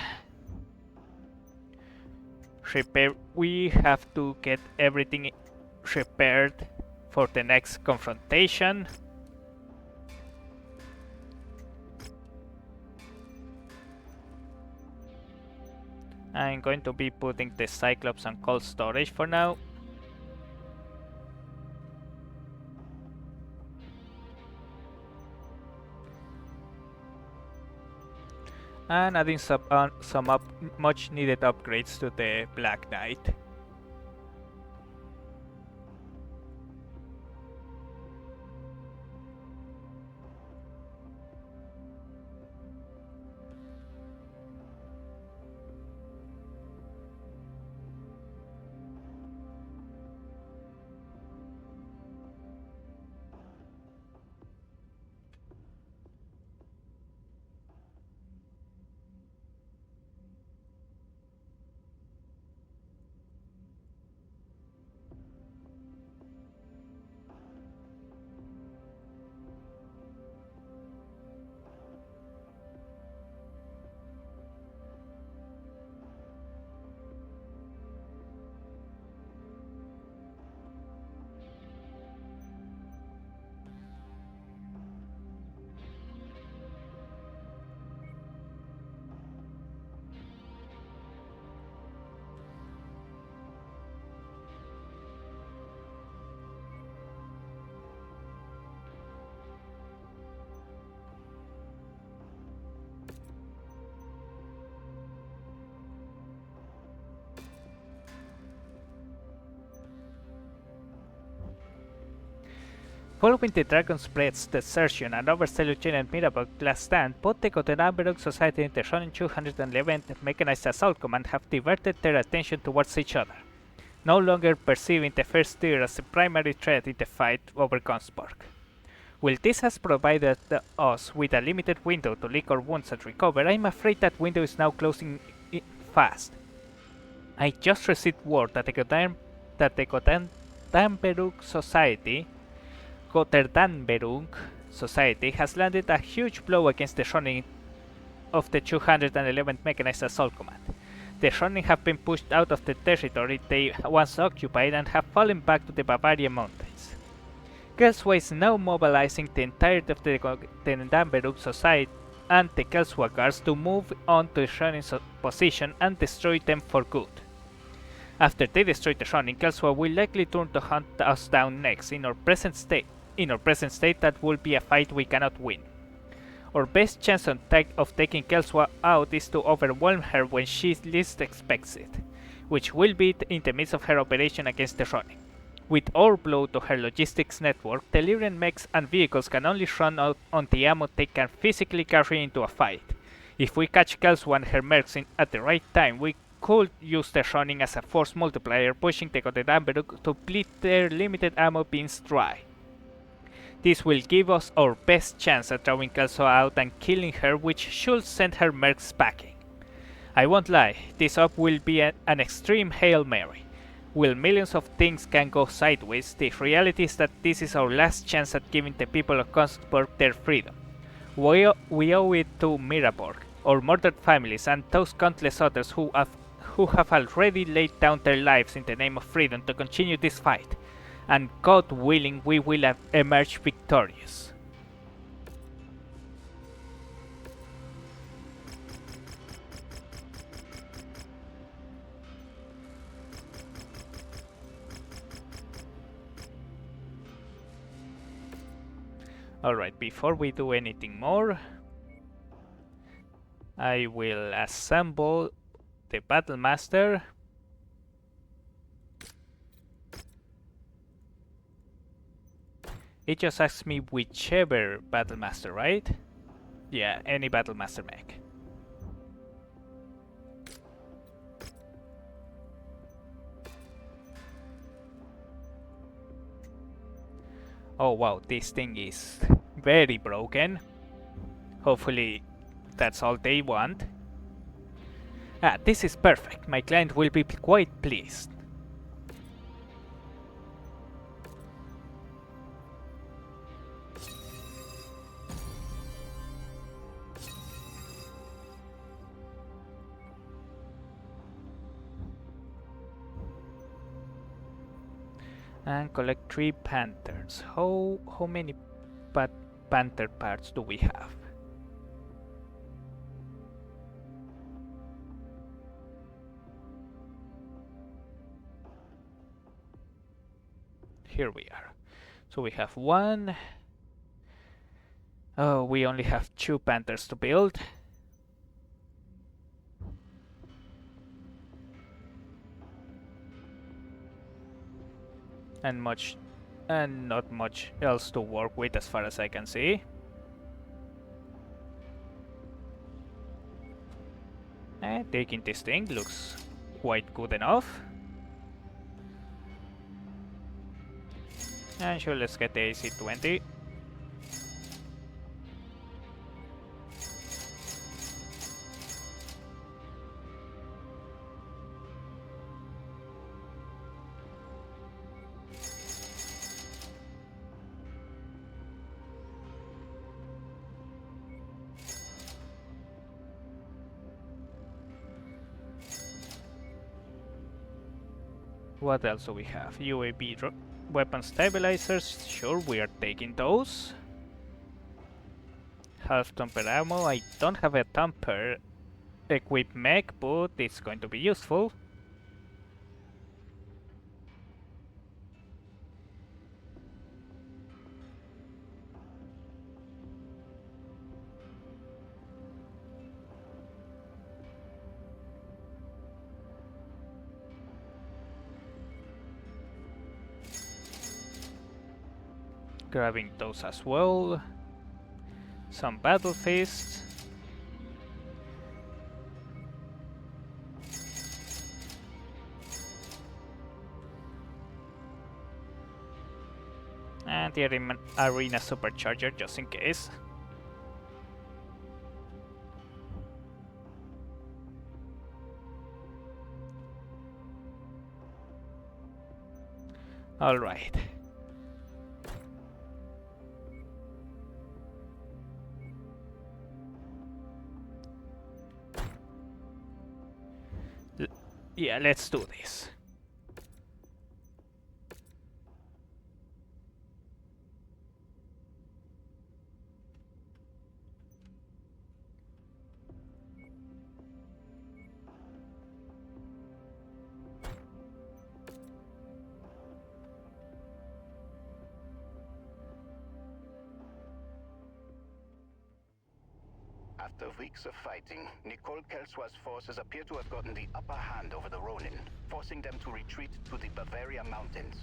We have to get everything repaired for the next confrontation. I'm going to be putting the Cyclops on cold storage for now. And adding some much needed upgrades to the Black Knight. Following the Dragon's Breath's desertion and Overseer Lieutenant Mirabok's last stand, both the Gotenamberg Society and the Shonen 211 Mechanized Assault Command have diverted their attention towards each other, no longer perceiving the first tier as the primary threat in the fight over Gunsburg. While this has provided us with a limited window to lick our wounds and recover, I'm afraid that window is now closing fast. I just received word that the Gotterdammerung Society has landed a huge blow against the Shonin of the 211th Mechanized Assault Command. The Shonin have been pushed out of the territory they once occupied and have fallen back to the Bavarian mountains. Kelswa is now mobilizing the entirety of the Gotterdammerung Society and the Kelswa Guards to move on to the Shonin's position and destroy them for good. After they destroy the Shonin, Kelswa will likely turn to hunt us down next. In our present state, that will be a fight we cannot win. Our best chance of taking Kelswa out is to overwhelm her when she least expects it, which will be in the midst of her operation against the Shonin. With our blow to her logistics network, the Lyrian mechs and vehicles can only run out on the ammo they can physically carry into a fight. If we catch Kelswa and her mercs at the right time, we could use the Shonin as a force multiplier, pushing the Gotterdammerung to bleed their limited ammo bins dry. This will give us our best chance at drawing Kelswa out and killing her, which should send her mercs packing. I won't lie, this up will be an extreme Hail Mary. While millions of things can go sideways, the reality is that this is our last chance at giving the people of Gunsburg their freedom. We owe it to Miraborg, our murdered families, and those countless others who have already laid down their lives in the name of freedom to continue this fight, and God willing we will emerge victorious. Alright, before we do anything more, I will assemble the Battle Master. It just asks me whichever Battle Master, right? Yeah, any Battle Master mech. Oh wow, this thing is very broken. Hopefully that's all they want. Ah, this is perfect. My client will be quite pleased. And collect 3 panthers. How many panther parts do we have? Here we are. So we have 1. Oh, we only have 2 panthers to build. And not much else to work with as far as I can see. And taking this thing looks quite good enough. And sure, let's get the AC-20. What else do we have? UAV weapon stabilizers, sure, we are taking those. Half tamper ammo, I don't have a tamper equipped mech, but it's going to be useful. Grabbing those as well. Some battle fists. And the arena supercharger just in case. All right. Yeah, let's do this. After weeks of fighting, Nicole Kelsois's forces appear to have gotten the upper hand over the Ronin, forcing them to retreat to the Bavaria Mountains.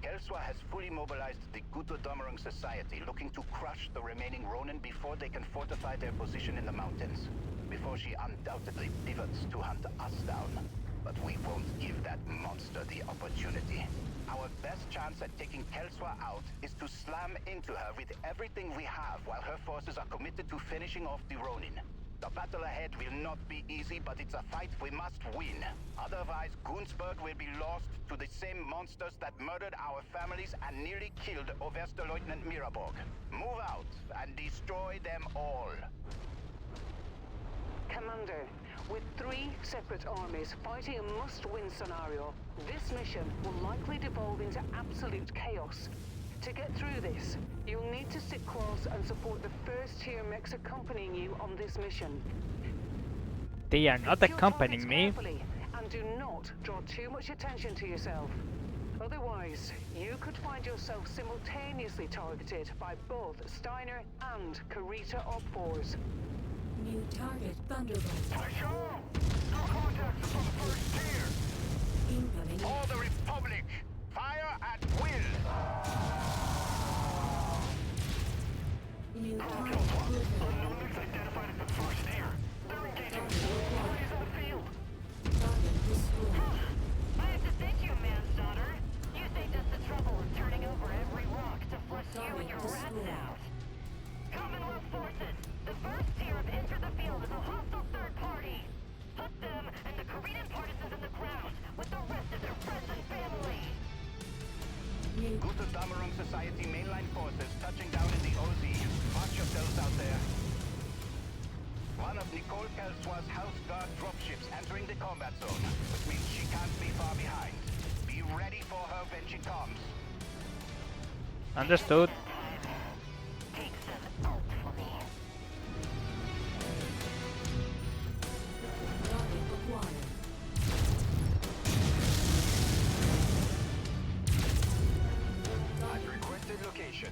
Kelsois has fully mobilized the Gutodommerung Society, looking to crush the remaining Ronin before they can fortify their position in the mountains. Before she undoubtedly pivots to hunt us down. But we won't give that monster the opportunity. Our best chance at taking Kelsois out is to slam into her with everything we have while her forces are committed to finishing off the Ronin. The battle ahead will not be easy, but it's a fight we must win. Otherwise, Gunzburg will be lost to the same monsters that murdered our families and nearly killed Oberstleutnant Miraborg. Move out and destroy them all. Commander, with 3 separate armies fighting a must-win scenario, this mission will likely devolve into absolute chaos. To get through this, you'll need to sit close and support the first-tier mechs accompanying you on this mission. They are not accompanying me. And do not draw too much attention to yourself. Otherwise, you could find yourself simultaneously targeted by both Steiner and Kurita Op-4s. New target, Thunderbolt. No contacts from the first tier! Incoming. For the Republic! Fire at will! New target, Blueprint. Identified as the first tier. They're engaging parties on the field. Target destroyed. I have to thank you, Manslaughter. You saved us the trouble of turning over every rock to flush you and your rats out. Commonwealth forces, the first tier have entered the field as a hostile third party. Put them and the Korean partisans in the ground with the rest of their friends and family. Gutodommerung Society mainline forces touching down in the OZ. Watch yourselves out there. One of Nicole Kelsois's House Guard dropships entering the combat zone, which means she can't be far behind. Be ready for her when she comes. Understood. Location.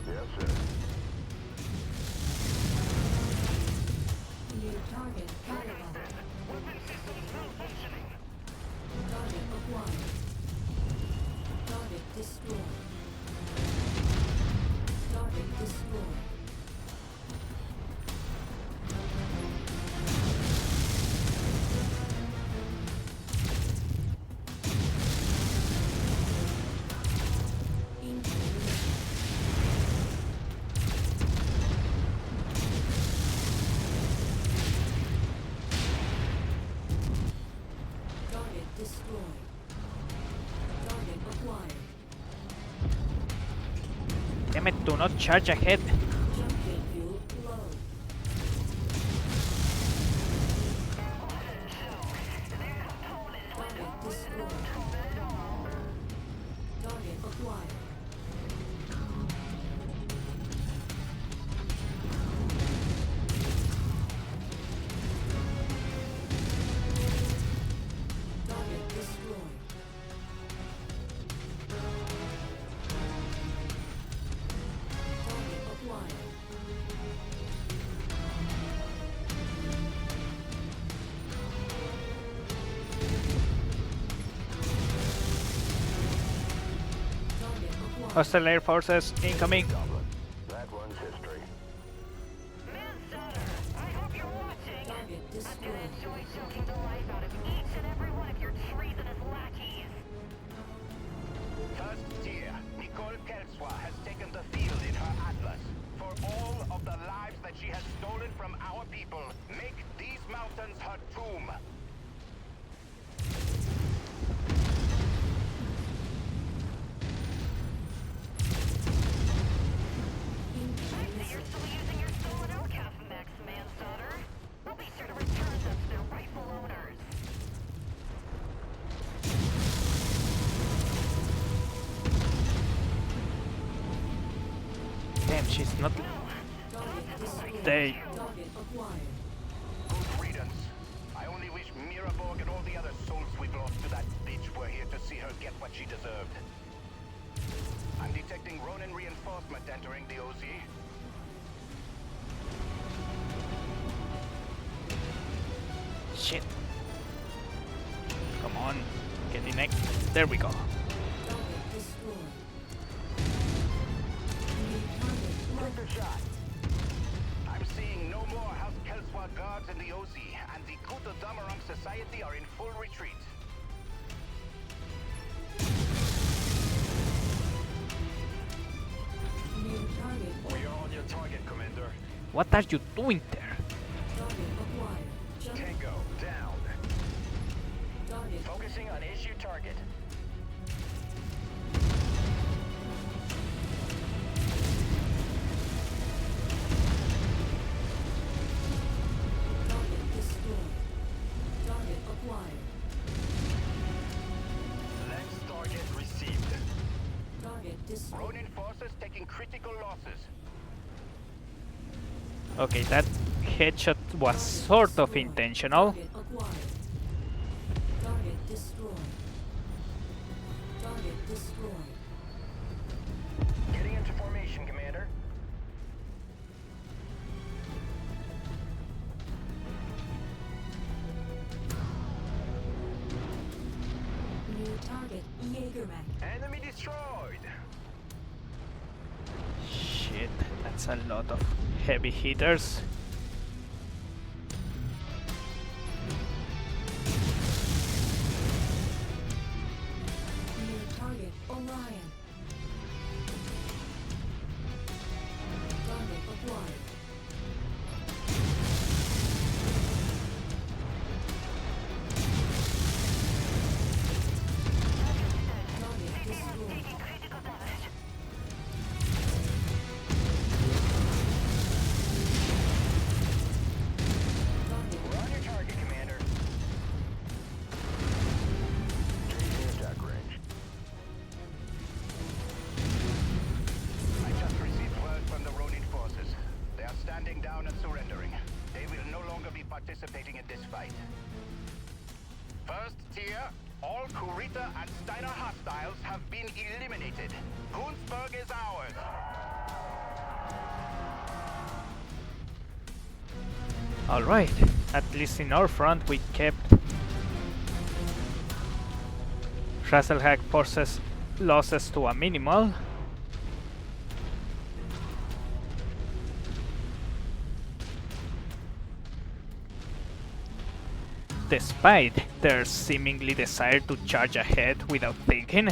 Yes, sir. New target, Caravan. Weapon systems malfunctioning. Target acquired. Target destroyed. Target destroyed. Damn it, do not charge ahead. Hostile air forces incoming. That one's history. I hope you're watching. I'm gonna enjoy choking the life out of each and every one of your treasonous lackeys. First tier, Nicole Kelswa has taken the field in her atlas. For all of the lives that she has stolen from our people, make these mountains her tomb. You're still using your stolen OCAF mechs, Manslaughter. We'll be sure to return them to their rightful owners. Damn, she's not. They. Good riddance. I only wish Miraborg and all the other souls we've lost to that bitch were here to see her get what she deserved. I'm detecting Ronin reinforcement entering the OZ. Shit. Come on. Get in next. There we go. Sector shot. I'm seeing no more House Kelswa guards in the OZ, and the Kuta Damarang Society are in full retreat. We are on your target, Commander. What are you doing there? Tango, down. Focusing on issue target. Lens target received. Ronin forces taking critical losses. Okay, that headshot was sort of intentional. Getting into formation, Commander. New target, Jägermech. Enemy destroyed. Shit, that's a lot of heavy hitters. New target, Orion. Target acquired. Target destroyed. We're on your target, Commander. Changing attack range. I just received word from the Ronin forces. They are standing down and surrendering. They will no longer be participating in this fight. First tier, all Kurita and Steiner hostiles have been eliminated. Gunzburg is ours. Alright, at least in our front we kept Rasalhague forces losses to a minimal. Despite their seemingly desire to charge ahead without thinking.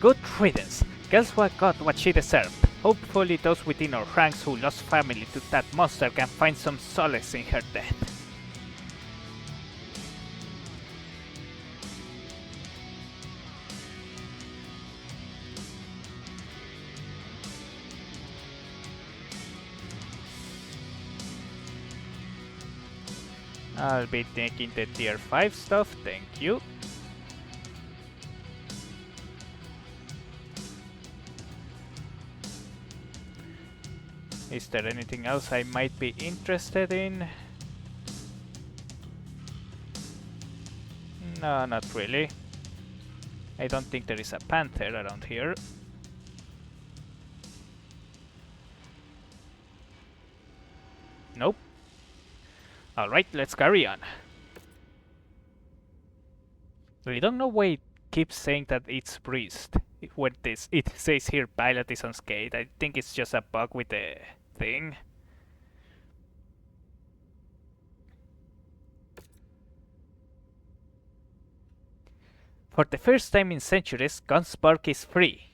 Good riddance. Kelswa got what she deserved. Hopefully those within our ranks who lost family to that monster can find some solace in her death. I'll be taking the tier 5 stuff, thank you. Is there anything else I might be interested in? No, not really. I don't think there is a panther around here. Nope. Alright, let's carry on. We don't know why it keeps saying that it's priest. When it says here pilot is unscathed. I think it's just a bug with the thing. For the first time in centuries, Gunspark is free.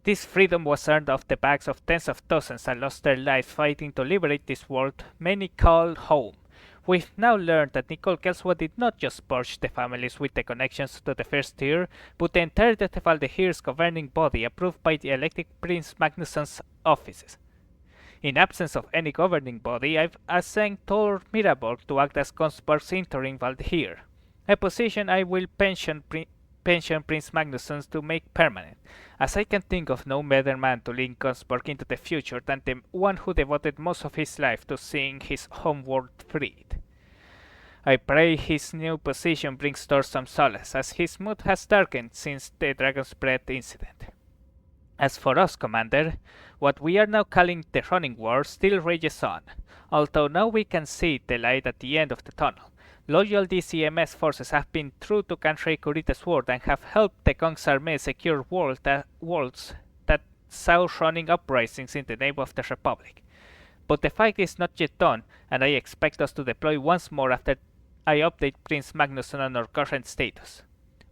This freedom was earned off the backs of tens of thousands that lost their lives fighting to liberate this world many call home. We've now learned that Nicole Kelswa did not just purge the families with the connections to the First Tier, but the entirety of the Valdehere's governing body approved by the elected Prince Magnusson's offices. In absence of any governing body, I've assigned Thor Miraborg to act as Gunspark's interim Valdehere, a position I will pension Prince Magnusson to make permanent, as I can think of no better man to lead Gunspark into the future than the one who devoted most of his life to seeing his homeworld freed. I pray his new position brings Thor some solace, as his mood has darkened since the Dragon's Breath incident. As for us, Commander, what we are now calling the Running War still rages on, although now we can see the light at the end of the tunnel. Loyal DCMS forces have been true to Kanrei Kurita's word and have helped the Kong's army secure worlds that saw running uprisings in the name of the Republic. But the fight is not yet done, and I expect us to deploy once more after I update Prince Magnusson on our current status.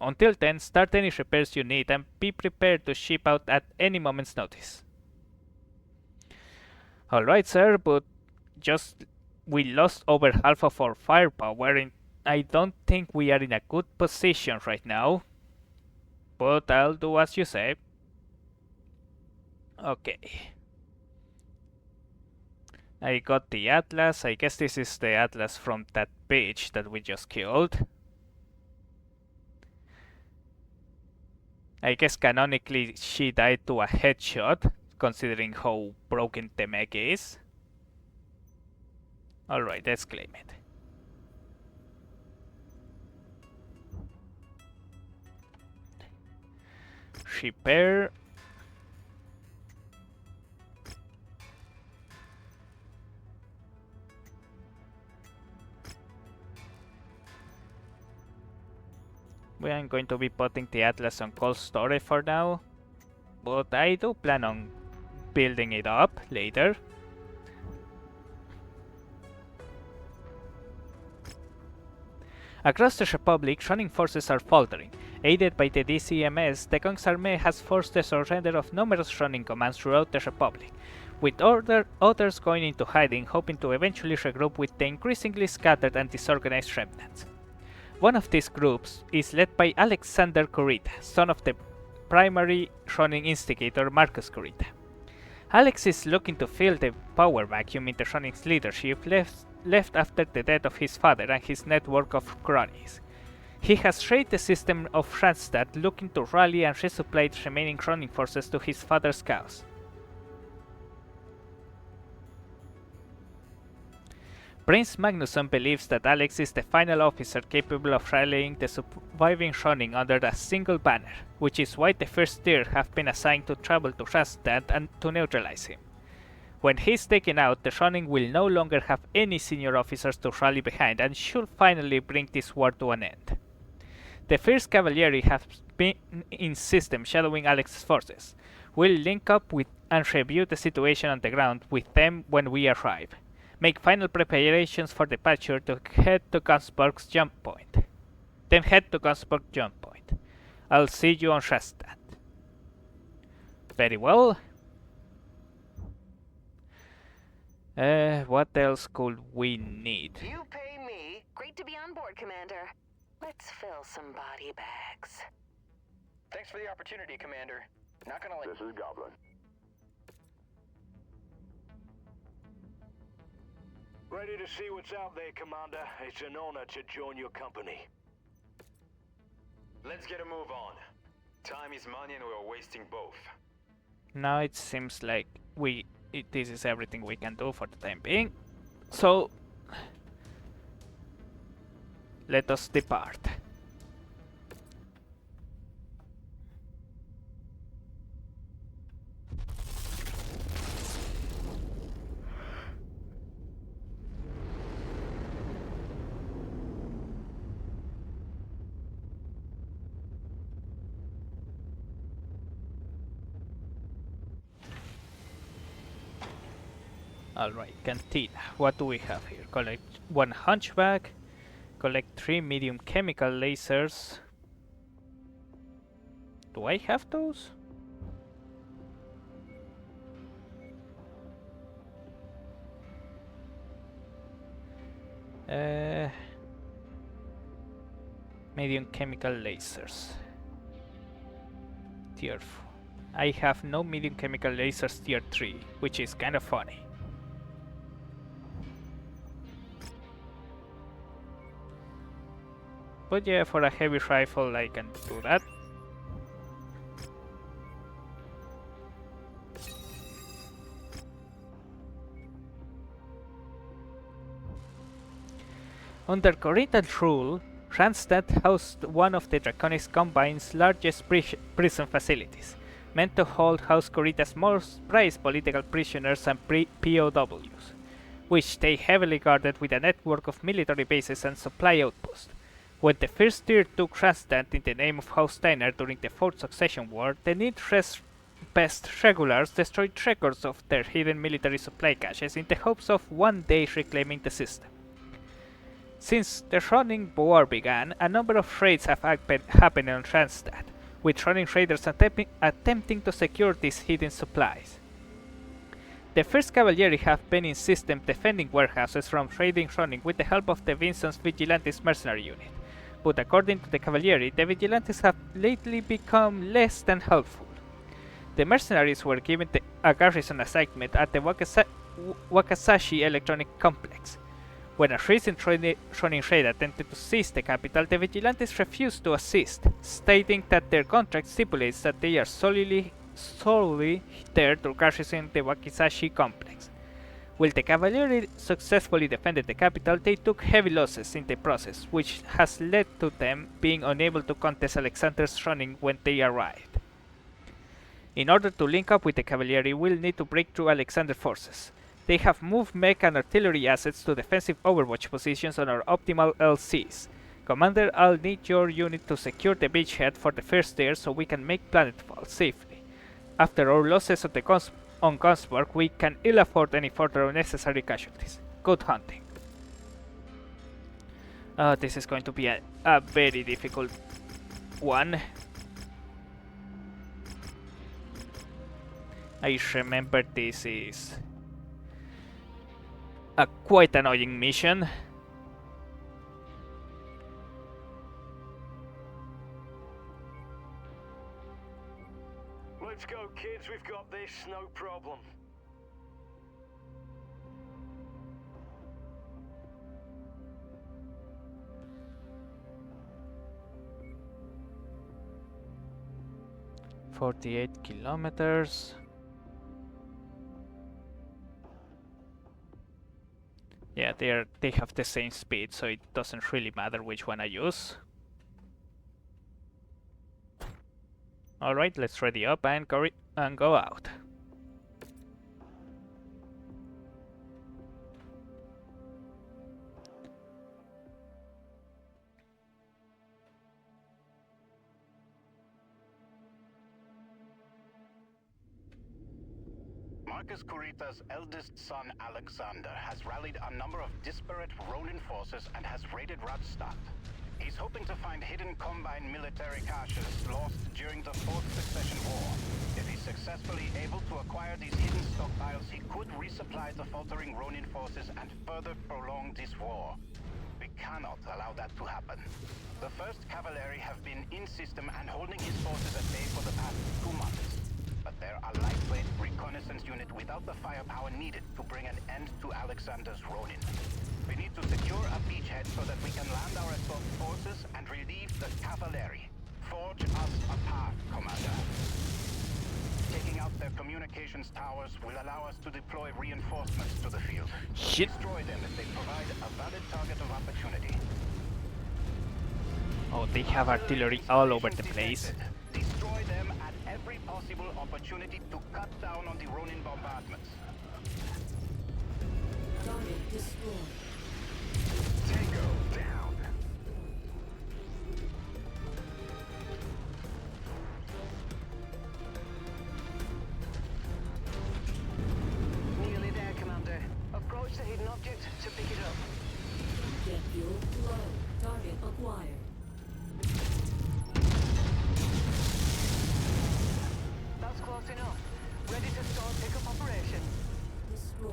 Until then, start any repairs you need and be prepared to ship out at any moment's notice. Alright, sir, but we lost over half of our firepower and I don't think we are in a good position right now. But I'll do as you say. Okay. I got the Atlas. I guess this is the Atlas from that bitch that we just killed. I guess canonically she died to a headshot, considering how broken the mech is. Alright, let's claim it. Repair. We are going to be putting the Atlas on cold storage for now, but I do plan on building it up later. Across the Republic, running forces are faltering. Aided by the DCMS, the Kong's army has forced the surrender of numerous running commands throughout the Republic, with others going into hiding, hoping to eventually regroup with the increasingly scattered and disorganized remnants. One of these groups is led by Alexander Kurita, son of the primary running instigator Marcus Kurita. Alex is looking to fill the power vacuum in the running's leadership left after the death of his father and his network of cronies. He has raided the system of Randstad, looking to rally and resupply the remaining running forces to his father's cause. Prince Magnusson believes that Alex is the final officer capable of rallying the surviving running under a single banner, which is why the First Tier have been assigned to travel to Randstad and to neutralize him. When he's taken out, the running will no longer have any senior officers to rally behind and should finally bring this war to an end. The First Cavalry has been in system shadowing Alex's forces. We'll link up with and review the situation on the ground with them when we arrive. Make final preparations for departure to head to Gunspark's jump point. Then head to Gunspark's jump point. I'll see you on Randstad. Very well. What else could we need? You pay me. Great to be on board, Commander. Let's fill some body bags. Thanks for the opportunity, Commander. Not gonna let... This is Goblin. Ready to see what's out there, Commander. It's an honor to join your company. Let's get a move on. Time is money and we're wasting both. Now it seems like this is everything we can do for the time being. So, let us depart. Alright, cantina. What do we have here? Collect 1 hunchback, collect 3 medium chemical lasers. Do I have those? Medium chemical lasers. Tier 4. I have no medium chemical lasers tier 3, which is kind of funny. But yeah, for a heavy rifle I can do that. Under Corinthian rule, Randstad housed one of the Draconis Combine's largest prison facilities, meant to hold House Corita's most prized political prisoners and POWs, which they heavily guarded with a network of military bases and supply outposts. When the First Tier took Randstad in the name of House Steiner during the Fourth Succession War, the Need-Best regulars destroyed records of their hidden military supply caches in the hopes of one day reclaiming the system. Since the Ronin War began, a number of raids have happened on Randstad, with Ronin raiders attempting to secure these hidden supplies. The 1st Cavalry have been in system defending warehouses from raiding Ronin with the help of the Vincent's Vigilantes mercenary unit, but according to the Cavalry, the Vigilantes have lately become less than helpful. The mercenaries were given a garrison assignment at the Wakasashi Electronic Complex. When a recent Ronin raid attempted to seize the capital, the Vigilantes refused to assist, stating that their contract stipulates that they are solely there to garrison the Wakizashi complex. While the Cavalry successfully defended the capital, they took heavy losses in the process, which has led to them being unable to contest Alexander's Ronin when they arrived. In order to link up with the Cavalry, we'll need to break through Alexander's forces. They have moved mech and artillery assets to defensive overwatch positions on our optimal LCs. Commander, I'll need your unit to secure the beachhead for the first tier so we can make planetfall safely. After our losses on Gunsburg, we can ill afford any further unnecessary casualties. Good hunting. This is going to be a very difficult one. I remember this is a quite annoying mission. Let's go, kids. We've got this. No problem. "48 kilometers. Yeah, they have the same speed, so it doesn't really matter which one I use. Alright, let's ready up and go out. Marcus Kurita's eldest son, Alexander, has rallied a number of disparate Ronin forces and has raided Radstadt. He's hoping to find hidden Combine military caches lost during the Fourth Succession War. If he's successfully able to acquire these hidden stockpiles, he could resupply the faltering Ronin forces and further prolong this war. We cannot allow that to happen. The 1st Cavalry have been in system and holding his forces at bay for the past 2 months. But they're a lightweight reconnaissance unit without the firepower needed to bring an end to Alexander's Ronin. We need to secure a beachhead so that we can land our assault forces and relieve the Cavalry. Forge us a path, Commander. Taking out their communications towers will allow us to deploy reinforcements to the field. Shit. Destroy them if they provide a valid target of opportunity. Oh, they have artillery all over the place. Destroy them at every possible opportunity to cut down on the Ronin bombardments. Target destroyed. Tango down. Nearly there, Commander. close enough. Ready to start pickup operation. Destroyed.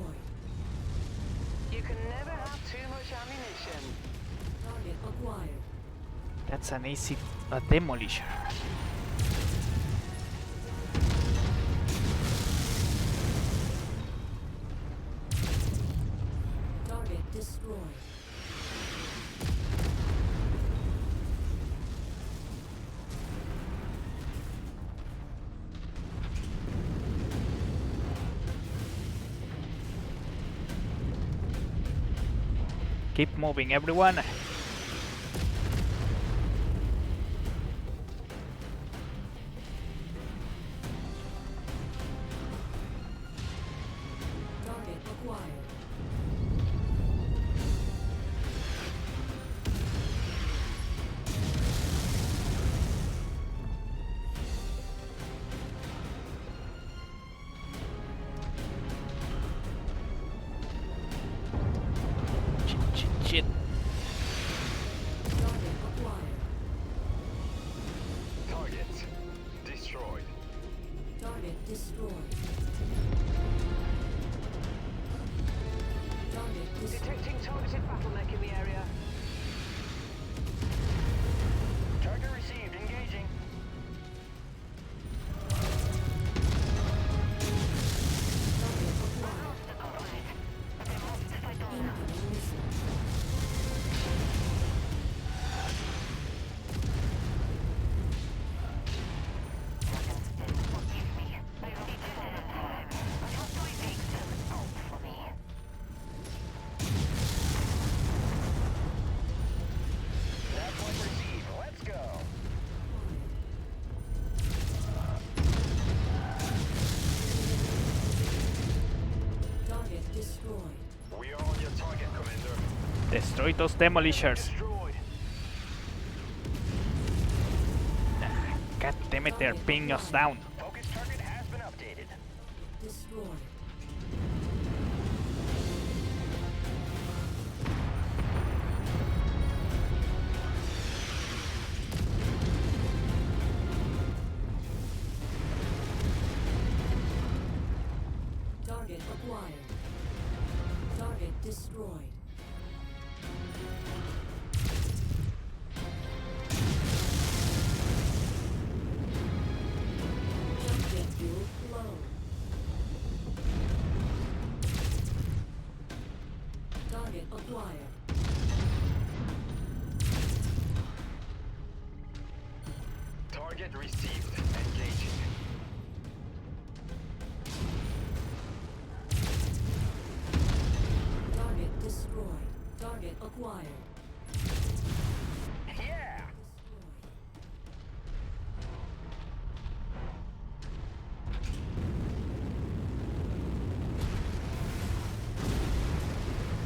You can never have too much ammunition. Target acquired. That's an easy demolisher. Target destroyed. Keep moving, everyone. Target acquired. Shit. Target acquired. Target destroyed. Target destroyed. Target destroyed. Detecting targeted battle mech in the area. Target received. Engaging. Incoming missile. That point received. Let's go. Target destroyed. We are on your target, Commander. Destroy those demolishers. Destroyed. God damn it, they're pinning us down. Focus target has been updated. Destroyed. Target acquired. Target destroyed. Jump jet fuel low. Target acquired. Target received. Engaging. Target destroyed. Target acquired. Yeah.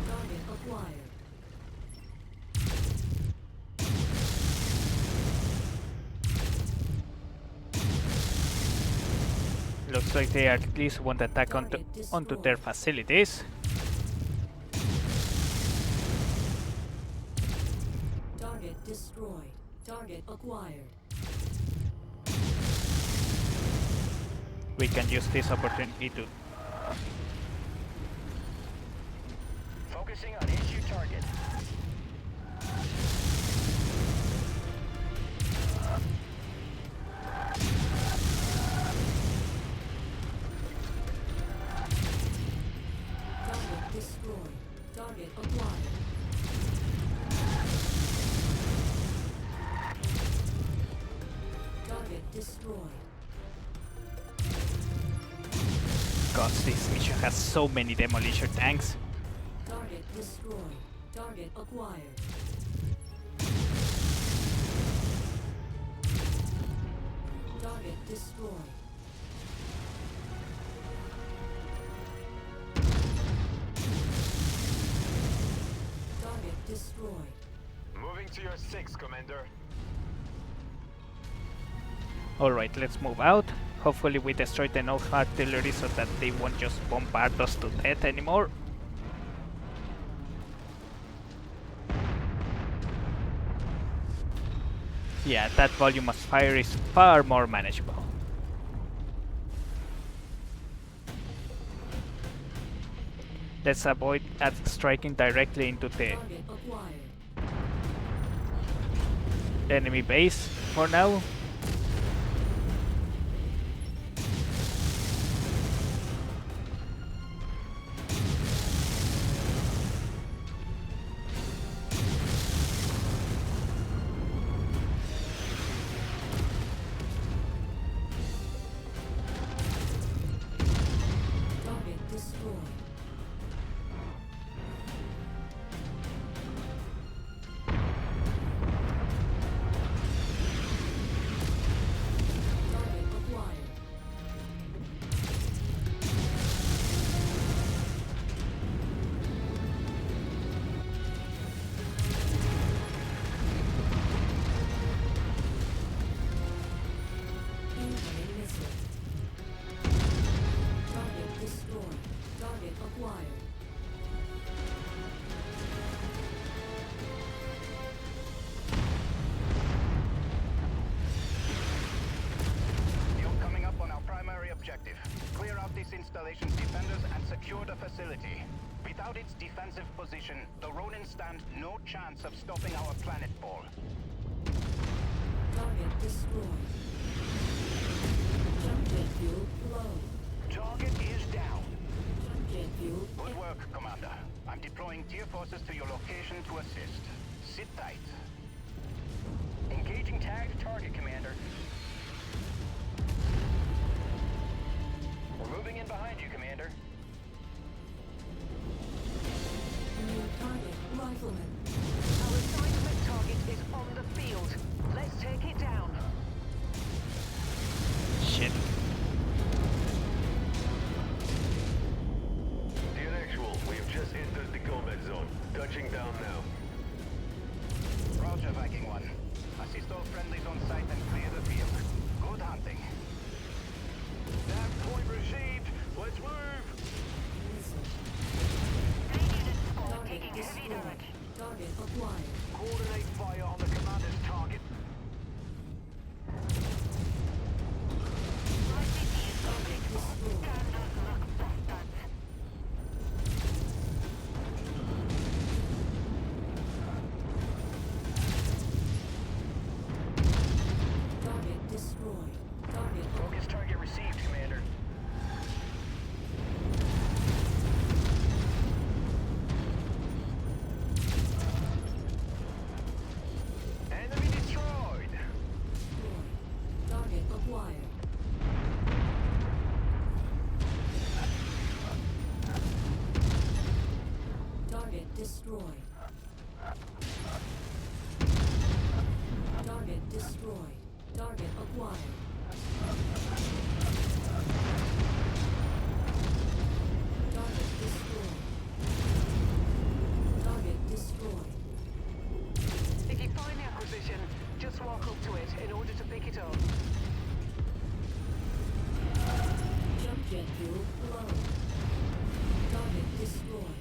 Target acquired. Looks like they at least want to attack onto their facilities. Target destroyed. Target acquired. We can use this opportunity to Focusing on issue target. Target destroyed. Target acquired. Target destroyed. God, this mission has so many demolisher tanks. Target destroyed. Target acquired. Target destroyed. Target destroyed. Moving to your 6, Commander. Alright, let's move out. Hopefully we destroy the node artillery so that they won't just bombard us to death anymore. Yeah, that volume of fire is far more manageable. Let's avoid striking directly into the enemy base for now. Installation's defenders and secure the facility. Without its defensive position, the Ronin stand no chance of stopping our planet ball. Target destroyed. Jump jet fuel low. Target is down. Jump jet fuel. Good work, Commander. I'm deploying tier forces to your location to assist. Sit tight. Engaging tagged target, Commander. We're moving in behind you, Commander. New target, rifleman. Our assignment target is on the field. Let's take it down. Shit. Dear Actual, we have just entered the combat zone. Touching down now. Roger, Viking 1. Assist all friendlies on site and clear the field. Good hunting. That point received. Let's move. Target destroyed. Target acquired. Coordinate fire on the commander's target. Target destroyed. Target Focus target received, Commander. Enemy destroyed. target acquired. Target destroyed. Target destroyed. Target acquired. Target destroyed. Target destroyed. If you find the acquisition, just walk up to it in order to pick it up. Jump jet fuel low. Target destroyed.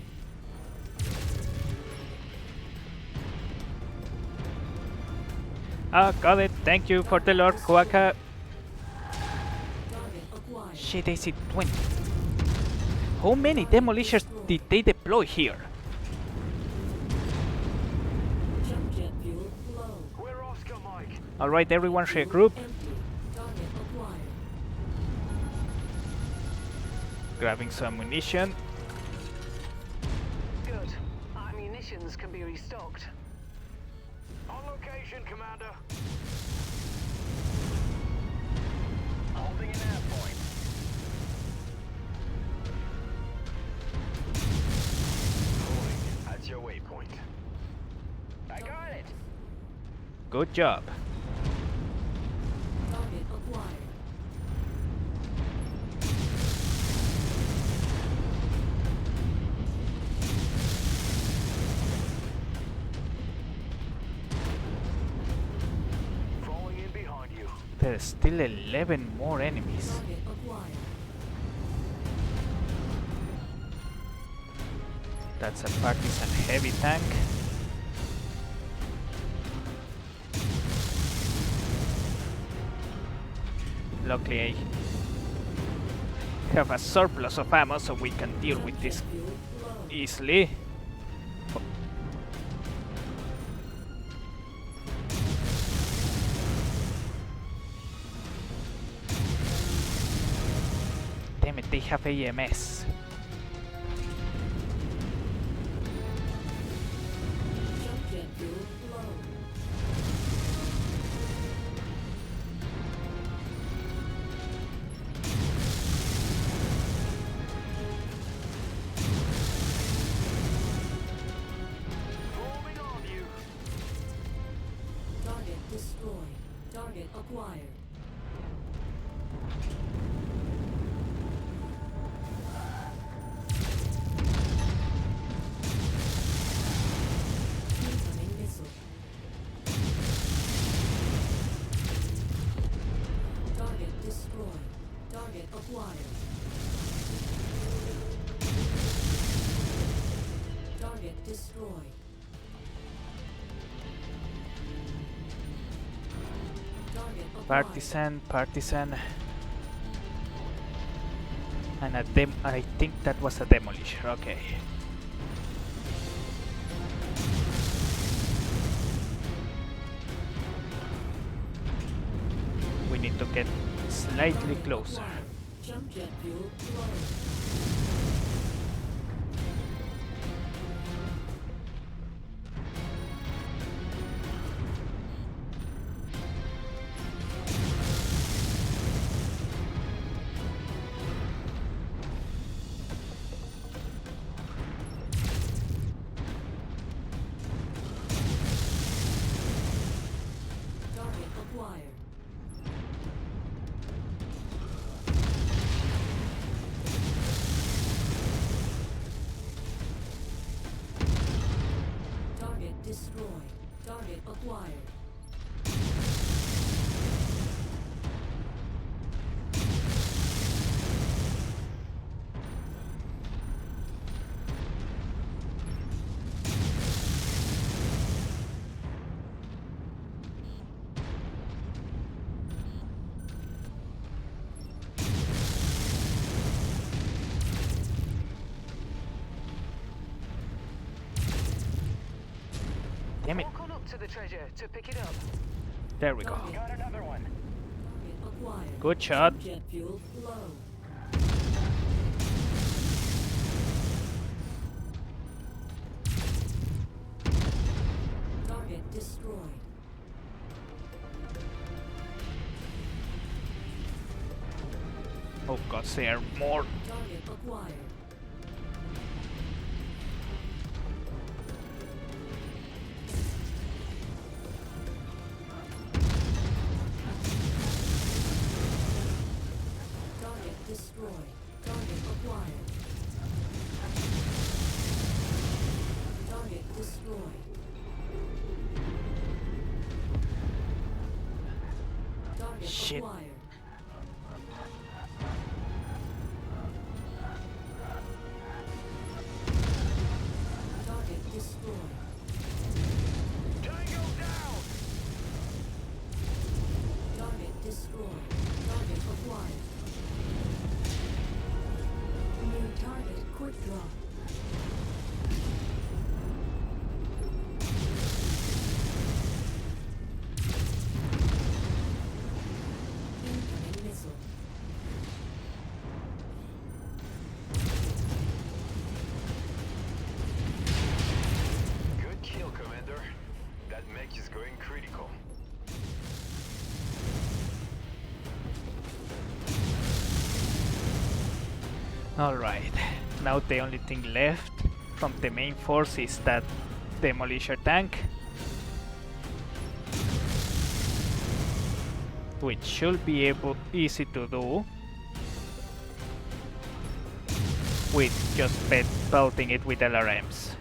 Ah, got it. Thank you for the Lord Kuaka. Target acquired. Shit, AC-20. How many demolishers did they deploy here? Jump jet fuel low. We're Oscar, Mike. Alright, everyone regroup. Empty. Target acquired. Grabbing some ammunition. Good. Our munitions can be restocked. On location, Commander. Holding an air point. Holding at your waypoint. I got it. Good job. Target acquired. Falling in behind you. There's still 11 more enemies. Target acquired. That's a partisan heavy tank. Luckily I have a surplus of ammo so we can deal with this Fuel low. easily. Damn it, they have AMS. Jump jet fuel low. Forming on you. Target destroyed. Target acquired. Incoming missile. Target destroyed. Target acquired. Target destroyed. Target acquired. Partisan. And I think that was a demolisher, okay. We need to get slightly closer. Jump jet fuel low. Target acquired. Target destroyed. Target acquired. Damn it. Walk on up to the treasure to pick it up. There we go. Got another one. Target acquired. Good shot. Jump jet fuel low. Target destroyed. Oh god, there are more. Target acquired. Target destroyed. Target acquired. Target destroyed. Target Shit. acquired. Target destroyed. Tango down. Target destroyed. Target acquired. New target quick draw. Incoming missile. Good kill, Commander. That mech is going critical. Alright, now the only thing left from the main force is that demolisher tank, which should be easy to do with just pelting it with LRMs.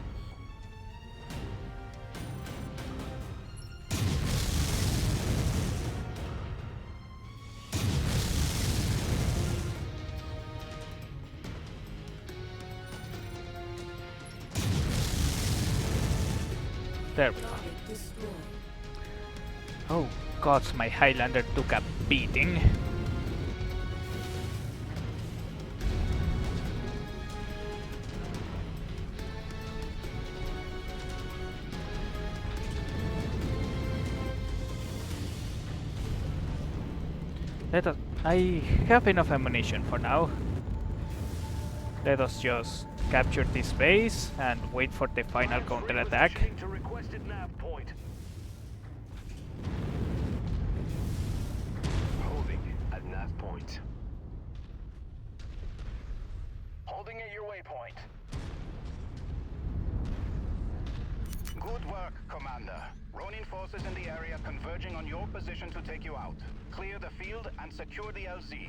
There we go. Target destroyed. Oh god, my Highlander took a beating. Let us... I have enough ammunition for now. Let us just capture this base and wait for the final counterattack. To requested nav point. Holding at nav point. Holding at your waypoint. Good work, Commander. Ronin forces in the area converging on your position to take you out. Clear the field and secure the LZ.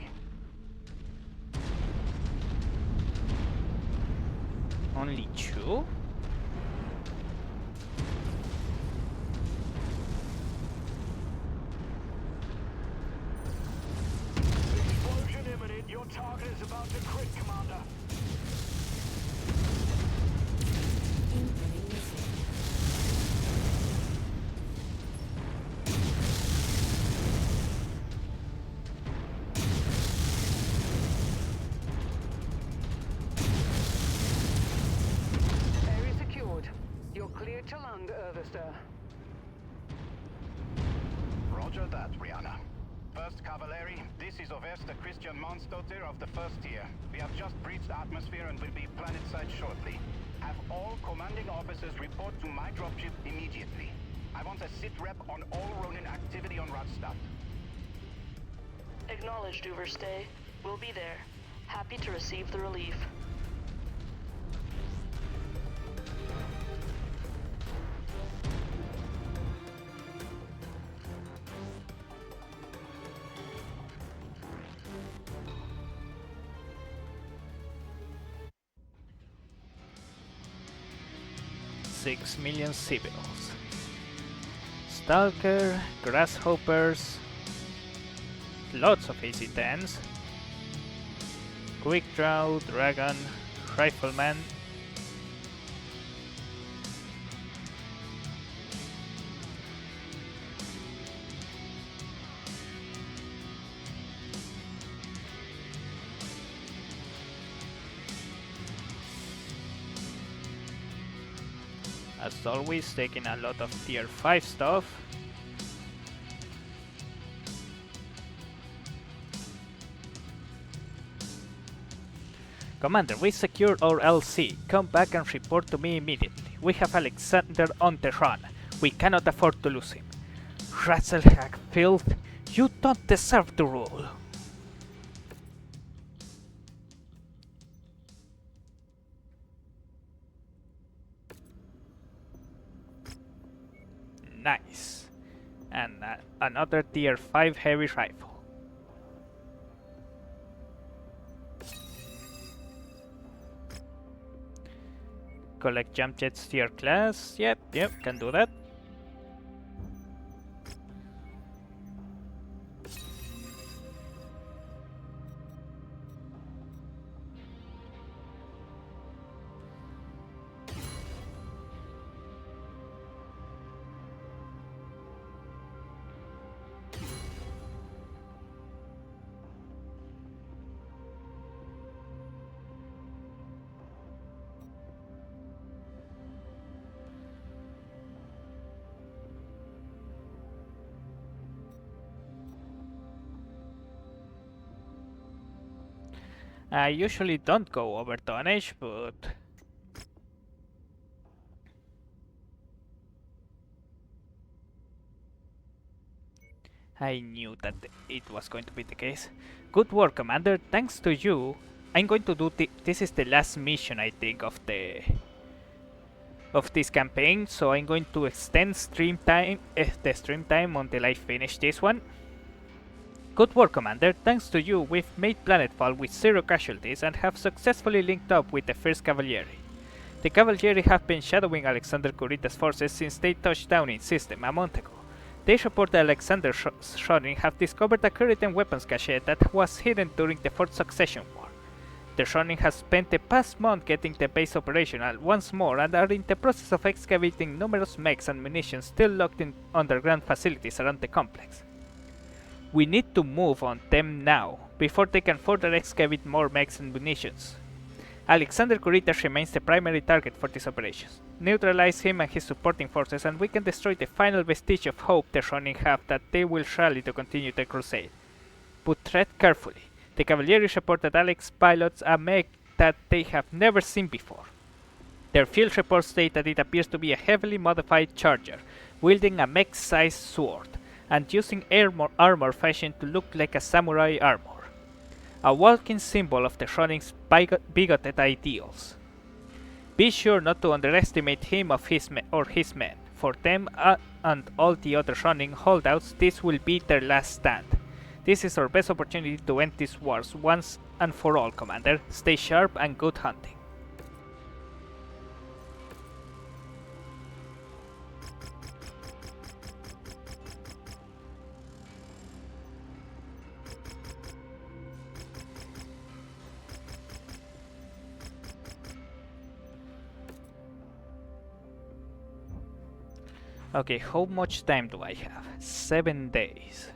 Only 2? Explosion imminent. Your target is about to crit, Commander. Incoming missile. Area secured. You're clear to land, Urvester. Roger that, Rihanna. First Cavalry, this is Overste Christian Monstotter of the first tier. We have just breached atmosphere and will be planetside shortly. Have all commanding officers report to my dropship immediately. I want a sit rep on all Ronin activity on Radstadt. Acknowledged, Overstay. We'll be there. Happy to receive the relief. Six million civils. Stalker, grasshoppers, lots of AC-10s, quick draw, dragon, rifleman. As always, taking a lot of tier 5 stuff. Commander, we secured our LC. Come back and report to me immediately. We have Alexander on the run. We cannot afford to lose him. Rasalhague filth, you don't deserve to rule. Nice. And another tier 5 heavy rifle. Collect jump jets tier class. Yep, can do that. I usually don't go over tonnage, but I knew that it was going to be the case. Good work, Commander. Thanks to you, I'm going to do this is the last mission, I think, of this campaign. So I'm going to extend the stream time until I finish this one. Good work, Commander. Thanks to you, we've made planetfall with 0 casualties and have successfully linked up with the First Cavalry. The Cavalry have been shadowing Alexander Kurita's forces since they touched down in system a month ago. They report that Alexander Ronin have discovered a Kuritan weapons cache that was hidden during the Fourth Succession War. The Ronin has spent the past month getting the base operational once more and are in the process of excavating numerous mechs and munitions still locked in underground facilities around the complex. We need to move on them now, before they can further excavate more mechs and munitions. Alexander Kurita remains the primary target for these operations. Neutralize him and his supporting forces and we can destroy the final vestige of hope the Ronin have that they will rally to continue the crusade. but tread carefully. The Cavaliers report that Alex pilots a mech that they have never seen before. Their field reports state that it appears to be a heavily modified charger, wielding a mech-sized sword, and using armor fashioned to look like a samurai armor. A walking symbol of the Ronin's bigoted ideals. Be sure not to underestimate him or his men. For them and all the other Ronin holdouts, this will be their last stand. This is our best opportunity to end these wars once and for all, Commander. Stay sharp and good hunting. Okay, how much time do I have? 7 days.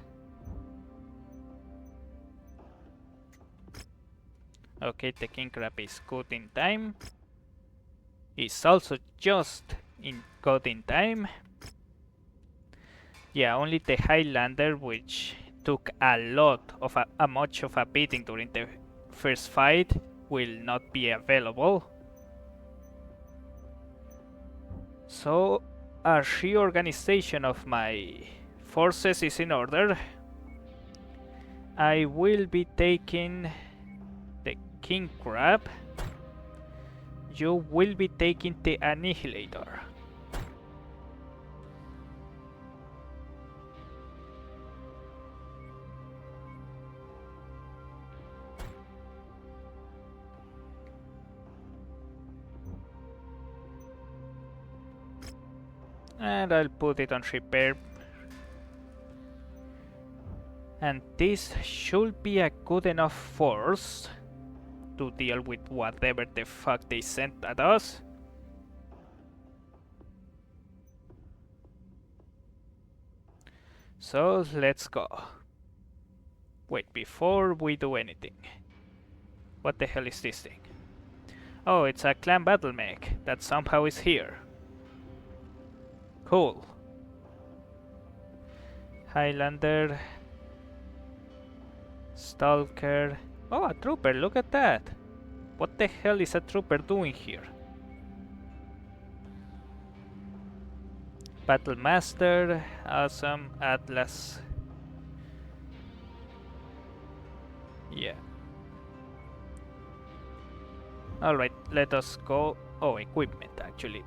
Okay, the king crab is good in time. It's also just good in time. Yeah, only the Highlander, which took a lot of much of a beating during the first fight, will not be available. So a reorganization of my forces is in order. I will be taking the king crab. You will be taking the annihilator. And I'll put it on repair. And this should be a good enough force to deal with whatever the fuck they sent at us. So let's go. Wait, before we do anything. What the hell is this thing? Oh, it's a clan battle mech that somehow is here. Cool. Highlander. Stalker. Oh, a trooper, look at that. What the hell is a trooper doing here? Battlemaster. Awesome. Atlas. Yeah. Alright, let us go. Oh, equipment actually.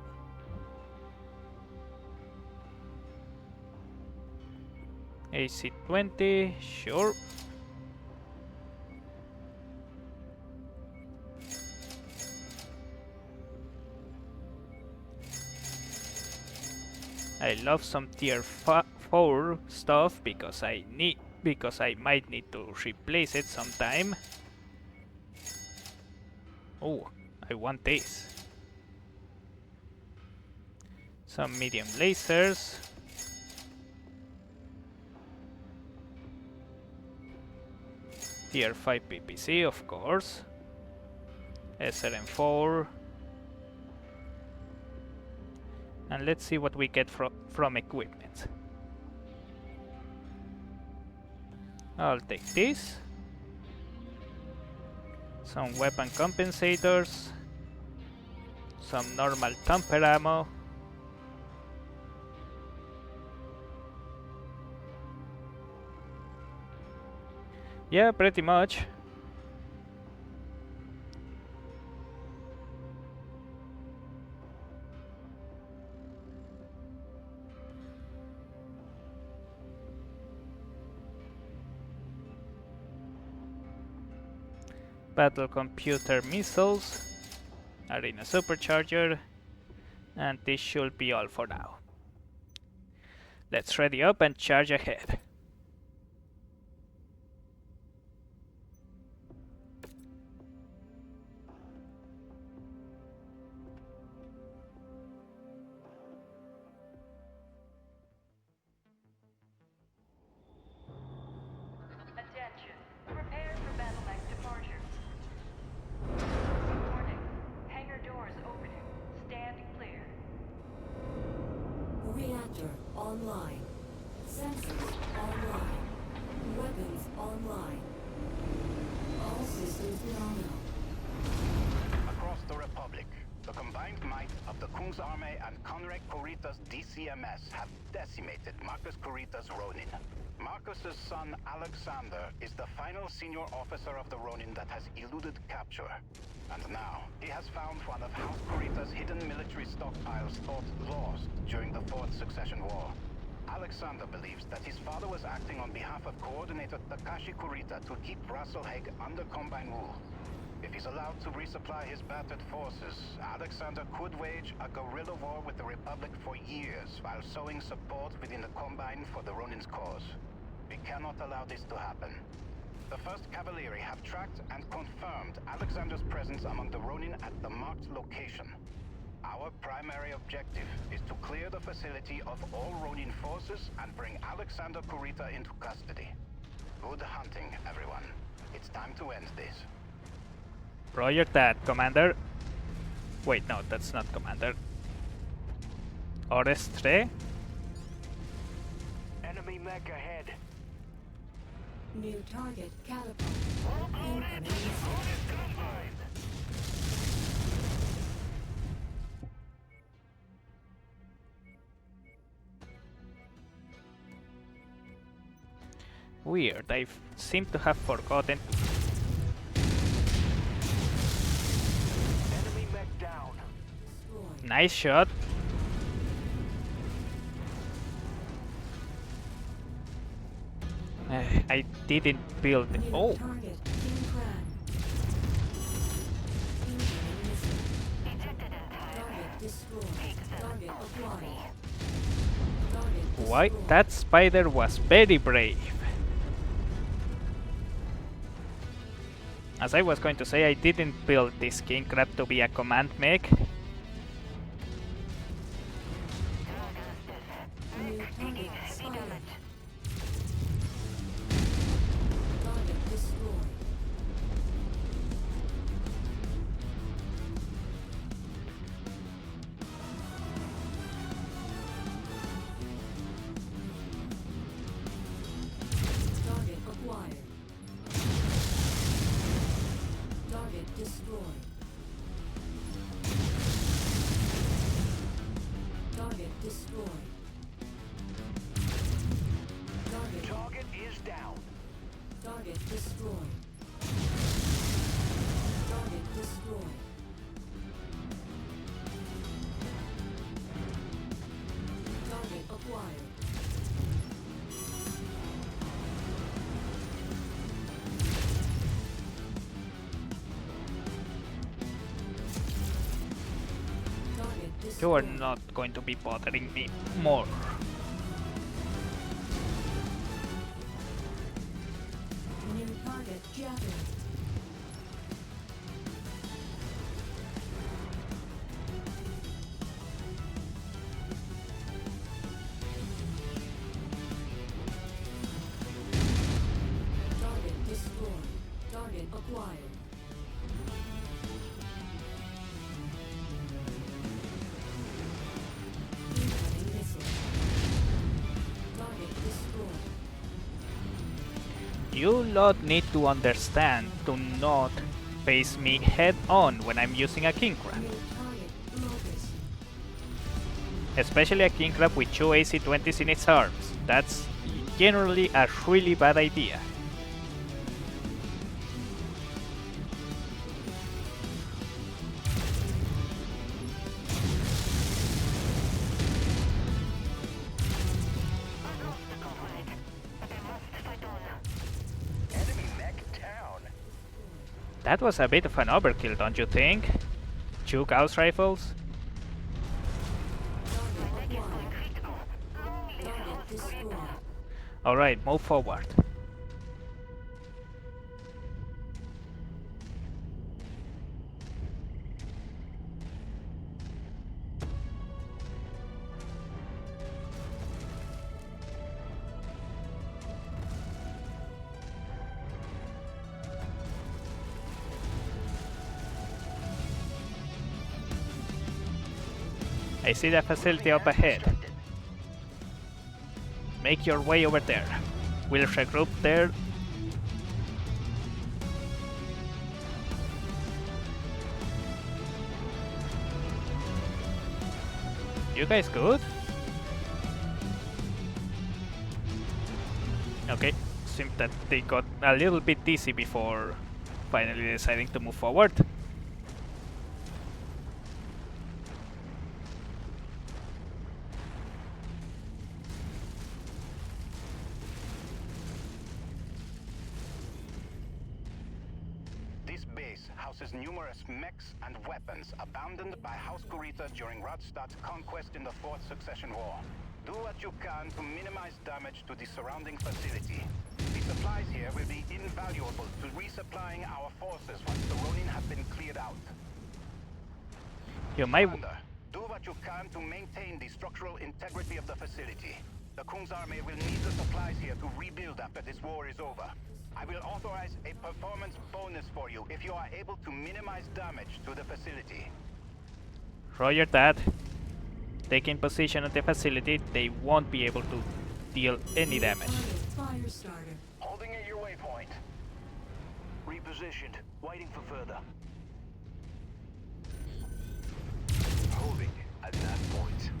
AC-20, sure. I love some tier 4 stuff because I might need to replace it sometime. Oh, I want this. Some medium lasers. Tier 5 PPC, of course. SRM4. And let's see what we get from equipment. I'll take this. Some weapon compensators. Some normal tamper ammo. Yeah, pretty much. Battle computer missiles, arena supercharger, and this should be all for now. Let's ready up and charge ahead. Attention. Prepare for battle mech departure. Warning. Hangar doors opening. Stand clear. Reactor online. Sensors online. Weapons online. online. All systems nominal. Across the Republic, the combined might of the Kung's army and Conrad Kurita's DCMS have decimated Marcus Kurita's Ronin. Marcus's son Alexander is the final senior officer of the Ronin that has eluded capture. And now, he has found one of House Kurita's hidden military stockpiles thought lost during the Fourth Succession War. Alexander believes that his father was acting on behalf of Coordinator Takashi Kurita to keep Rasalhague under Combine rule. If he's allowed to resupply his battered forces, Alexander could wage a guerrilla war with the Republic for years while sowing support within the Combine for the Ronin's cause. We cannot allow this to happen. The 1st Cavalry have tracked and confirmed Alexander's presence among the Ronin at the marked location. Our primary objective is to clear the facility of all Ronin forces and bring Alexander Kurita into custody. Good hunting, everyone. It's time to end this. Roger that, Commander. Wait, no, that's not Commander. Orestre? Enemy mech ahead. New target, catapult. Incoming missile. Weird, I seem to have forgotten. Enemy mech down. Nice shot. I didn't build. Oh! Target, King Crab. Incoming missile. Target destroyed. Target acquired. Target Why? destroyed. That spider was very brave. As I was going to say, I didn't build this king crab to be a command mech. New target, spider. Target destroyed. Target acquired. Target destroyed. Target destroyed. Target is down. Target destroyed. Target destroyed. Target acquired. Target You are destroyed. not going to be bothering me more. New target gathered. Target destroyed. Target acquired. Incoming missile. Target destroyed. You lot need to understand to not face me head on when I'm using a king crab. New target locust. Especially a king crab with 2 AC-20s in its arms. That's generally a really bad idea. Enemy mech down. That was a bit of an overkill, don't you think? 2 Gauss rifles? Target acquired. Target destroyed. Alright, move forward. I see the facility up ahead. Make your way over there. We'll regroup there you guys good? Okay, seems that they got a little bit dizzy before finally deciding to move forward. This base houses numerous mechs and weapons abandoned by House Kurita during Radstad's conquest in the Fourth Succession War. Do what you can to minimize damage to the surrounding facility. The supplies here will be invaluable to resupplying our forces once the Ronin have been cleared out. You might... Commander, do what you can to maintain the structural integrity of the facility. The Kung's army will need the supplies here to rebuild after this war is over. I will authorize a performance bonus for you if you are able to minimize damage to the facility. Roger that. Taking position at the facility, they won't be able to deal any damage. Fire starter. Holding at your waypoint. Repositioned. Waiting for further. Holding at that point.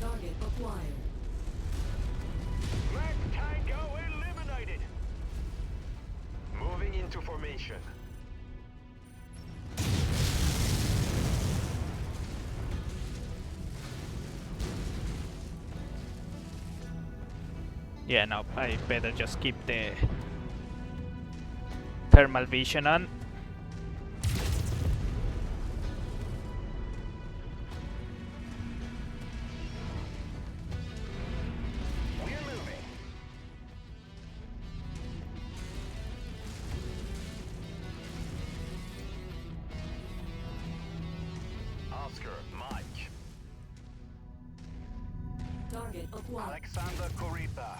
Target acquired. Black Tango eliminated. Moving into formation. Yeah, no, I better just keep the thermal vision on. Target acquired. Alexander Kurita.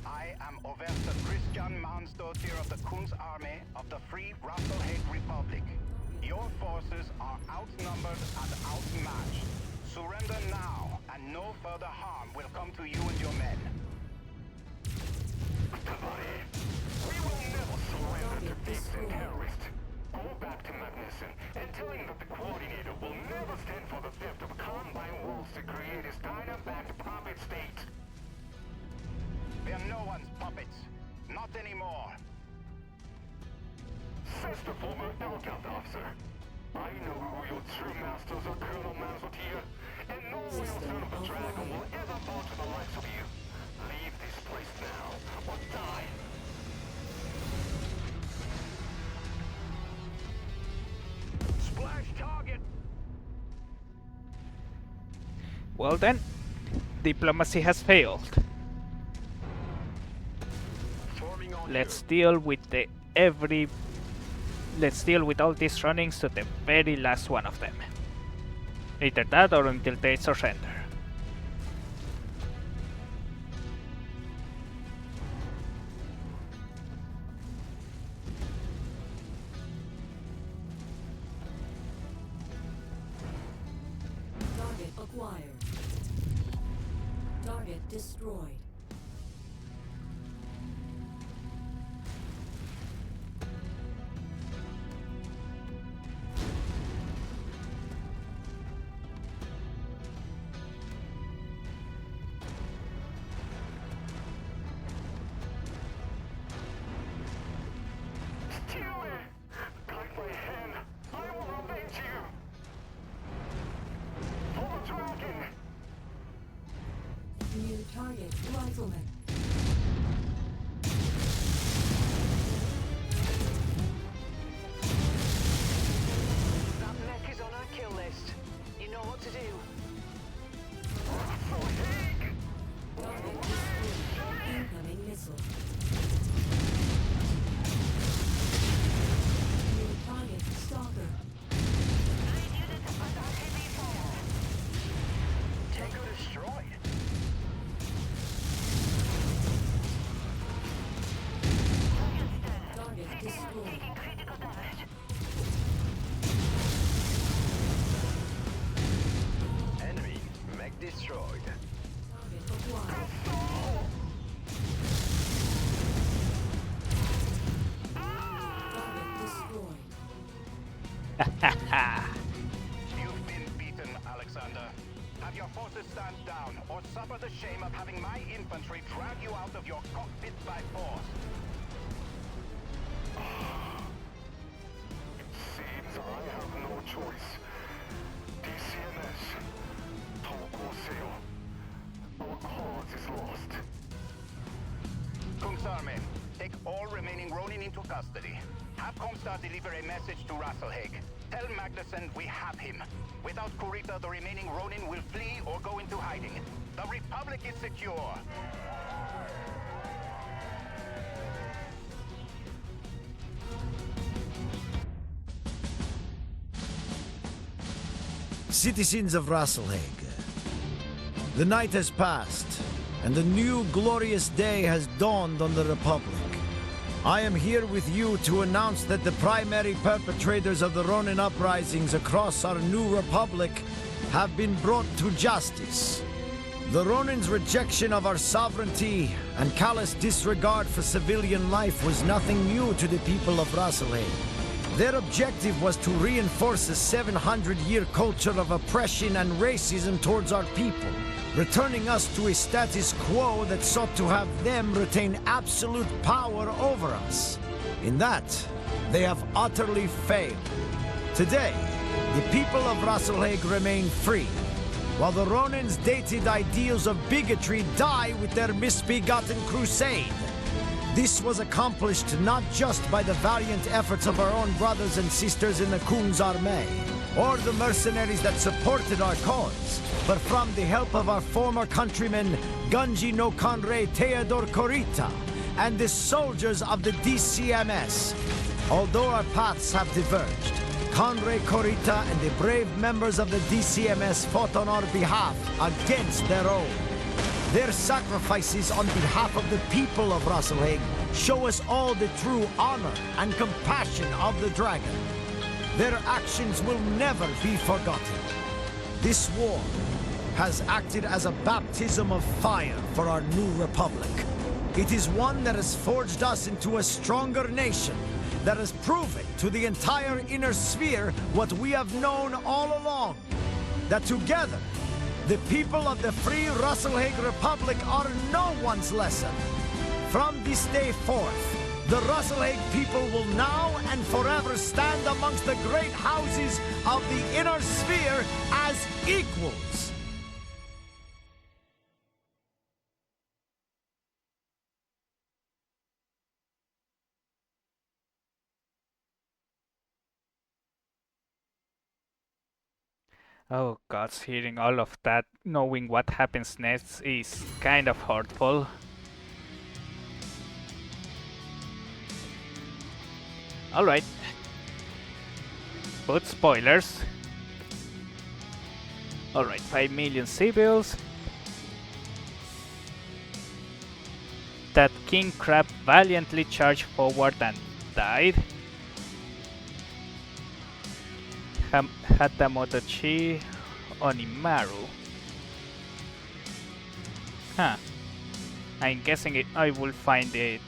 I am Overste Christian Mansdottir of the Kun's army of the Free Rasalhague Republic. Your forces are outnumbered and outmatched. Surrender now, and no further harm will come to you and your men. We will never surrender to thieves and terrorists. Go back to Magnuson and tell him that the coordinator will never stand for the theft of Combine wolves to create his Dynabacked puppet state. They're no one's puppets. Not anymore. Says the former Lookout officer. I know who your true masters are, Colonel Manzotier, and no real son of a dragon will ever bow to the likes of you. Leave this place now, or die. Splash target! Well then, diplomacy has failed. Let's deal with let's deal with all these runnings to the very last one of them. Either that or until they surrender. Target acquired. Target destroyed. New target, rifleman. That mech is on our kill list. You know what to do. Target destroyed. Incoming missile. New target, stalker. Tango destroyed. You've been beaten, Alexander. Have your forces stand down, or suffer the shame of having my infantry drag you out of your cockpit by force. Seems I have no choice. DCMS, Tokoseo. Our cause is lost. Kungsarme, take all remaining Ronin into custody. Have Comstar deliver a message to Rasalhague. Tell Magnuson we have him. Without Kurita, the remaining Ronin will flee or go into hiding. The Republic is secure. Citizens of Rasalhague, the night has passed, and a new glorious day has dawned on the Republic. I am here with you to announce that the primary perpetrators of the Ronin uprisings across our new Republic have been brought to justice. The Ronin's rejection of our sovereignty and callous disregard for civilian life was nothing new to the people of Rasalhague. Their objective was to reinforce a 700-year culture of oppression and racism towards our people, returning us to a status quo that sought to have them retain absolute power over us. In that, they have utterly failed. Today, the people of Rasalhague remain free, while the Ronin's dated ideals of bigotry die with their misbegotten crusade. This was accomplished not just by the valiant efforts of our own brothers and sisters in the Kungsarme, or the mercenaries that supported our cause, but from the help of our former countrymen, Gunji no Kanrei Theodor Kurita, and the soldiers of the DCMS. Although our paths have diverged, Kanrei Kurita and the brave members of the DCMS fought on our behalf against their own. Their sacrifices on behalf of the people of Rasalhague show us all the true honor and compassion of the dragon. Their actions will never be forgotten. This war has acted as a baptism of fire for our new republic. It is one that has forged us into a stronger nation, that has proven to the entire inner sphere what we have known all along, that together, the people of the free Rasalhague Republic are no one's lesson. From this day forth, the Rasalhague people will now and forever stand amongst the great houses of the inner sphere as equals. Oh gods, hearing all of that, knowing what happens next is kind of hurtful. Alright. But spoilers. Alright, 5 million civils. That King Crab valiantly charged forward and died. Hatamotochi Onimaru. Huh. I'm guessing I will find it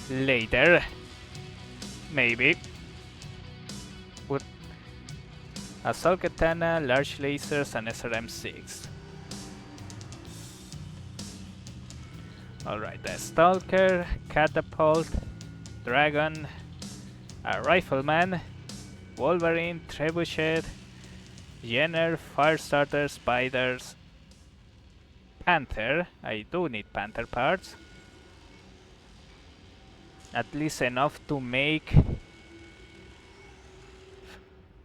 later. Maybe. With Assault Katana, large lasers, and SRM-6. Alright, the Stalker, Catapult, Dragon, a Rifleman, Wolverine, Trebuchet, Jenner, Firestarter, Spiders, Panther. I do need Panther parts. At least enough to make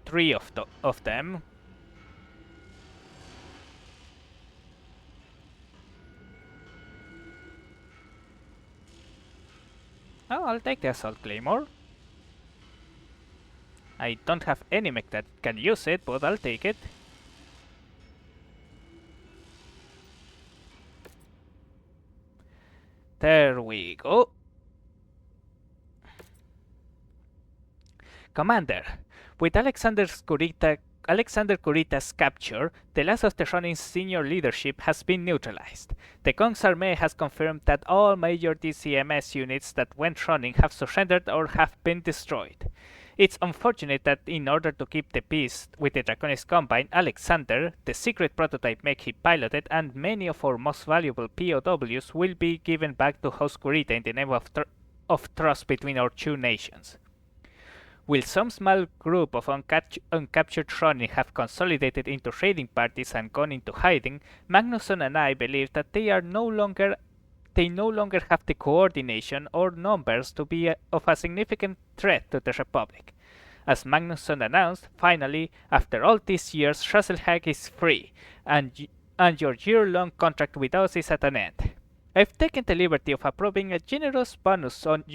3 of them. Oh, I'll take the Assault Claymore. I don't have any mech that can use it, but I'll take it. There we go. Commander, with Alexander Kurita's capture, the last of the Ronin's senior leadership has been neutralized. The Kungsarme has confirmed that all major DCMS units that went Ronin have surrendered or have been destroyed. It's unfortunate that in order to keep the peace with the Draconis Combine, Alexander, the secret prototype mech he piloted, and many of our most valuable POWs will be given back to House Kurita in the name of trust between our two nations. Will some small group of uncaptured Ronin have consolidated into raiding parties and gone into hiding, Magnusson and I believe that they no longer have the coordination or numbers to be of a significant threat to the Republic. As Magnusson announced, finally, after all these years, Rasalhague is free, and your year-long contract with us is at an end. I've taken the liberty of approving a generous bonus on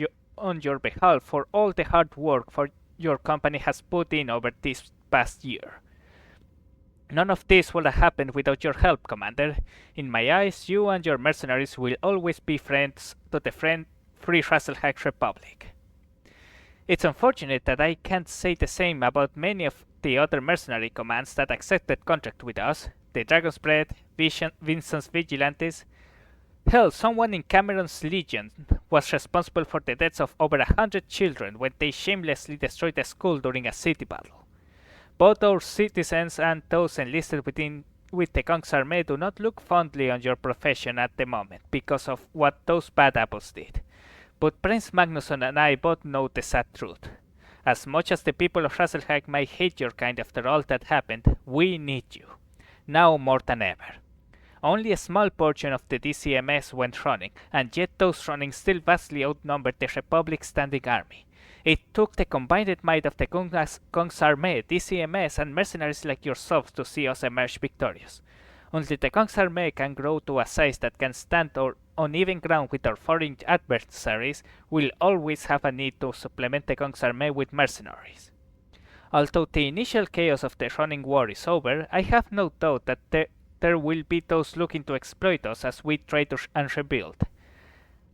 your behalf for all the hard work your company has put in over this past year. None of this would have happened without your help, Commander. In my eyes, you and your mercenaries will always be friends to the Free Rasalhague Republic. It's unfortunate that I can't say the same about many of the other mercenary commands that accepted contract with us, the Dragon's Breath, Vincent's Vigilantes. Hell, someone in Cameron's Legion was responsible for the deaths of over 100 children when they shamelessly destroyed a school during a city battle. Both our citizens and those enlisted with the Kong's army do not look fondly on your profession at the moment because of what those bad apples did. But Prince Magnusson and I both know the sad truth. As much as the people of Rasalhague might hate your kind after all that happened, we need you. Now more than ever. Only a small portion of the DCMS went running, and yet those running still vastly outnumbered the Republic's standing army. It took the combined might of the Kong's army, DCMS, and mercenaries like yourselves to see us emerge victorious. Until the Kong's army can grow to a size that can stand on even ground with our foreign adversaries, we'll always have a need to supplement the Kong's army with mercenaries. Although the initial chaos of the running war is over, I have no doubt that there will be those looking to exploit us as we try and rebuild.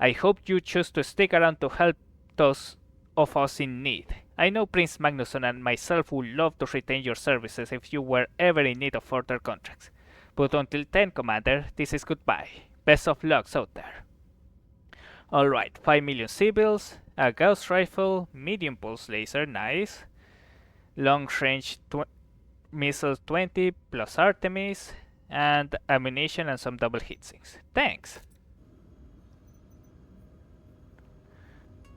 I hope you choose to stick around to help those of us in need. I know Prince Magnusson and myself would love to retain your services if you were ever in need of further contracts. But until then, Commander, this is goodbye. Best of luck out there. Alright, 5 million civils, a Gauss rifle, medium pulse laser, nice. Long range missiles 20 plus Artemis, and ammunition and some double heatsinks. Thanks!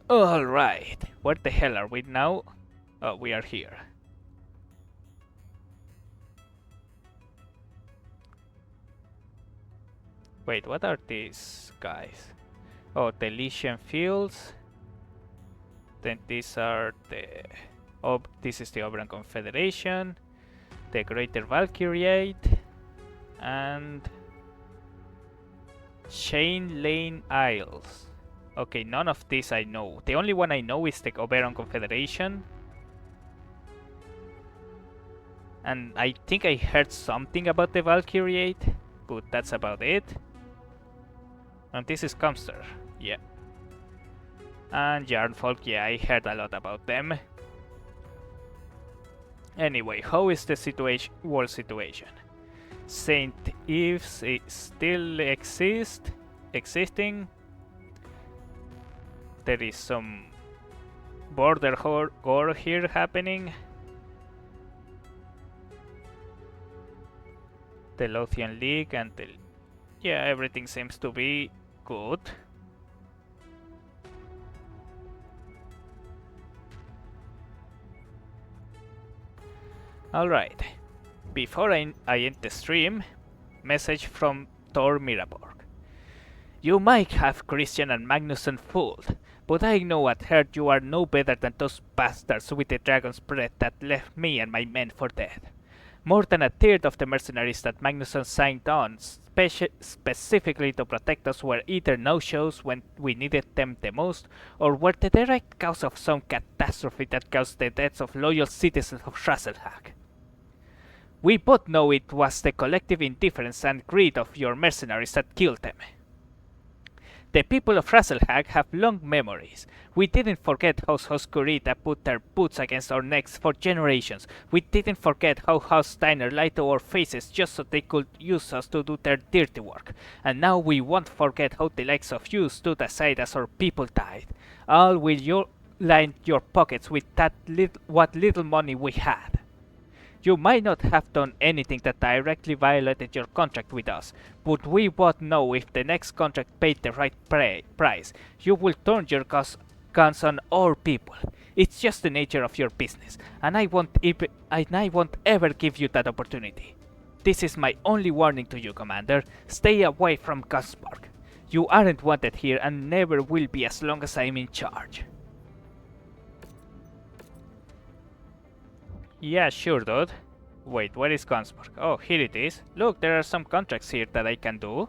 Alright, where the hell are we now? Oh, we are here. Wait, what are these guys? Oh, the Elysian Fields. Then these are the... Oh, this is the Oberon Confederation. The Greater Valkyriate. And... Chain Lane Isles. Okay, none of these I know. The only one I know is the Oberon Confederation. And I think I heard something about the Valkyriate, but that's about it. And this is Comster, yeah. And Jarnfolk, yeah, I heard a lot about them. Anyway, how is the world situation? St. Eve's is still existing. There is some border war here happening. The Lothian League and the... Yeah, everything seems to be good. Alright, before I end the stream, message from Thor Miraborg. You might have Christian and Magnusson fooled, but I know at heart you are no better than those bastards with the Dragon's Breath that left me and my men for dead. More than a third of the mercenaries that Magnusson signed on specifically to protect us were either no-shows when we needed them the most, or were the direct cause of some catastrophe that caused the deaths of loyal citizens of Rasalhague. We both know it was the collective indifference and greed of your mercenaries that killed them. The people of Rasalhague have long memories. We didn't forget how House Kurita put their boots against our necks for generations. We didn't forget how House Steiner lied to our faces just so they could use us to do their dirty work. And now we won't forget how the likes of you stood aside as our people died. All line your pockets with what little money we had. You might not have done anything that directly violated your contract with us, but we both know if the next contract paid the right price, you will turn your guns on our people. It's just the nature of your business, and I won't ever give you that opportunity. This is my only warning to you, Commander. Stay away from Gunspark. You aren't wanted here and never will be as long as I'm in charge. Yeah, sure, dude. Wait, where is Gunspark? Oh, here it is. Look, there are some contracts here that I can do.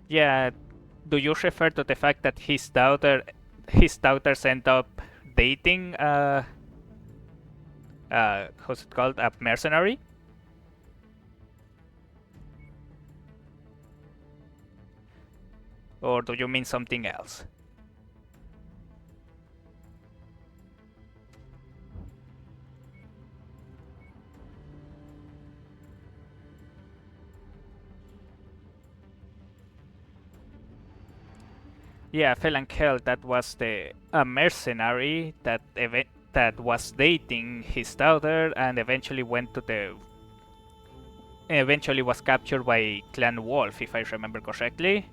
Yeah, do you refer to the fact that his daughters end up dating how's it called, a mercenary? Or do you mean something else? Yeah, Felankel, that was a mercenary that was dating his daughter and eventually was captured by Clan Wolf, if I remember correctly.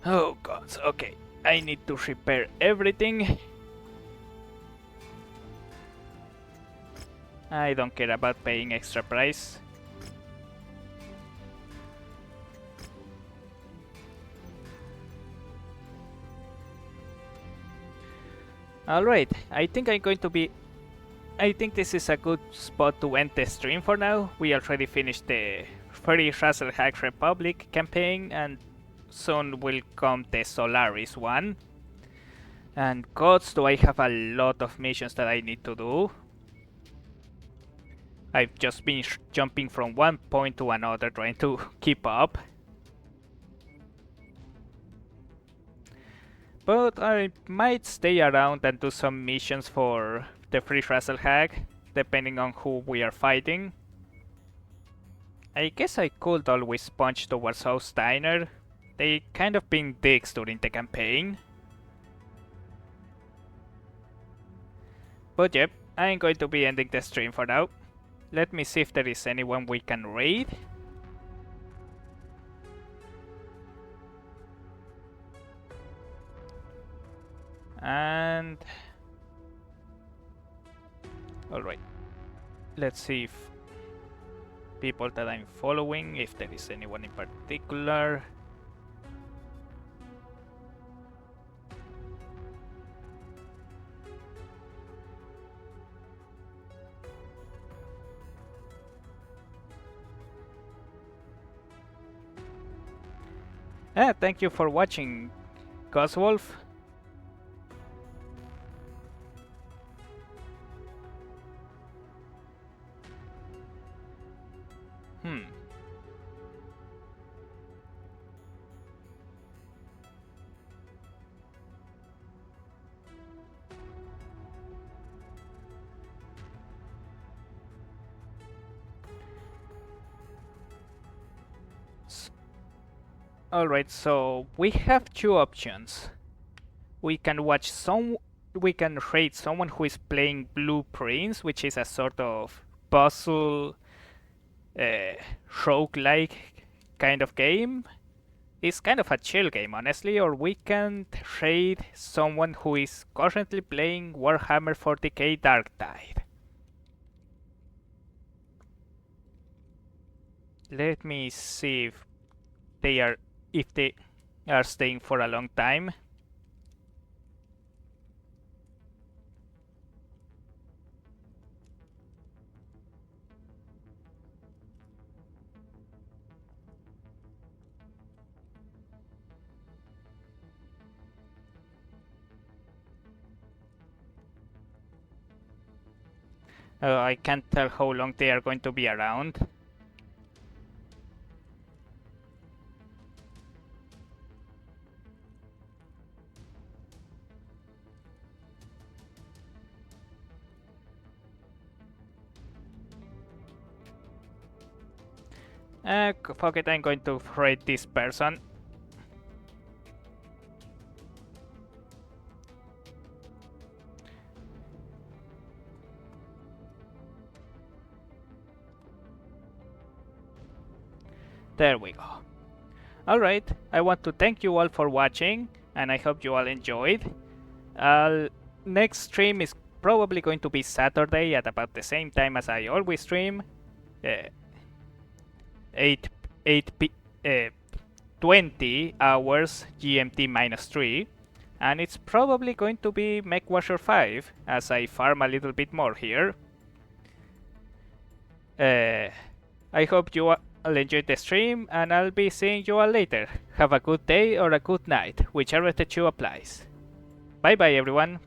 Oh god, okay. I need to repair everything. I don't care about paying extra price. Alright, I think this is a good spot to end the stream for now. We already finished the Free Rasalhague Republic campaign, and soon will come the Solaris one. And gods, do I have a lot of missions that I need to do. I've just been jumping from one point to another trying to keep up. But I might stay around and do some missions for the Free Rasalhague, depending on who we are fighting. I guess I could always punch towards House Steiner. They kind of been dicks during the campaign. But yep, I'm going to be ending the stream for now. Let me see if there is anyone we can raid. And alright, let's see if people that I'm following, if there is anyone in particular. Thank you for watching, Coswolf. Alright, so we have two options. We can raid someone who is playing Blueprints, which is a sort of puzzle roguelike kind of game. It's kind of a chill game, honestly. Or we can raid someone who is currently playing Warhammer 40k Darktide. Let me see if they are staying for a long time. I can't tell how long they are going to be around. Fuck it, I'm going to raid this person. There we go. Alright, I want to thank you all for watching, and I hope you all enjoyed. Next stream is probably going to be Saturday at about the same time as I always stream. 20 hours GMT -3. And it's probably going to be Mechwarrior 5 as I farm a little bit more here. I hope you all enjoyed the stream, and I'll be seeing you all later. Have a good day or a good night, whichever the two applies. Bye bye everyone.